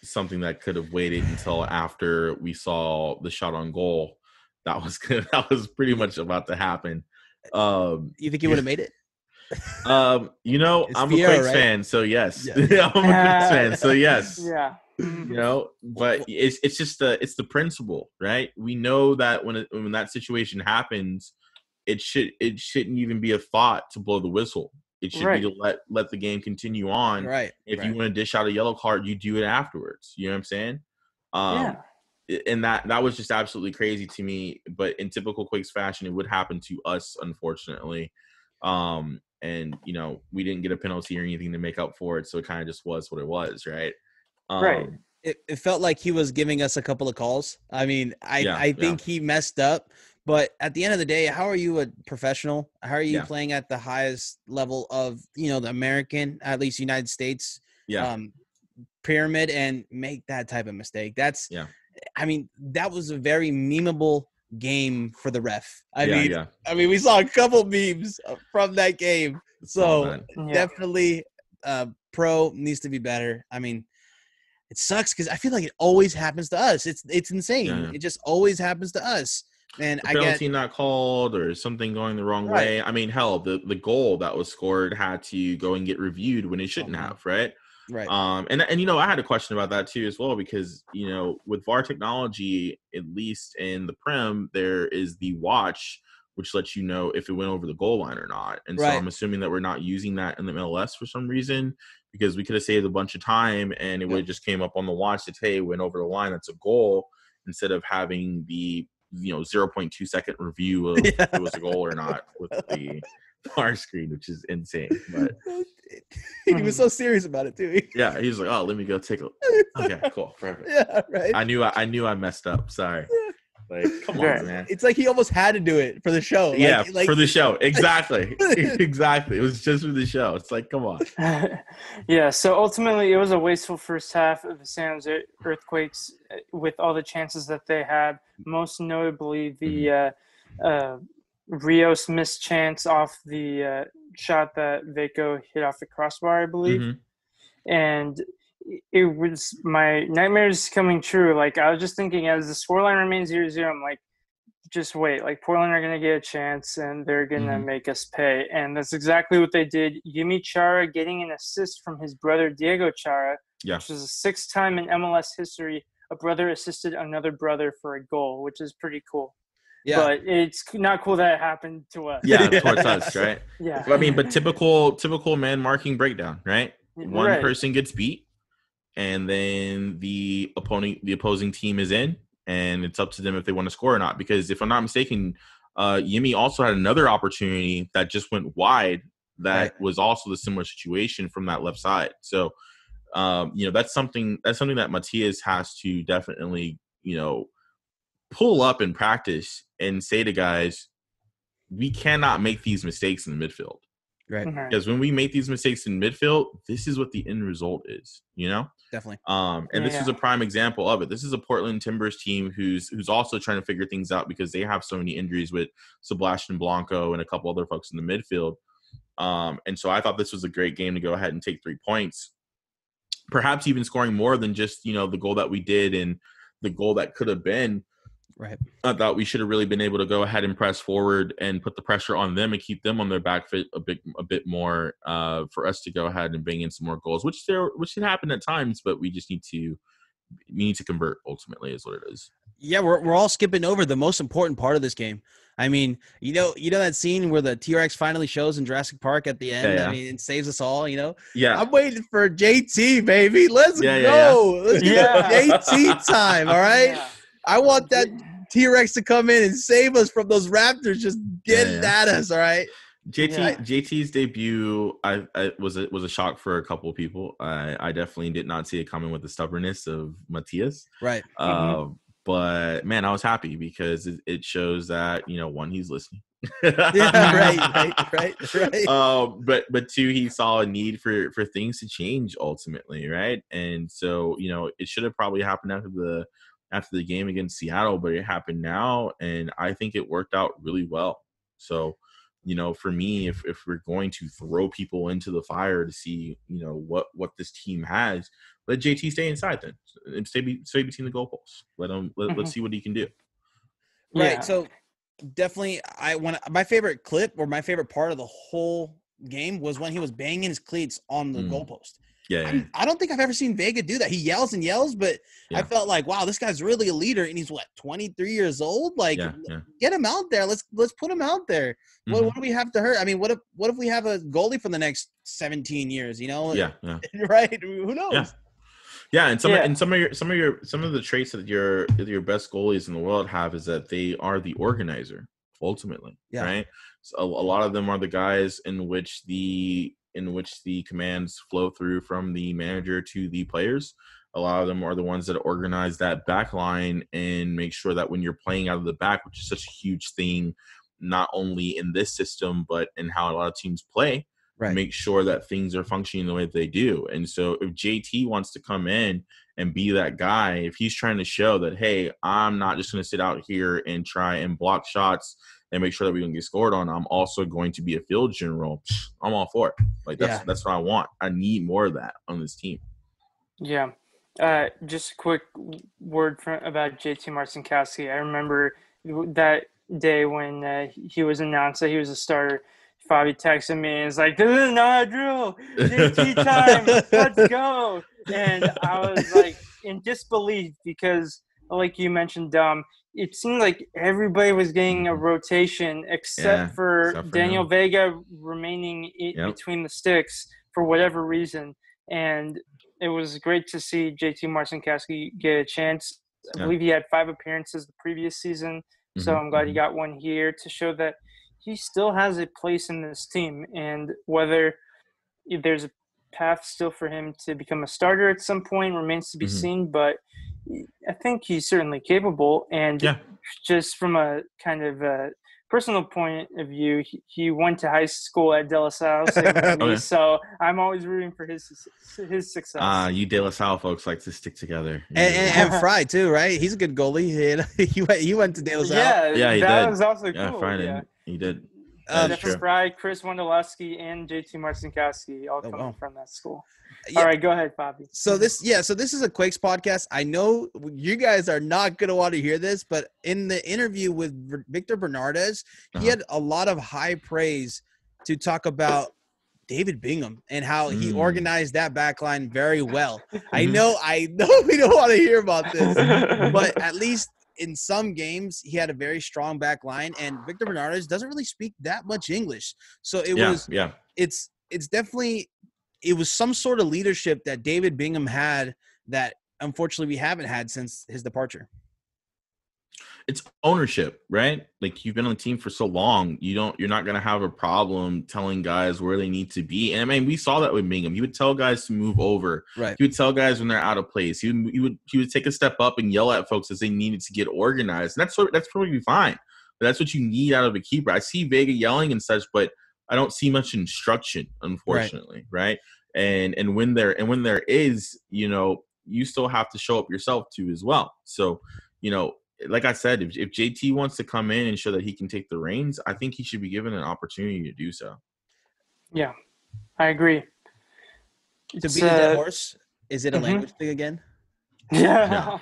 something that could have waited until after we saw the shot on goal. That was pretty much about to happen. You think he would have made it? I'm a Quakes fan, so yes. I'm a Quakes fan, so yes. Yeah. But it's just the principle, right? We know that when that situation happens, it shouldn't even be a thought to blow the whistle. It should be to let the game continue on. Right. If you want to dish out a yellow card, you do it afterwards. You know what I'm saying? And that was just absolutely crazy to me. But in typical Quakes fashion, it would happen to us, unfortunately. we didn't get a penalty or anything to make up for it, so it kind of just was what it was, right? Right. It felt like he was giving us a couple of calls. I mean, I think he messed up, but at the end of the day, how are you a professional? How are you playing at the highest level of, the American, at least United States pyramid, and make that type of mistake? I mean, that was a very memeable game for the ref. I mean, we saw a couple memes from that game. So definitely pro needs to be better. I mean, it sucks because I feel like it always happens to us. It's insane. It just always happens to us. And the penalty not called or something going the wrong way. I mean, hell, the goal that was scored had to go and get reviewed when it shouldn't have, right? Right. And I had a question about that too as well, because with VAR technology, at least in the Prem, there is the watch which lets you know if it went over the goal line or not. And so I'm assuming that we're not using that in the MLS for some reason, because we could have saved a bunch of time and it would have just came up on the watch that, hey, went over the line, that's a goal, instead of having the 0.2 second review of if it was a goal or not with the VAR screen, which is insane. But he was so serious about it too. Yeah, he was like, "Oh, let me go take a look." Okay, cool, perfect. Yeah, right. I knew I messed up. Sorry. Like, come on, man. It's like he almost had to do it for the show. For the show. Exactly. Exactly. It was just for the show. It's like, come on. So ultimately it was a wasteful first half of the San Jose Earthquakes with all the chances that they had, most notably the Rios missed chance off the shot that Veko hit off the crossbar, I believe. And it was my nightmares coming true. Like, I was just thinking, as the scoreline remains 0-0, I'm like, just wait. Like, Portland are going to get a chance, and they're going to make us pay. And that's exactly what they did. Yimi Chara getting an assist from his brother, Diego Chara, which was the sixth time in MLS history a brother assisted another brother for a goal, which is pretty cool. Yeah. But it's not cool that it happened to us. Yeah, towards us, right? Yeah. I mean, but typical man marking breakdown, right? One person gets beat, and then the opposing team is in, and it's up to them if they want to score or not. Because if I'm not mistaken, Yimi also had another opportunity that just went wide that was also the similar situation from that left side. So, that's something that Matias has to definitely, pull up in practice and say to guys, we cannot make these mistakes in the midfield. Right. Because when we make these mistakes in midfield, this is what the end result is, Definitely. And this is a prime example of it. This is a Portland Timbers team who's also trying to figure things out because they have so many injuries with Sebastian Blanco and a couple other folks in the midfield. And so I thought this was a great game to go ahead and take 3 points, perhaps even scoring more than just, the goal that we did and the goal that could have been. Right. I thought we should have really been able to go ahead and press forward and put the pressure on them and keep them on their back foot a bit more for us to go ahead and bring in some more goals, which should happen at times, but we just need to convert ultimately is what it is. Yeah, we're all skipping over the most important part of this game. I mean, you know that scene where the T-Rex finally shows in Jurassic Park at the end. Yeah. I mean, it saves us all. Yeah, I'm waiting for JT, baby. Let's go. Let's get JT time. All right. Yeah. I want that T-Rex to come in and save us from those Raptors just getting at us. All right. JT's debut was a shock for a couple of people. I definitely did not see it coming with the stubbornness of Matias. Right. But man, I was happy because it shows that, one, he's listening. Right. But two, he saw a need for things to change ultimately. Right. And so, it should have probably happened after the game against Seattle, but it happened now. And I think it worked out really well. So, for me, if we're going to throw people into the fire to see, what this team has, let JT stay inside then and stay between the goalposts. Let's see what he can do. Right. Yeah. So definitely my favorite clip or my favorite part of the whole game was when he was banging his cleats on the goalpost. Yeah. I don't think I've ever seen Vega do that. He yells and yells, but I felt like, wow, this guy's really a leader, and he's 23 years old. Like, get him out there. Let's put him out there. What do we have to hurt? I mean, what if we have a goalie for the next 17 years? Yeah. Right? Who knows? Yeah, and some of the traits that your best goalies in the world have is that they are the organizer. ultimately, right? So a lot of them are the guys in which the commands flow through from the manager to the players. A lot of them are the ones that organize that back line and make sure that when you're playing out of the back, which is such a huge thing, not only in this system, but in how a lot of teams play, make sure that things are functioning the way that they do. And so if JT wants to come in and be that guy, if he's trying to show that, hey, I'm not just going to sit out here and try and block shots and make sure that we don't get scored on, I'm also going to be a field general, I'm all for it. Like, that's what I want. I need more of that on this team. Yeah. Just a quick word about JT Marcinkowski. I remember that day when he was announced that he was a starter. Favi texted me and was like, "This is not a drill. JT time. Let's go." And I was like in disbelief because, like you mentioned, it seemed like everybody was getting a rotation except for Daniel Vega remaining between the sticks for whatever reason. And it was great to see JT Marcinkowski get a chance. I believe he had 5 appearances the previous season, so I'm glad he got one here to show that he still has a place in this team. And whether there's a path still for him to become a starter at some point remains to be seen, but I think he's certainly capable. And just from a kind of personal point of view, he went to high school at De La Salle, so I'm always rooting for his success. You De La Salle folks like to stick together. And Fry too, right? He's a good goalie. He went to De La Salle. Yeah, he that did. was also cool. Fry he did. Jeffrey Fry, Chris Wondolowski, and JT Marcinkowski all coming from that school. All right, go ahead, Bobby. So this is a Quakes podcast. I know you guys are not going to want to hear this, but in the interview with Victor Bernardez, he had a lot of high praise to talk about David Bingham and how he organized that back line very well. I know we don't want to hear about this, but at least in some games he had a very strong back line, and Victor Bernardez doesn't really speak that much English. So it's definitely it was some sort of leadership that David Bingham had that unfortunately we haven't had since his departure. It's ownership, right? Like, you've been on the team for so long, you're not going to have a problem telling guys where they need to be. And I mean, we saw that with Bingham. He would tell guys to move over. Right. He would tell guys when they're out of place. He would take a step up and yell at folks as they needed to get organized. And that's probably fine. But that's what you need out of a keeper. I see Vega yelling and such, but I don't see much instruction, unfortunately, right? And when there is, you still have to show up yourself too as well. So, like I said, if JT wants to come in and show that he can take the reins, I think he should be given an opportunity to do so. Yeah, I agree. To beat a dead horse, is it a language thing again? Yeah.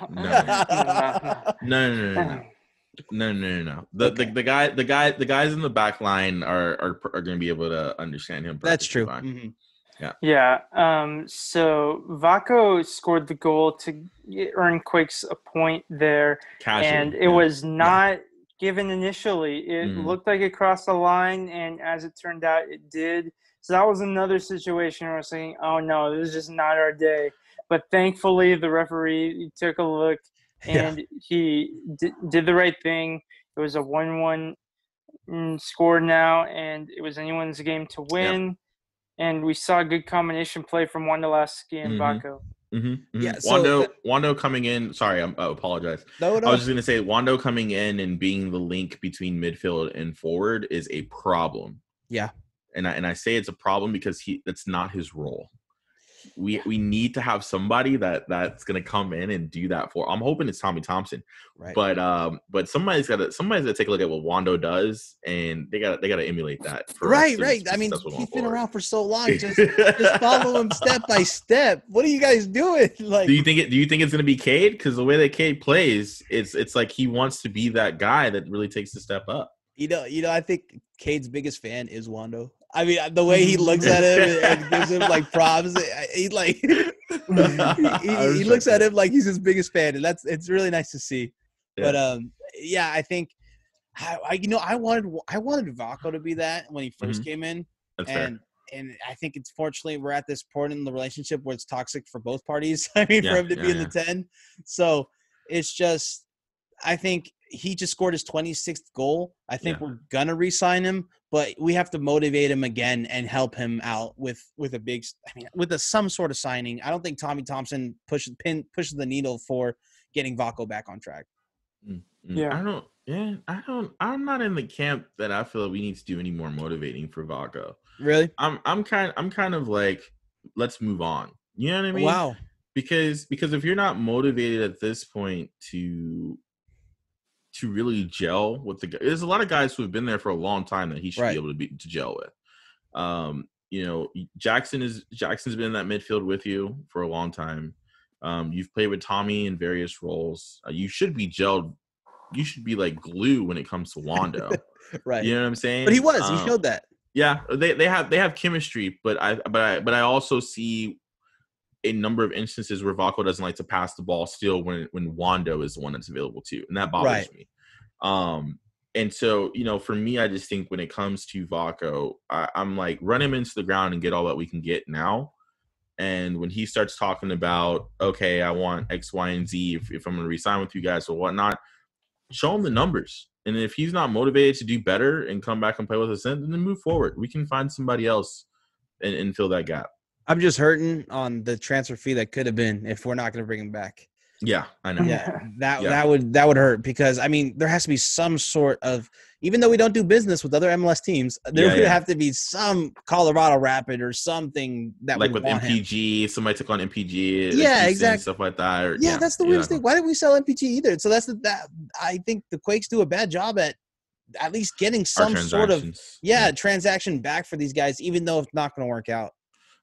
No. The guys in the back line are going to be able to understand him. That's true. Yeah. So Vaco scored the goal to earn Quakes a point there. Casually, and it was not given initially. It looked like it crossed the line, and as it turned out, it did. So that was another situation where I was saying, oh, no, this is just not our day. But thankfully, the referee took a look, and he did the right thing. It was a 1-1 score now, and it was anyone's game to win. Yeah. And we saw a good combination play from Wondolowski and Vaco. Yeah, so Wando coming in. Sorry, I apologize. No. I was just going to say Wando coming in and being the link between midfield and forward is a problem. Yeah. And I say it's a problem because that's not his role. We need to have somebody that's going to come in and do that for. I'm hoping it's Tommy Thompson, right? But somebody's got to take a look at what Wando does, and they got to emulate that. Right. I mean, he's been around for so long. Just follow him step by step. What are you guys doing? Like, do you think it's going to be Cade? Because the way that Cade plays, it's like he wants to be that guy that really takes the step up. I think Cade's biggest fan is Wando. I mean, the way he looks at him and gives him like props, he looks at him like he's his biggest fan, and it's really nice to see. Yeah. But I think I wanted Vaco to be that when he first came in, and I think it's fortunately we're at this point in the relationship where it's toxic for both parties. I mean, for him to be in the 10, so it's just I think he just scored his 26th goal. I think we're gonna re-sign him, but we have to motivate him again and help him out with some sort of signing. I don't think Tommy Thompson pushes the needle for getting Vako back on track. I'm not in the camp that I feel like we need to do any more motivating for Vako. Really? I'm kind of like, let's move on. You know what I mean? Wow. Because if you're not motivated at this point to really gel with the guys, there's a lot of guys who have been there for a long time that he should be able to gel with. Jackson's been in that midfield with you for a long time. You've played with Tommy in various roles. You should be gelled. You should be like glue when it comes to Wando. Right. You know what I'm saying? But he showed that. Yeah, they have chemistry, but I also see a number of instances where Vako doesn't like to pass the ball still when Wando is the one that's available too, and that bothers me. And so, for me, I just think when it comes to Vako, I'm like, run him into the ground and get all that we can get now. And when he starts talking about, okay, I want X, Y, and Z if I'm going to re-sign with you guys or whatnot, show him the numbers. And if he's not motivated to do better and come back and play with us, then move forward. We can find somebody else and fill that gap. I'm just hurting on the transfer fee that could have been if we're not going to bring him back. Yeah, I know. Yeah, that would hurt because there has to be some sort of, even though we don't do business with other MLS teams, there would have to be some Colorado Rapid or something that like would with want MPG. Him. Somebody took on MPG. Yeah, exactly. Stuff like that. That's the weirdest thing. Why didn't we sell MPG either? So I think the Quakes do a bad job at least getting some sort of transaction back for these guys, even though it's not going to work out.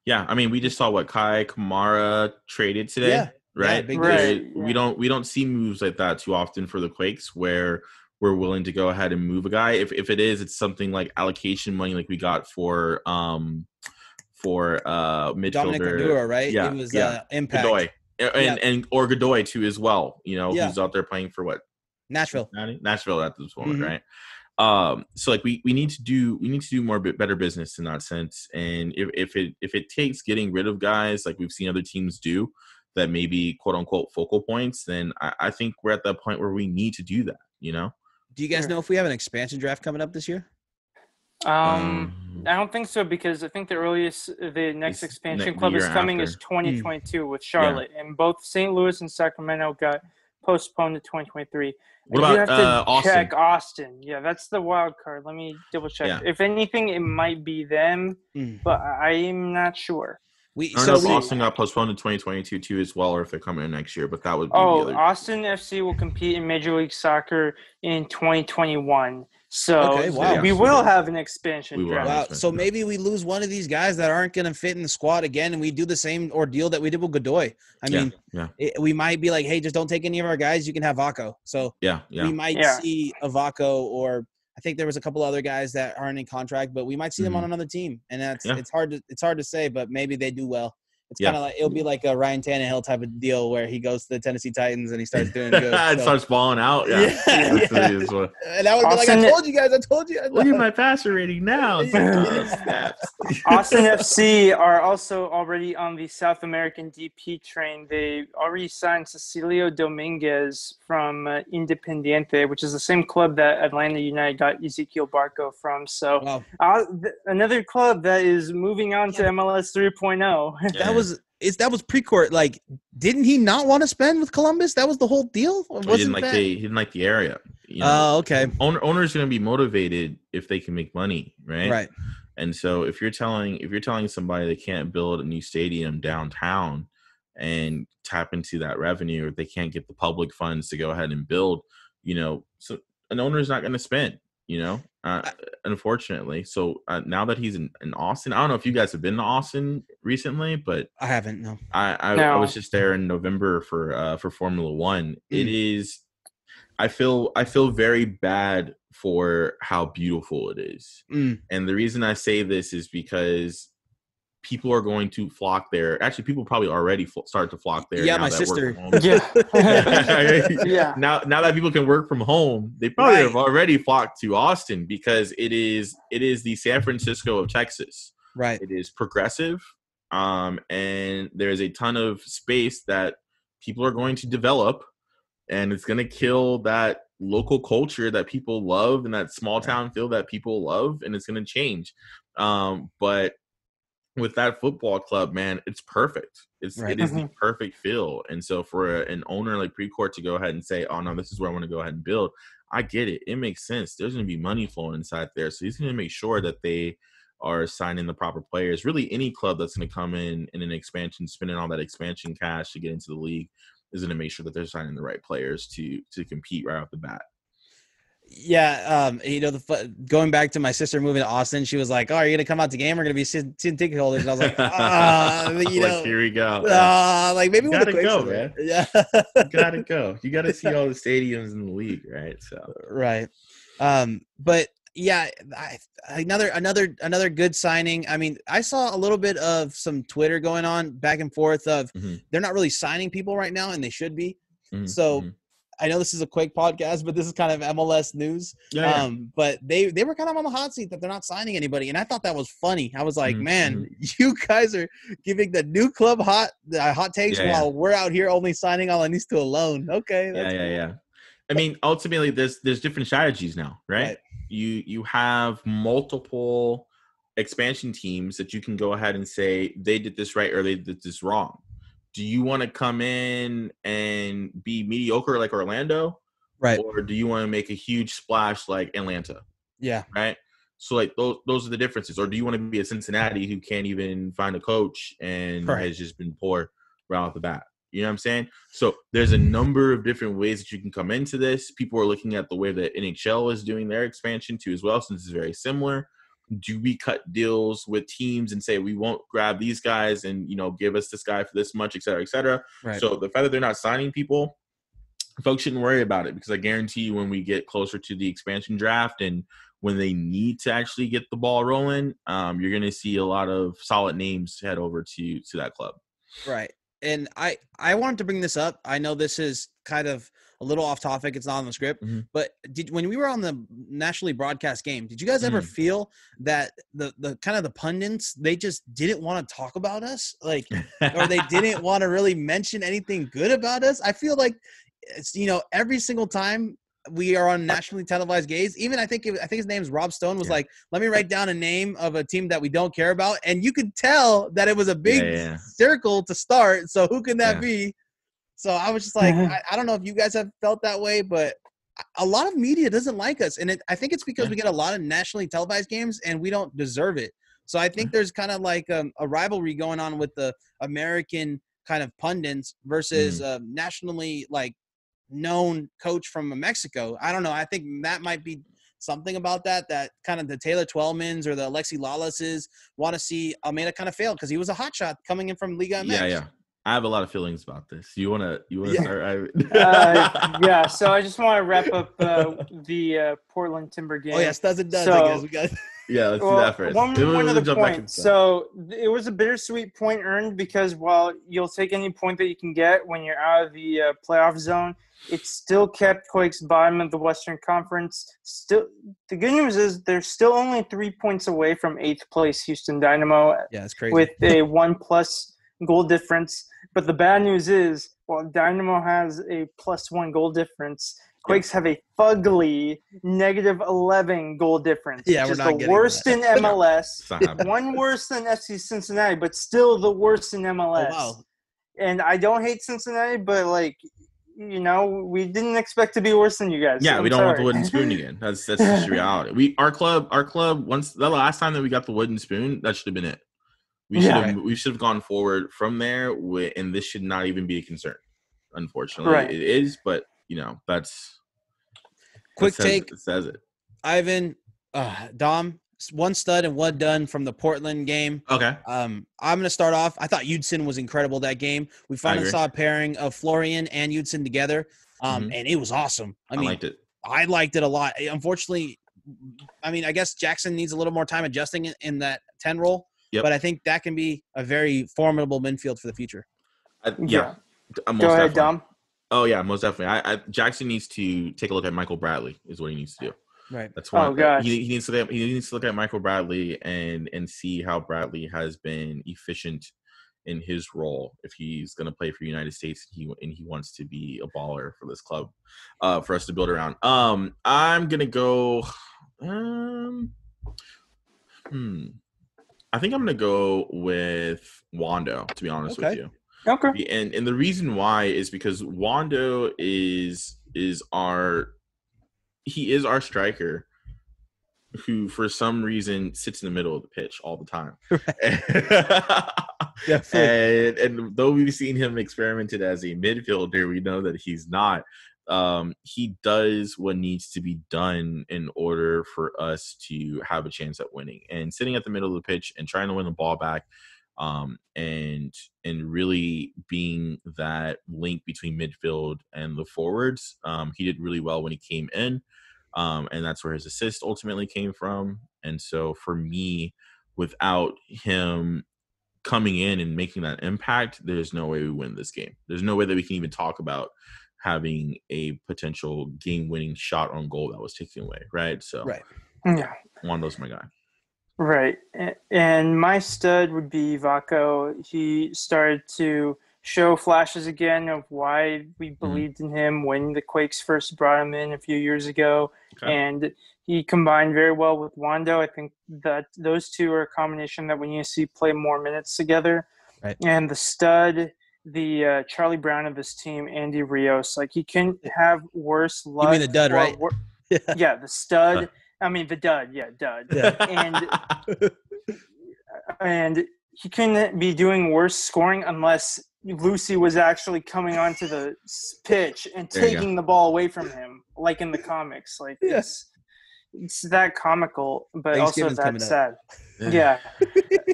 Yeah, I mean, we just saw what Kai Kamara traded today. Yeah. Right. Right. We don't see moves like that too often for the Quakes where we're willing to go ahead and move a guy. If it is, it's something like allocation money like we got for midfielder Dominic Gordura, right? Yeah, it was Impact. Godoy. Or Godoy too as well. Who's out there playing for what? Nashville at this moment, right? So like we need to do more better business in that sense. And if it takes getting rid of guys like we've seen other teams do that may be quote unquote focal points, then I think we're at that point where we need to do that. Do you guys know if we have an expansion draft coming up this year? I don't think so because I think the next expansion club is coming is 2022 with Charlotte, and both St. Louis and Sacramento got postponed to 2023. What about you have to Austin? check Austin. Yeah, that's the wild card. Let me double check. Yeah. If anything, it might be them, but I'm not sure. Austin got postponed to 2022 too as well, or if they're coming in next year. But that would be Austin FC will compete in Major League Soccer in 2021. So we will have an expansion draft. Wow. So maybe we lose one of these guys that aren't going to fit in the squad again, and we do the same ordeal that we did with Godoy. I mean, we might be like, hey, just don't take any of our guys. You can have Vako. So we might see a Vako, or I think there was a couple other guys that aren't in contract, but we might see them on another team. And it's hard to say, but maybe they do well. It's kind of like it'll be like a Ryan Tannehill type of deal where he goes to the Tennessee Titans and he starts doing good. It starts balling out. Yeah. And that would be like, I told you guys. Look at my passer rating now. Austin FC are also already on the South American DP train. They already signed Cecilio Dominguez from Independiente, which is the same club that Atlanta United got Ezekiel Barco from. So another club that is moving on to MLS 3.0. That was pre-court. Like, didn't he not want to spend with Columbus? That was the whole deal. He didn't like the area. Okay. Owners are going to be motivated if they can make money, right? Right. And so if you're telling somebody they can't build a new stadium downtown and tap into that revenue, or they can't get the public funds to go ahead and build, so an owner is not going to spend. Unfortunately. So now that he's in Austin, I don't know if you guys have been to Austin recently, but I haven't. No. I was just there in November for Formula One. It is. I feel very bad for how beautiful it is, and the reason I say this is because people are going to flock there. Actually, people probably already start to flock there. Yeah, my sister. Now that people can work from home, they probably have already flocked to Austin because it is the San Francisco of Texas. Right. It is progressive, and there is a ton of space that people are going to develop, and it's going to kill that local culture that people love and that small town feel that people love, and it's going to change. But with that football club, man, it's perfect. It is the perfect feel. And so for an owner like Precourt to go ahead and say, oh no, this is where I want to go ahead and build, I get it. It makes sense. There's going to be money flowing inside there. So he's going to make sure that they are signing the proper players. Really, any club that's going to come in an expansion, spending all that expansion cash to get into the league, is going to make sure that they're signing the right players to compete right off the bat. Yeah, going back to my sister moving to Austin, she was like, "Oh, are you gonna come out to game? We're gonna be season ticket holders." And I was like, here we go. Like maybe you gotta go, man. Yeah, you gotta go. You gotta see all the stadiums in the league, right? So right, but yeah, another good signing. I mean, I saw a little bit of some Twitter going on back and forth of they're not really signing people right now, and they should be. So. I know this is a Quake podcast, but this is kind of MLS news. But they were kind of on the hot seat that they're not signing anybody, and I thought that was funny. I was like, man, you guys are giving the new club hot takes while we're out here only signing Alanis to a loan. Okay. Yeah. I mean, ultimately, there's different strategies now, right? You have multiple expansion teams that you can go ahead and say they did this right or they did this wrong. Do you want to come in and be mediocre like Orlando? Right. Or do you want to make a huge splash like Atlanta? Yeah. Right. So like those are the differences. Or do you want to be a Cincinnati who can't even find a coach and has just been poor right off the bat? You know what I'm saying? So there's a number of different ways that you can come into this. People are looking at the way that NHL is doing their expansion too as well, since it's very similar. Do we cut deals with teams and say we won't grab these guys and give us this guy for this much, et cetera, et cetera? Right. So the fact that they're not signing people, folks shouldn't worry about it, because I guarantee you when we get closer to the expansion draft and when they need to actually get the ball rolling, you're going to see a lot of solid names head over to that club. Right. And I wanted to bring this up. I know this is kind of a little off topic. It's not on the script, but when we were on the nationally broadcast game, did you guys ever feel that the kind of the pundits, they just didn't want to talk about us, like, or they didn't want to really mention anything good about us? I feel like it's, every single time we are on nationally televised games, even I think his name's Rob Stone was like, let me write down a name of a team that we don't care about. And you could tell that it was a big circle to start. So who can that be? So I was just like, I don't know if you guys have felt that way, but a lot of media doesn't like us. And I think it's because we get a lot of nationally televised games and we don't deserve it. So I think there's kind of like a rivalry going on with the American kind of pundits versus nationally like known coach from Mexico. I don't know. I think that might be something about that kind of the Taylor Twellmans or the Alexi Lawlesses want to see Almeida kind of fail because he was a hotshot coming in from Liga MX. Yeah. I have a lot of feelings about this. You wanna start? So I just want to wrap up the Portland Timber game. Oh yes, does. I guess we got. Let's do that first. One other point. So it was a bittersweet point earned because while you'll take any point that you can get when you're out of the playoff zone, it still kept Quakes bottom of the Western Conference. Still, the good news is they're still only 3 points away from 8th place Houston Dynamo. Yeah, it's crazy. With a 1+ goal difference. But the bad news is, while Dynamo has a +1 goal difference, Quakes have a fugly -11 goal difference. Yeah, which we're is not the getting worst that. in MLS. One worse than FC Cincinnati, but still the worst in MLS. Oh, wow. And I don't hate Cincinnati, but we didn't expect to be worse than you guys. Yeah, we don't want the wooden spoon again. That's just reality. Our club. Once the last time that we got the wooden spoon, that should have been it. We should have gone forward from there, and this should not even be a concern. Unfortunately, it is, but that's quick take. It says it. Ivan, Dom, one stud and one done from the Portland game. Okay. I'm gonna start off. I thought Udson was incredible that game. We finally saw a pairing of Florian and Udson together, and it was awesome. I mean, liked it. I liked it a lot. Unfortunately, I mean, I guess Jackson needs a little more time adjusting in that 10 role. Yep. But I think that can be a very formidable midfield for the future. Go ahead, Dom. Oh, yeah, most definitely. Jackson needs to take a look at Michael Bradley is what he needs to do. Right. That's why he needs to look at Michael Bradley and see how Bradley has been efficient in his role if he's going to play for the United States and he wants to be a baller for this club, for us to build around. I'm going to go. I think I'm going to go with Wando, to be honest with you. Okay. And the reason why is because Wando is our striker who for some reason sits in the middle of the pitch all the time. And though we've seen him experimented as a midfielder, we know that he's not. He does what needs to be done in order for us to have a chance at winning. And sitting at the middle of the pitch and trying to win the ball back, and really being that link between midfield and the forwards. He did really well when he came in, and that's where his assist ultimately came from. And so for me, without him coming in and making that impact, there's no way we win this game. There's no way that we can even talk about having a potential game-winning shot on goal that was taken away, right? So, yeah, Wando's my guy. Right. And my stud would be Vaco. He started to show flashes again of why we believed in him when the Quakes first brought him in a few years ago. Okay. And he combined very well with Wando. I think that those two are a combination that we need to see play more minutes together. Right. And the stud, the Charlie Brown of this team, Andy Rios, like he couldn't have worse luck. You mean the dud, right? Yeah, the stud. I mean, the dud. Yeah, dud. Yeah. And he couldn't be doing worse scoring unless Lucy was actually coming onto the pitch and taking the ball away from him, like in the comics. Like, it's that comical, but also that sad. Yeah.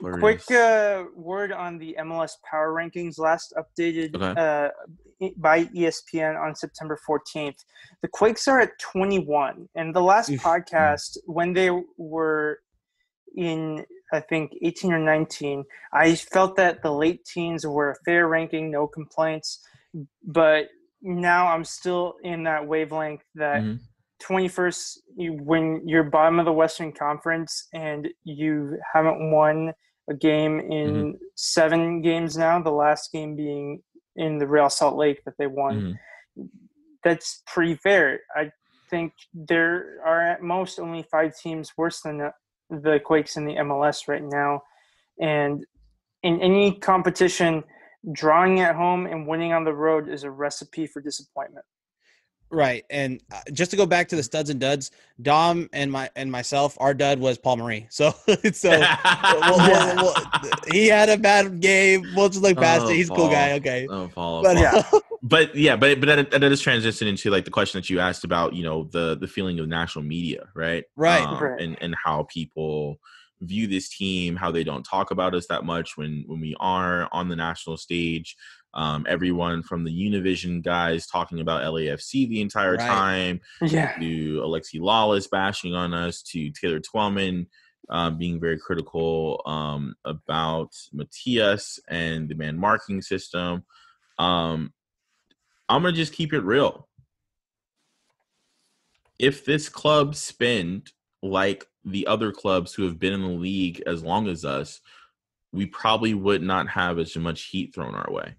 Quick word on the MLS Power Rankings, last updated by ESPN on September 14th. The Quakes are at 21. And the last podcast, when they were in, I think, 18 or 19, I felt that the late teens were a fair ranking, no complaints. But now I'm still in that wavelength that 21st, when you're bottom of the Western Conference and you haven't won a game in 7 games now, the last game being in the Real Salt Lake that they won, that's pretty fair. I think there are at most only 5 teams worse than the Quakes in the MLS right now. And in any competition, drawing at home and winning on the road is a recipe for disappointment. Right. And just to go back to the studs and duds, Dom and myself, our dud was Paul Marie. So he had a bad game. We'll just look past it. He's a cool guy. Okay. Paul. But that is transition into like the question that you asked about, the feeling of national media, right? Right. And how people view this team, how they don't talk about us that much when we are on the national stage. Everyone from the Univision guys talking about LAFC the entire time, to Alexi Lawless bashing on us, to Taylor Twellman being very critical about Matias and the man marking system. I'm going to just keep it real. If this club spend like the other clubs who have been in the league as long as us, we probably would not have as much heat thrown our way.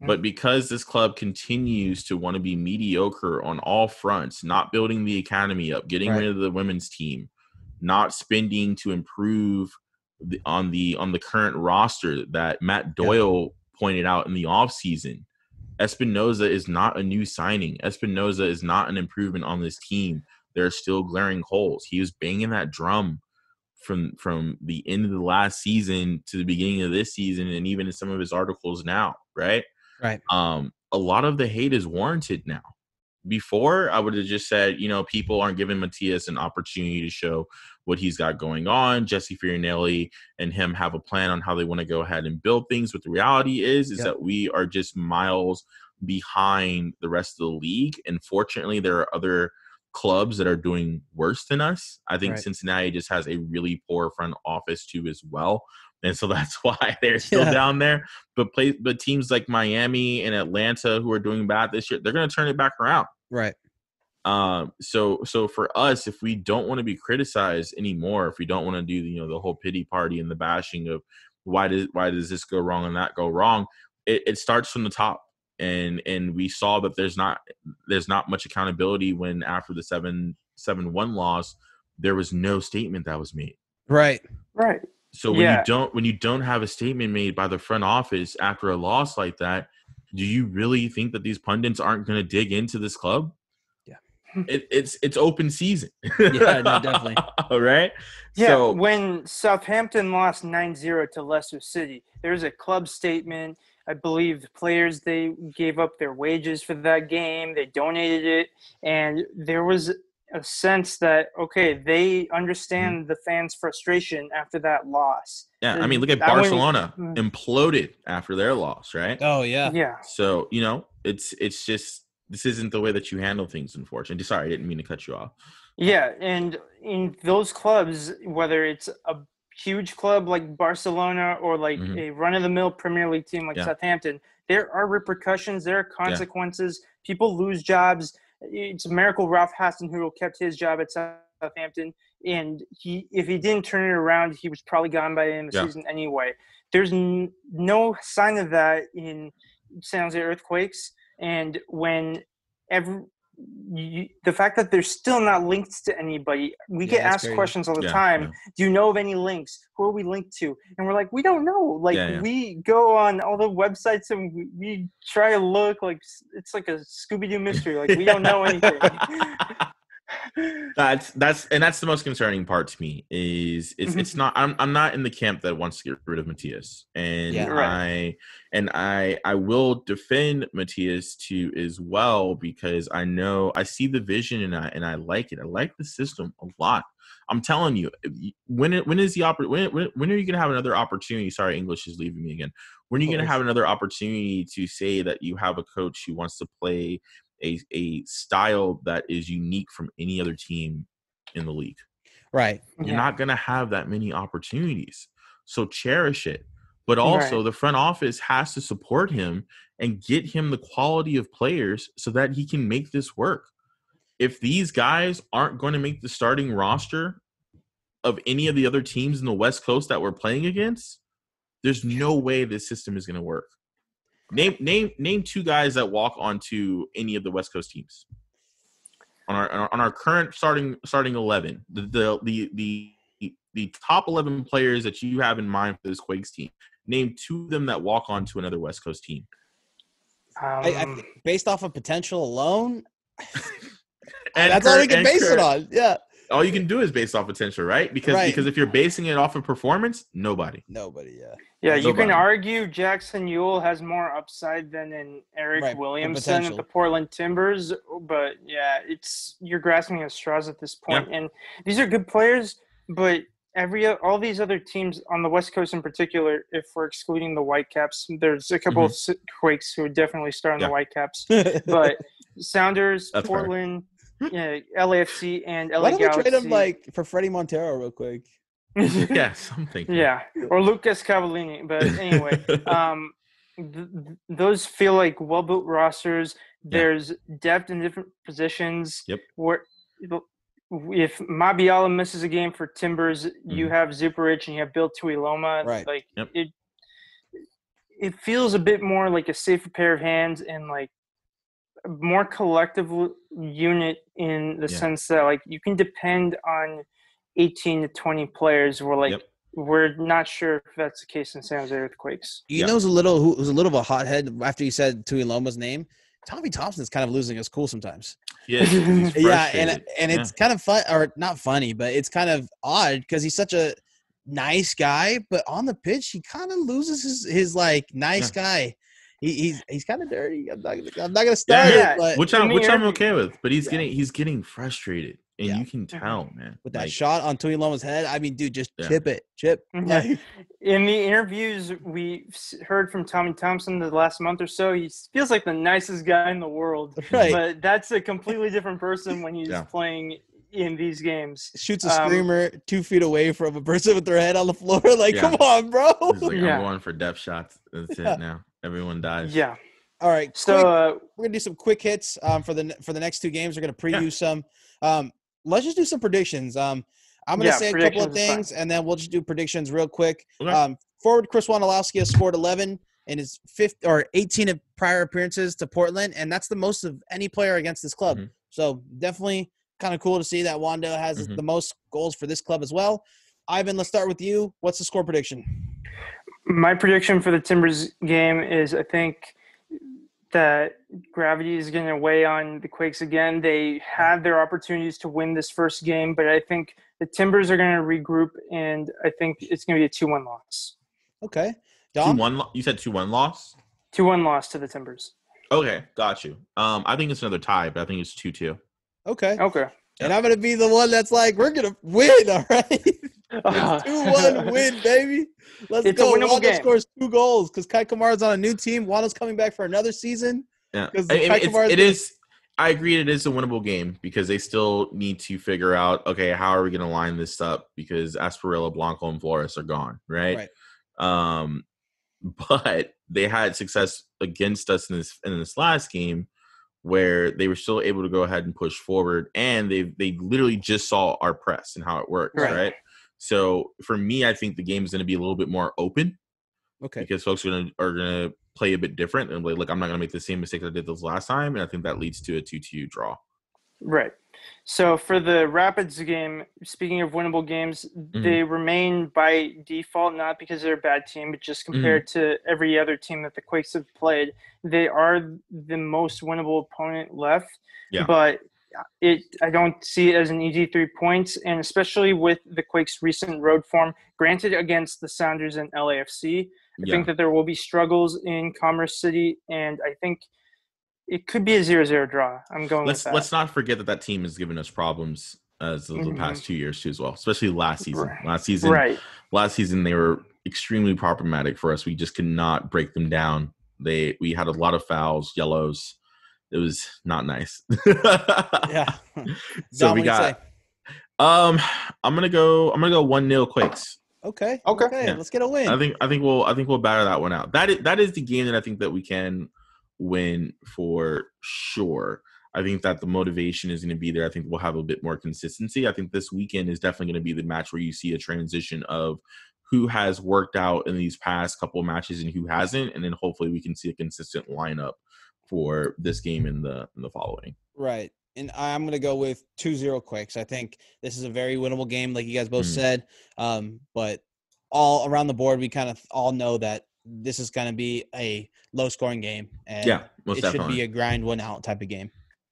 But because this club continues to want to be mediocre on all fronts, not building the academy up, getting rid of the women's team, not spending to improve on the current roster that Matt Doyle pointed out in the offseason, Espinoza is not a new signing. Espinoza is not an improvement on this team. There are still glaring holes. He was banging that drum from the end of the last season to the beginning of this season, and even in some of his articles now, right? A lot of the hate is warranted now. Before, I would have just said, people aren't giving Matias an opportunity to show what he's got going on. Jesse Fiorinelli and him have a plan on how they want to go ahead and build things. But the reality is that we are just miles behind the rest of the league. And fortunately, there are other clubs that are doing worse than us. I think Cincinnati just has a really poor front office too as well. And so that's why they're still down there. But teams like Miami and Atlanta who are doing bad this year, they're going to turn it back around. Right. So for us, if we don't want to be criticized anymore, if we don't want to do the whole pity party and the bashing of why does this go wrong and that go wrong? It starts from the top. And we saw that there's not much accountability when after the 7-1 loss, there was no statement that was made. Right. So when you don't have a statement made by the front office after a loss like that, do you really think that these pundits aren't going to dig into this club? Yeah. It's open season. Yeah, no, definitely. All right. Yeah, so, when Southampton lost 9-0 to Leicester City, there's a club statement. I believe the players, they gave up their wages for that game. They donated it. And there was a sense that, okay, they understand the fans' frustration after that loss. Yeah, I mean, look at Barcelona imploded after their loss, right? Oh, yeah. Yeah. So, it's just this isn't the way that you handle things, unfortunately. Sorry, I didn't mean to cut you off. Yeah, and in those clubs, whether it's a huge club like Barcelona or like a run-of-the-mill Premier League team like Southampton, there are repercussions, there are consequences. People lose jobs. It's a miracle Ralph Hasenhüttl kept his job at Southampton, and if he didn't turn it around, he was probably gone by the end of the season anyway. There's no sign of that in San Jose Earthquakes, and when the fact that they're still not linked to anybody, we get asked questions all the time. Yeah. Do you know of any links? Who are we linked to? And we're like, we don't know. Like we go on all the websites and we try to look like it's like a Scooby-Doo mystery. Like we don't know anything. That's the most concerning part to me is it's not I'm not in the camp that wants to get rid of Matthias, and I will defend Matthias too as well, because I see the vision and I like it. I like the system a lot. I'm telling you, when are you gonna have another opportunity? Sorry, English is leaving me again. When are you gonna have another opportunity to say that you have a coach who wants to play a style that is unique from any other team in the league? Right. You're not going to have that many opportunities. So cherish it. But also the front office has to support him and get him the quality of players so that he can make this work. If these guys aren't going to make the starting roster of any of the other teams in the West Coast that we're playing against, there's no way this system is going to work. Name two guys that walk onto any of the West Coast teams on our current starting 11. The top 11 players that you have in mind for this Quakes team. Name two of them that walk onto another West Coast team. I based off of potential alone, that's all we can base it on. Yeah. All you can do is based off potential, right? Because if you're basing it off of performance, nobody. Yeah, nobody. You can argue Jackson Ewell has more upside than in Eric Williamson at the Portland Timbers, but you're grasping at straws at this point. Yeah. And these are good players, but all these other teams on the West Coast in particular, if we're excluding the Whitecaps, there's a couple of Quakes who would definitely start on the Whitecaps, but Sounders, Portland. Yeah, LAFC and LA Galaxy. Why don't we trade him for Freddie Montero real quick? Yeah, something. Yeah, or Lucas Cavallini. But anyway, those feel like well-built rosters. There's depth in different positions. Yep. Where if Mabiala misses a game for Timbers, you have Zuparich and you have Bill Tuiloma. Right. Like it feels a bit more like a safer pair of hands and like more collective unit in the sense that like you can depend on 18 to 20 players. We're not sure if that's the case in San Jose Earthquakes. You know who's a little of a hothead after you said Tuiloma's name? Tommy Thompson's kind of losing his cool sometimes. Yeah, and it's kind of fun, or not funny, but it's kind of odd because he's such a nice guy, but on the pitch he kind of loses his like nice guy. He's kind of dirty. I'm not gonna start it, but which I'm okay with. But he's getting frustrated, and you can tell, man. With that shot on Tuiloma's head, I mean, dude, just chip. Like, in the interviews we heard from Tommy Thompson the last month or so, he feels like the nicest guy in the world. Right. But that's a completely different person when he's playing in these games. Shoots a screamer 2 feet away from a person with their head on the floor. Like, come on, bro. He's like, I'm going for depth shots. That's it now. Everyone dies. Yeah. All right. So we're gonna do some quick hits for the next two games. We're gonna preview some. Let's just do some predictions. I'm gonna say a couple of things, and then we'll just do predictions real quick. Okay. forward Chris Wondolowski has scored 11 in his 18 of prior appearances to Portland, and that's the most of any player against this club. So definitely kind of cool to see that Wando has the most goals for this club as well. Ivan, let's start with you. What's the score prediction? My prediction for the Timbers game is I think that gravity is going to weigh on the Quakes again. They had their opportunities to win this first game, but I think the Timbers are going to regroup, and I think it's going to be a 2-1 loss. Okay. Dom? 2-1. You said 2-1 loss? 2-1 loss to the Timbers. Okay, got you. I think it's another tie, but I think it's 2-2. Okay. Okay. And I'm going to be the one that's like, we're going to win, all right? 2-1 win, baby. Let's go. Wando scores 2 goals because Kai Kamara's on a new team. Wando's coming back for another season. Yeah. It is. I agree it is a winnable game because they still need to figure out, okay, how are we going to line this up because Asparilla, Blanco, and Flores are gone, right? But they had success against us in this last game where they were still able to go ahead and push forward, and they literally just saw our press and how it works, right? So for me, I think the game is going to be a little bit more open, because folks are gonna play a bit different and like, look, I'm not going to make the same mistake I did this last time, and I think that leads to a 2-2 draw. Right. So for the Rapids game, speaking of winnable games, they remain by default, not because they're a bad team, but just compared to every other team that the Quakes have played, they are the most winnable opponent left. Yeah. But I don't see it as an easy 3 points, and especially with the Quakes' recent road form, granted against the Sounders and LAFC, I think that there will be struggles in Commerce City, and I think it could be a 0-0 draw. I'm going with that. Let's not forget that team has given us problems as the past 2 years too as well, especially last season. Last season they were extremely problematic for us. We just could not break them down. We had a lot of fouls, yellows. It was not nice. Yeah. So we got. I'm gonna go 1-0 Quakes. Okay. Yeah. Let's get a win. I think we'll batter that one out. That is the game that I think that we can win for sure. I think that the motivation is going to be there. I think we'll have a bit more consistency. I think this weekend is definitely going to be the match where you see a transition of who has worked out in these past couple of matches and who hasn't, and then hopefully we can see a consistent lineup for this game in the following. Right. And I'm going to go with 2-0 Quakes. I think this is a very winnable game, like you guys both said. But all around the board, we kind of all know that this is going to be a low-scoring game. And it should be a grind one out type of game.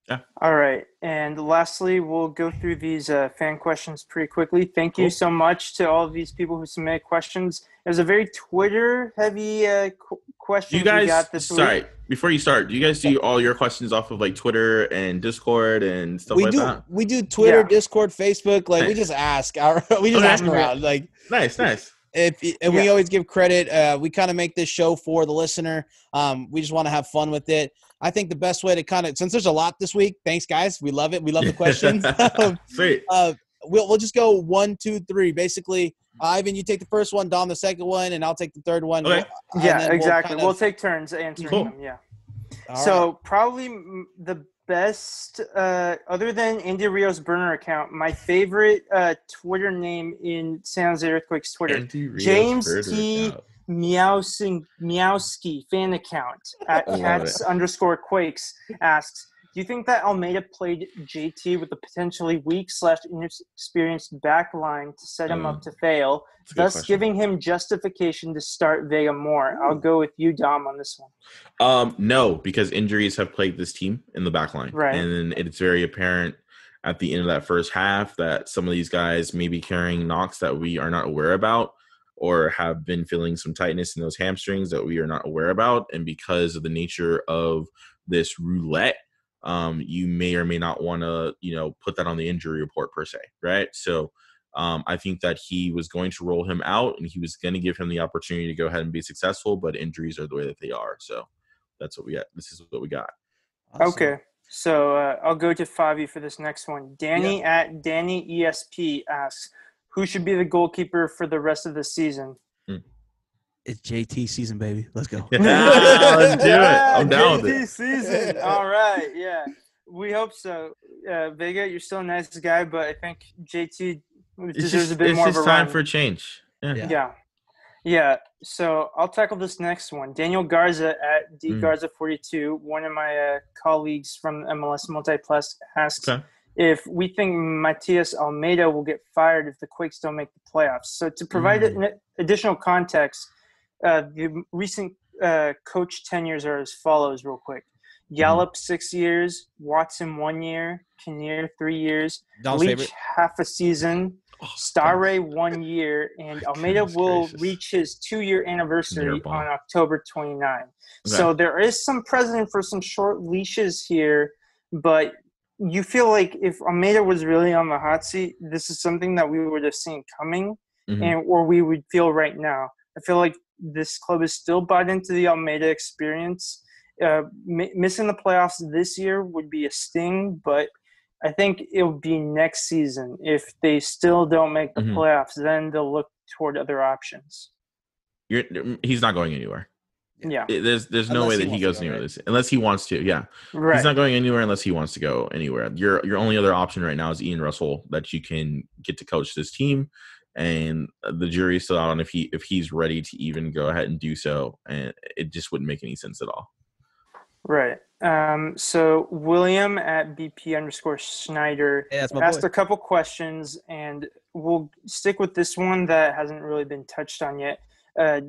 Yeah. All right. And lastly, we'll go through these fan questions pretty quickly. Thank you so much to all of these people who submitted questions. It was a very Twitter-heavy question we got this week. Sorry, before you start, do you guys do all your questions off of like Twitter and Discord and stuff like that? We do Twitter, Discord, Facebook. Like we just ask. Ask around. Like nice. We always give credit. We kind of make this show for the listener. We just want to have fun with it. I think the best way to since there's a lot this week, thanks guys. We love it. We love the questions. Sweet. We'll just go 1, 2, 3. Basically, Ivan, you take the first one, Dom the second one, and I'll take the third one. Okay. Exactly. We'll take turns answering them. Yeah. All right. Probably the best, other than Andy Rios' burner account, my favorite Twitter name in San Jose Earthquakes Twitter, James T. Miowski fan account at cats_Quakes asks, do you think that Almeida played JT with a potentially weak/inexperienced back line to set him up to fail, thus giving him justification to start Vega more? I'll go with you, Dom, on this one. No, because injuries have plagued this team in the back line. Right. And it's very apparent at the end of that first half that some of these guys may be carrying knocks that we are not aware about, or have been feeling some tightness in those hamstrings that we are not aware about. And because of the nature of this roulette, you may or may not want to, put that on the injury report per se, right? So I think that he was going to roll him out, and he was going to give him the opportunity to go ahead and be successful, but injuries are the way that they are. So that's what we got. This is what we got. Awesome. Okay. So I'll go to Favi for this next one. Danny at Danny ESP asks, who should be the goalkeeper for the rest of the season? It's JT season, baby. Let's go. Let's do it. I'm down with it. JT season. All right. Yeah. We hope so. Vega, you're still a nice guy, but I think JT deserves a bit more of a run. It's just time for a change. Yeah. Yeah, so I'll tackle this next one. Daniel Garza at dgarza42, one of my colleagues from MLS Multiplus, asks if we think Matias Almeida will get fired if the Quakes don't make the playoffs. So to provide additional context, the recent coach tenures are as follows real quick. Gallup 6 years, Watson 1 year, Kinnear 3 years, Leach half a season, Starre 1 year, and Almeida will reach his 2-year anniversary on October 29. So there is some precedent for some short leashes here, but you feel like if Almeida was really on the hot seat, this is something that we would have seen coming, or we would feel right now. I feel like this club is still bought into the Almeida experience. Missing the playoffs this year would be a sting, but I think it'll be next season. If they still don't make the playoffs, then they'll look toward other options. He's not going anywhere. Yeah. There's no way that he goes anywhere unless he wants to. Yeah. Right. He's not going anywhere unless he wants to go anywhere. Your only other option right now is Ian Russell that you can get to coach this team, and the jury's still out on if he's ready to even go ahead and do so, and it just wouldn't make any sense at all. Right. So William at BP_Schneider asked a couple questions, and we'll stick with this one that hasn't really been touched on yet.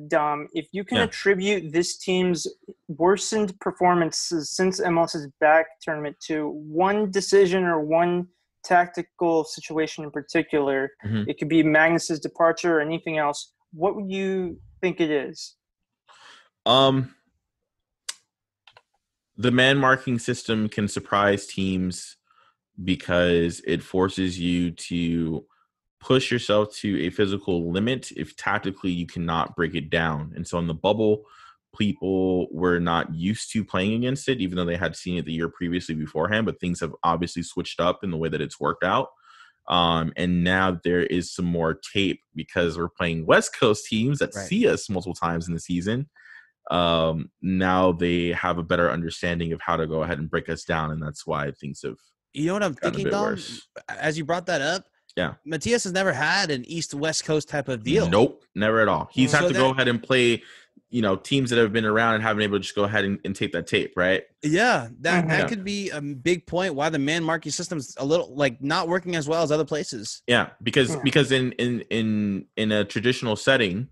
Dom, if you can attribute this team's worsened performances since MLS's back tournament to one decision or one tactical situation in particular, it could be Magnus's departure or anything else, what would you think it is? The man marking system can surprise teams because it forces you to push yourself to a physical limit if tactically you cannot break it down. And so in the bubble, people were not used to playing against it, even though they had seen it the year previously beforehand, but things have obviously switched up in the way that it's worked out. And now there is some more tape because we're playing West Coast teams that see us multiple times in the season. Now they have a better understanding of how to go ahead and break us down, and that's why things have what I'm thinking, Dom? As you brought that up, Matias has never had an East-West Coast type of deal. Nope, never at all. He's had to go ahead and play, teams that have been around and haven't been able to just go ahead and take that tape, right? Yeah, that could be a big point why the man marking system is a little not working as well as other places. Yeah, because in a traditional setting,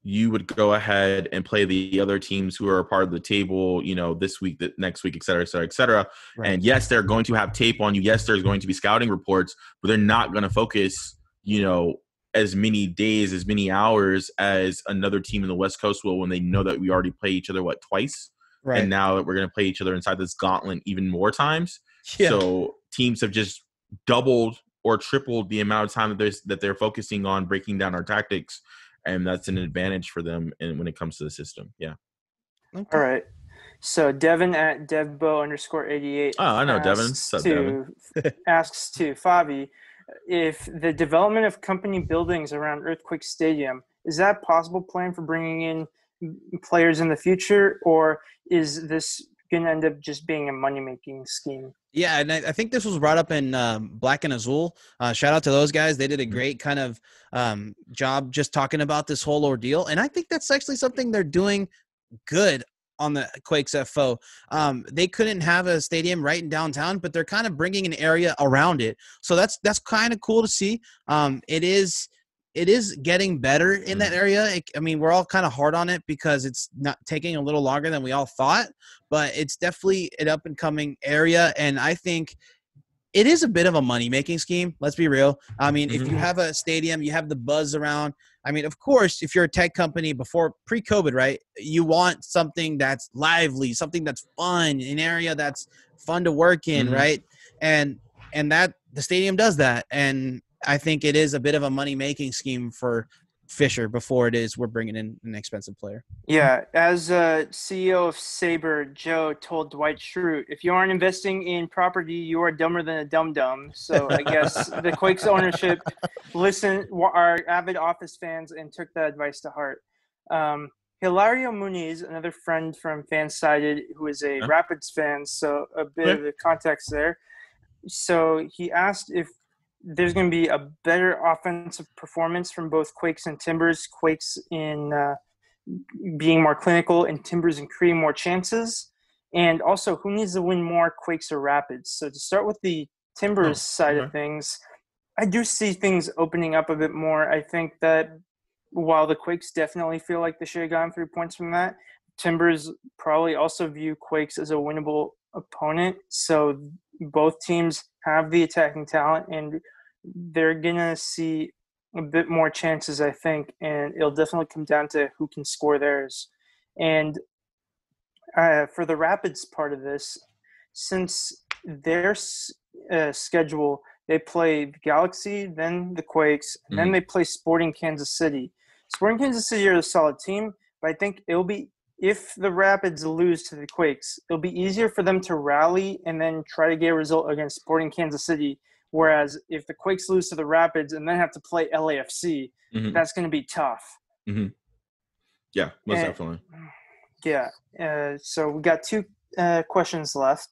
you would go ahead and play the other teams who are a part of the table, this week, next week, et cetera, et cetera, et cetera. Right. And yes, they're going to have tape on you. Yes, there's going to be scouting reports, but they're not going to focus, as many days, as many hours as another team in the West Coast will when they know that we already play each other, twice? Right. And now that we're going to play each other inside this gauntlet even more times. Yeah. So teams have just doubled or tripled the amount of time that they're focusing on breaking down our tactics. And that's an advantage for them when it comes to the system. Yeah. Okay. All right. So Devin at devbo_88. Oh, I know Devin. What's up, Devin? Asks to Favi if the development of company buildings around Earthquake Stadium, is that possible plan for bringing in players in the future, or is this going to end up just being a money-making scheme? Yeah, and I think this was brought up in Black and Azul. Shout out to those guys. They did a great kind of job just talking about this whole ordeal. And I think that's actually something they're doing good on the Quakes FO. They couldn't have a stadium right in downtown, but they're kind of bringing an area around it. So that's kind of cool to see. It is getting better in that area. We're all kind of hard on it because it's not taking a little longer than we all thought, but it's definitely an up-and-coming area, and I think it is a bit of a money-making scheme. Let's be real. If you have a stadium, you have the buzz around. Of course, if you're a tech company pre-COVID, right, you want something that's lively, something that's fun, an area that's fun to work in, right? And that the stadium does that, and I think it is a bit of a money-making scheme for Fisher before we're bringing in an expensive player. Yeah, as CEO of Sabre, Joe told Dwight Schrute, if you aren't investing in property, you are dumber than a dum-dum. So I guess the Quakes ownership are avid Office fans and took that advice to heart. Hilario Muniz, another friend from Fansided, who is a Rapids fan, so a bit of the context there. So he asked if there's going to be a better offensive performance from both Quakes and Timbers. Quakes in being more clinical and Timbers in creating more chances. And also, who needs to win more, Quakes or Rapids? So to start with the Timbers side of things, I do see things opening up a bit more. I think that while the Quakes definitely feel like they should have gotten 3 points from that, Timbers probably also view Quakes as a winnable opponent. So both teams have the attacking talent, and they're going to see a bit more chances, I think, and it'll definitely come down to who can score theirs. And for the Rapids part of this, since their schedule, they play the Galaxy, then the Quakes, and then they play Sporting Kansas City. Sporting Kansas City are a solid team, but I think it'll be, if the Rapids lose to the Quakes, it'll be easier for them to rally and then try to get a result against Sporting Kansas City. Whereas if the Quakes lose to the Rapids and then have to play LAFC, that's going to be tough. Yeah, most definitely. Yeah. So we got 2 questions left.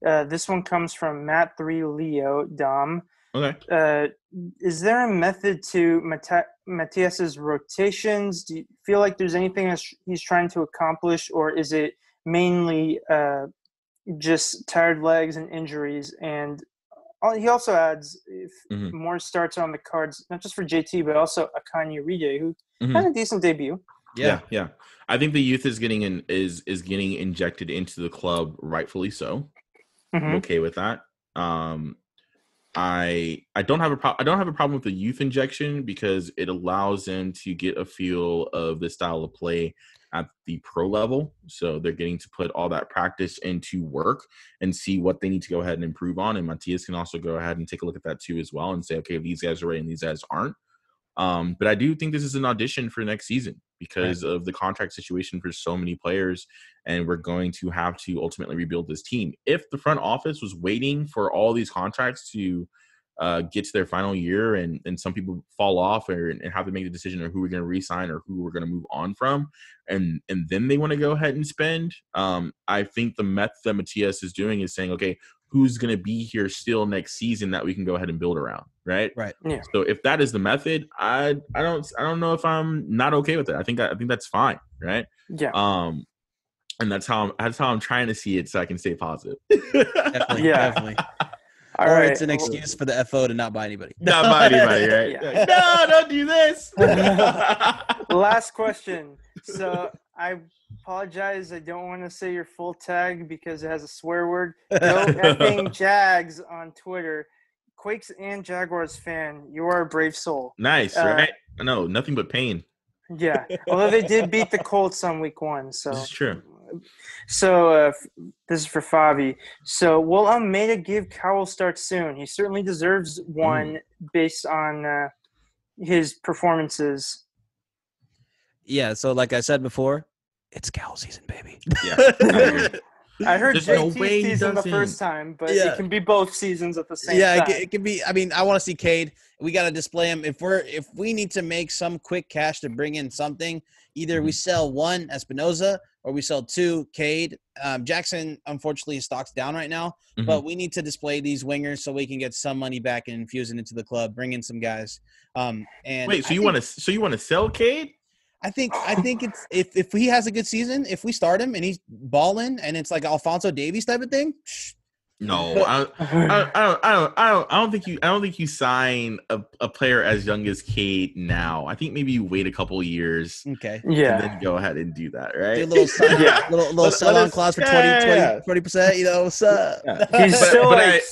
This one comes from Matt3 Leo Dom. Okay. Is there a method to Matias's rotations? Do you feel like there's anything that he's trying to accomplish, or is it mainly just tired legs and injuries? And he also adds, if more starts on the cards, not just for JT, but also Akanye Ride, who had a decent debut. Yeah. I think the youth is getting getting injected into the club, rightfully so. I'm okay with that. I don't have a problem with the youth injection because it allows them to get a feel of the style of play at the pro level. So they're getting to put all that practice into work and see what they need to go ahead and improve on. And Matias can also go ahead and take a look at that too as well and say, okay, these guys are ready and these guys aren't. But I do think this is an audition for next season because of the contract situation for so many players, and we're going to have to ultimately rebuild this team. If the front office was waiting for all these contracts to get to their final year and some people fall off and have to make the decision of who we're going to re-sign or who we're going to move on from, and then they want to go ahead and spend, I think the method that Matias is doing is saying, okay, who's going to be here still next season that we can go ahead and build around, right? Yeah. So if that is the method, I don't know if I'm not okay with it. I think that's fine, right? Yeah. And that's how I'm trying to see it so I can stay positive. Definitely. All or right. it's an excuse for the FO to not buy anybody. Not buy anybody, right? Yeah. No, don't do this. Last question. So I apologize. I don't want to say your full tag because it has a swear word. No effing Jags on Twitter. Quakes and Jaguars fan. You are a brave soul. Nice, right? No, nothing but pain. Yeah. Although they did beat the Colts on week 1. So This is true. So this is for Favi. So will Almeida give Cowell start soon? He certainly deserves one based on his performances. Yeah, so like I said before, it's Cowell season, baby. Yeah. I heard There's no JT way he season the doesn't. first time, but it can be both seasons at the same time. Yeah, it can be. I mean, I want to see Cade. We got to display him. If we need to make some quick cash to bring in something, either we sell 1 Espinoza or we sell 2 Cade. Jackson, unfortunately, his stock's down right now, but we need to display these wingers so we can get some money back and infuse it into the club, bring in some guys. And wait, so you want to sell Cade? I think it's if he has a good season, if we start him and he's balling and it's like Alphonso Davies type of thing. No, I don't think you sign a player as young as Cade now. I think maybe you wait a couple years. Okay. Yeah. And then go ahead and do that, right? Do a little sell-on clause for 20%. You know what's up? Yeah. He's still but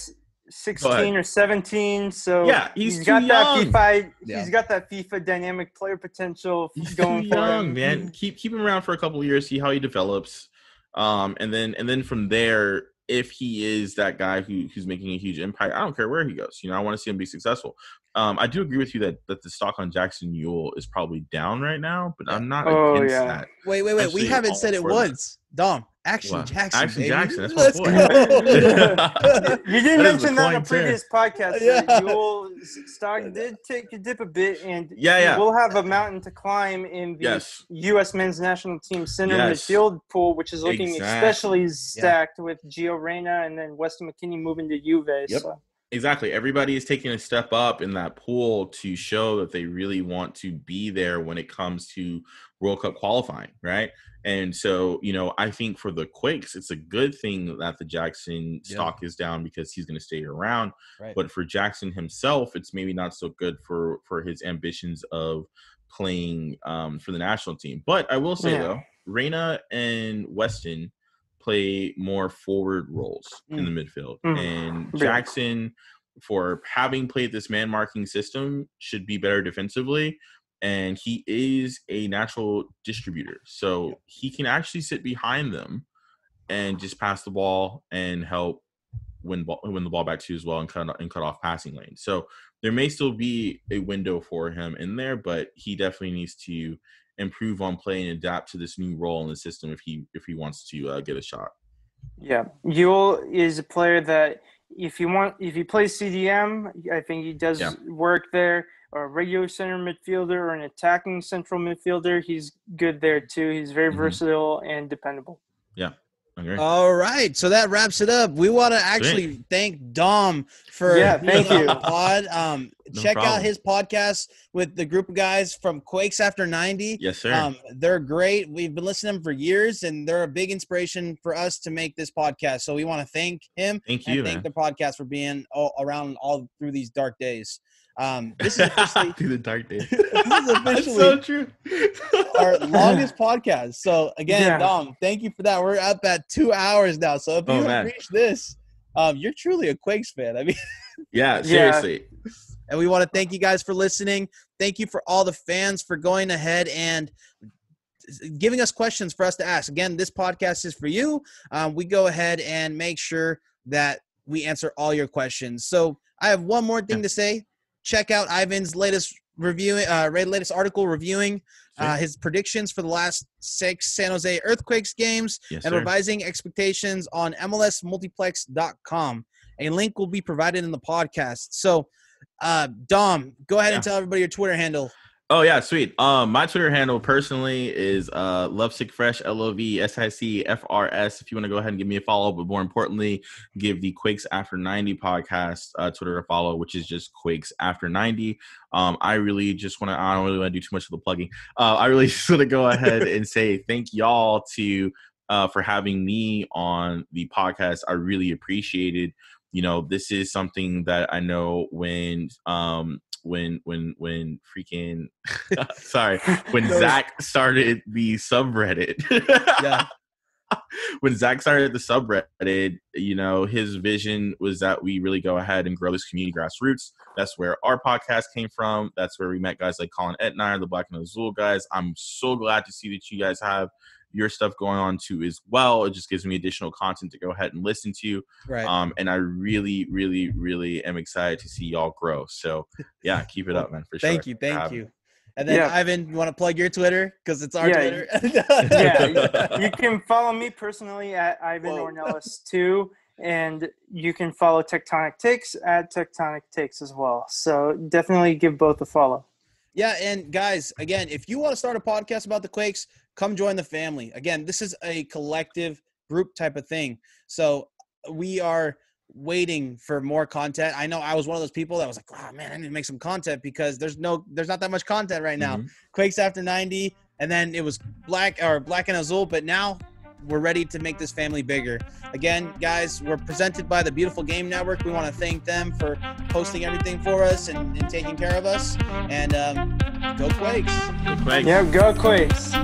16 or 17, so yeah, he's got too that young. FIFA. Yeah. He's got that FIFA dynamic player potential He's going too for young, him. man. Keep him around for a couple of years, see how he develops, and then from there, if he is that guy who's making a huge impact, I don't care where he goes. I want to see him be successful. I do agree with you that the stock on Jackson Newell is probably down right now, but I'm not against that. Wait. Actually, We haven't said it once. Dom, Action What? Jackson, Action baby. Jackson, that's Let's my boy. go. You did mention that in a point, previous podcast. Yeah. Newell's stock did take a dip a bit, and Yeah. we'll have a mountain to climb in the U.S. men's national team center midfield pool, which is looking especially stacked with Gio Reyna and then Weston McKennie moving to Juve. Yep. So. Exactly. Everybody is taking a step up in that pool to show that they really want to be there when it comes to World Cup qualifying, right? And so, I think for the Quakes, it's a good thing that the Jackson stock is down because he's going to stay around. Right. But for Jackson himself, it's maybe not so good for his ambitions of playing for the national team. But I will say, though, Reyna and Weston play more forward roles in the midfield. And Jackson, for having played this man-marking system, should be better defensively. And he is a natural distributor. So he can actually sit behind them and just pass the ball and help win the ball back to you as well and cut off passing lanes. So there may still be a window for him in there, but he definitely needs to improve on play and adapt to this new role in the system if he wants to get a shot. Yeah, Yule is a player that if he plays CDM, I think he does work there, or a regular center midfielder or an attacking central midfielder. He's good there too. He's very versatile and dependable. Yeah. Okay. All right, so that wraps it up. We want to actually thank Dom for thank you. On the pod. Check out his podcast with the group of guys from QuakesAfter90. Yes, sir. They're great. We've been listening to them for years, and they're a big inspiration for us to make this podcast. So we want to thank him. Thank the podcast for being around all through these dark days. This is officially through the dark days. This is officially so true. Our longest podcast. So again, Dom, thank you for that. We're up at 2 hours now. So if you reach this, you're truly a Quakes fan. I mean, seriously. And we want to thank you guys for listening. Thank you for all the fans for going ahead and giving us questions for us to ask. Again, this podcast is for you. We go ahead and make sure that we answer all your questions. So I have one more thing to say. Check out Ivan's latest article reviewing his predictions for the last 6 San Jose Earthquakes games and revising expectations on MLSmultiplex.com. A link will be provided in the podcast. So, Dom, go ahead and tell everybody your Twitter handle. Oh, yeah, sweet. My Twitter handle personally is lovesickfresh, LOVSICFRS. If you want to go ahead and give me a follow, but more importantly, give the QuakesAfter90 podcast Twitter a follow, which is just QuakesAfter90. I don't really want to do too much of the plugging. I really just want to go ahead and say thank y'all for having me on the podcast. I really appreciate it. This is something that I know when freaking when Zach started the subreddit. When Zach started the subreddit, his vision was that we really go ahead and grow this community grassroots. That's where our podcast came from. That's where we met guys like Colin Etnire, the Black and Azul guys. I'm so glad to see that you guys have your stuff going on too as well. It just gives me additional content to go ahead and listen to. Right. And I really, really, really am excited to see y'all grow. So keep it up, man, for sure. Thank you. And then Ivan, you want to plug your Twitter? Because it's our Twitter. You can follow me personally at Ivan Ornelas 2. And you can follow Tectonic Takes at Tectonic Takes as well. So definitely give both a follow. Yeah, and guys, again, if you want to start a podcast about the Quakes, come join the family. Again, this is a collective group type of thing. So we are waiting for more content. I know I was one of those people that was like, oh man, I need to make some content because there's not that much content right now. QuakesAfter90, and then it was Black and Azul, but now we're ready to make this family bigger. Again, guys, we're presented by the Beautiful Game Network. We want to thank them for posting everything for us and taking care of us. And go Quakes. Go Quakes. Yeah, go Quakes.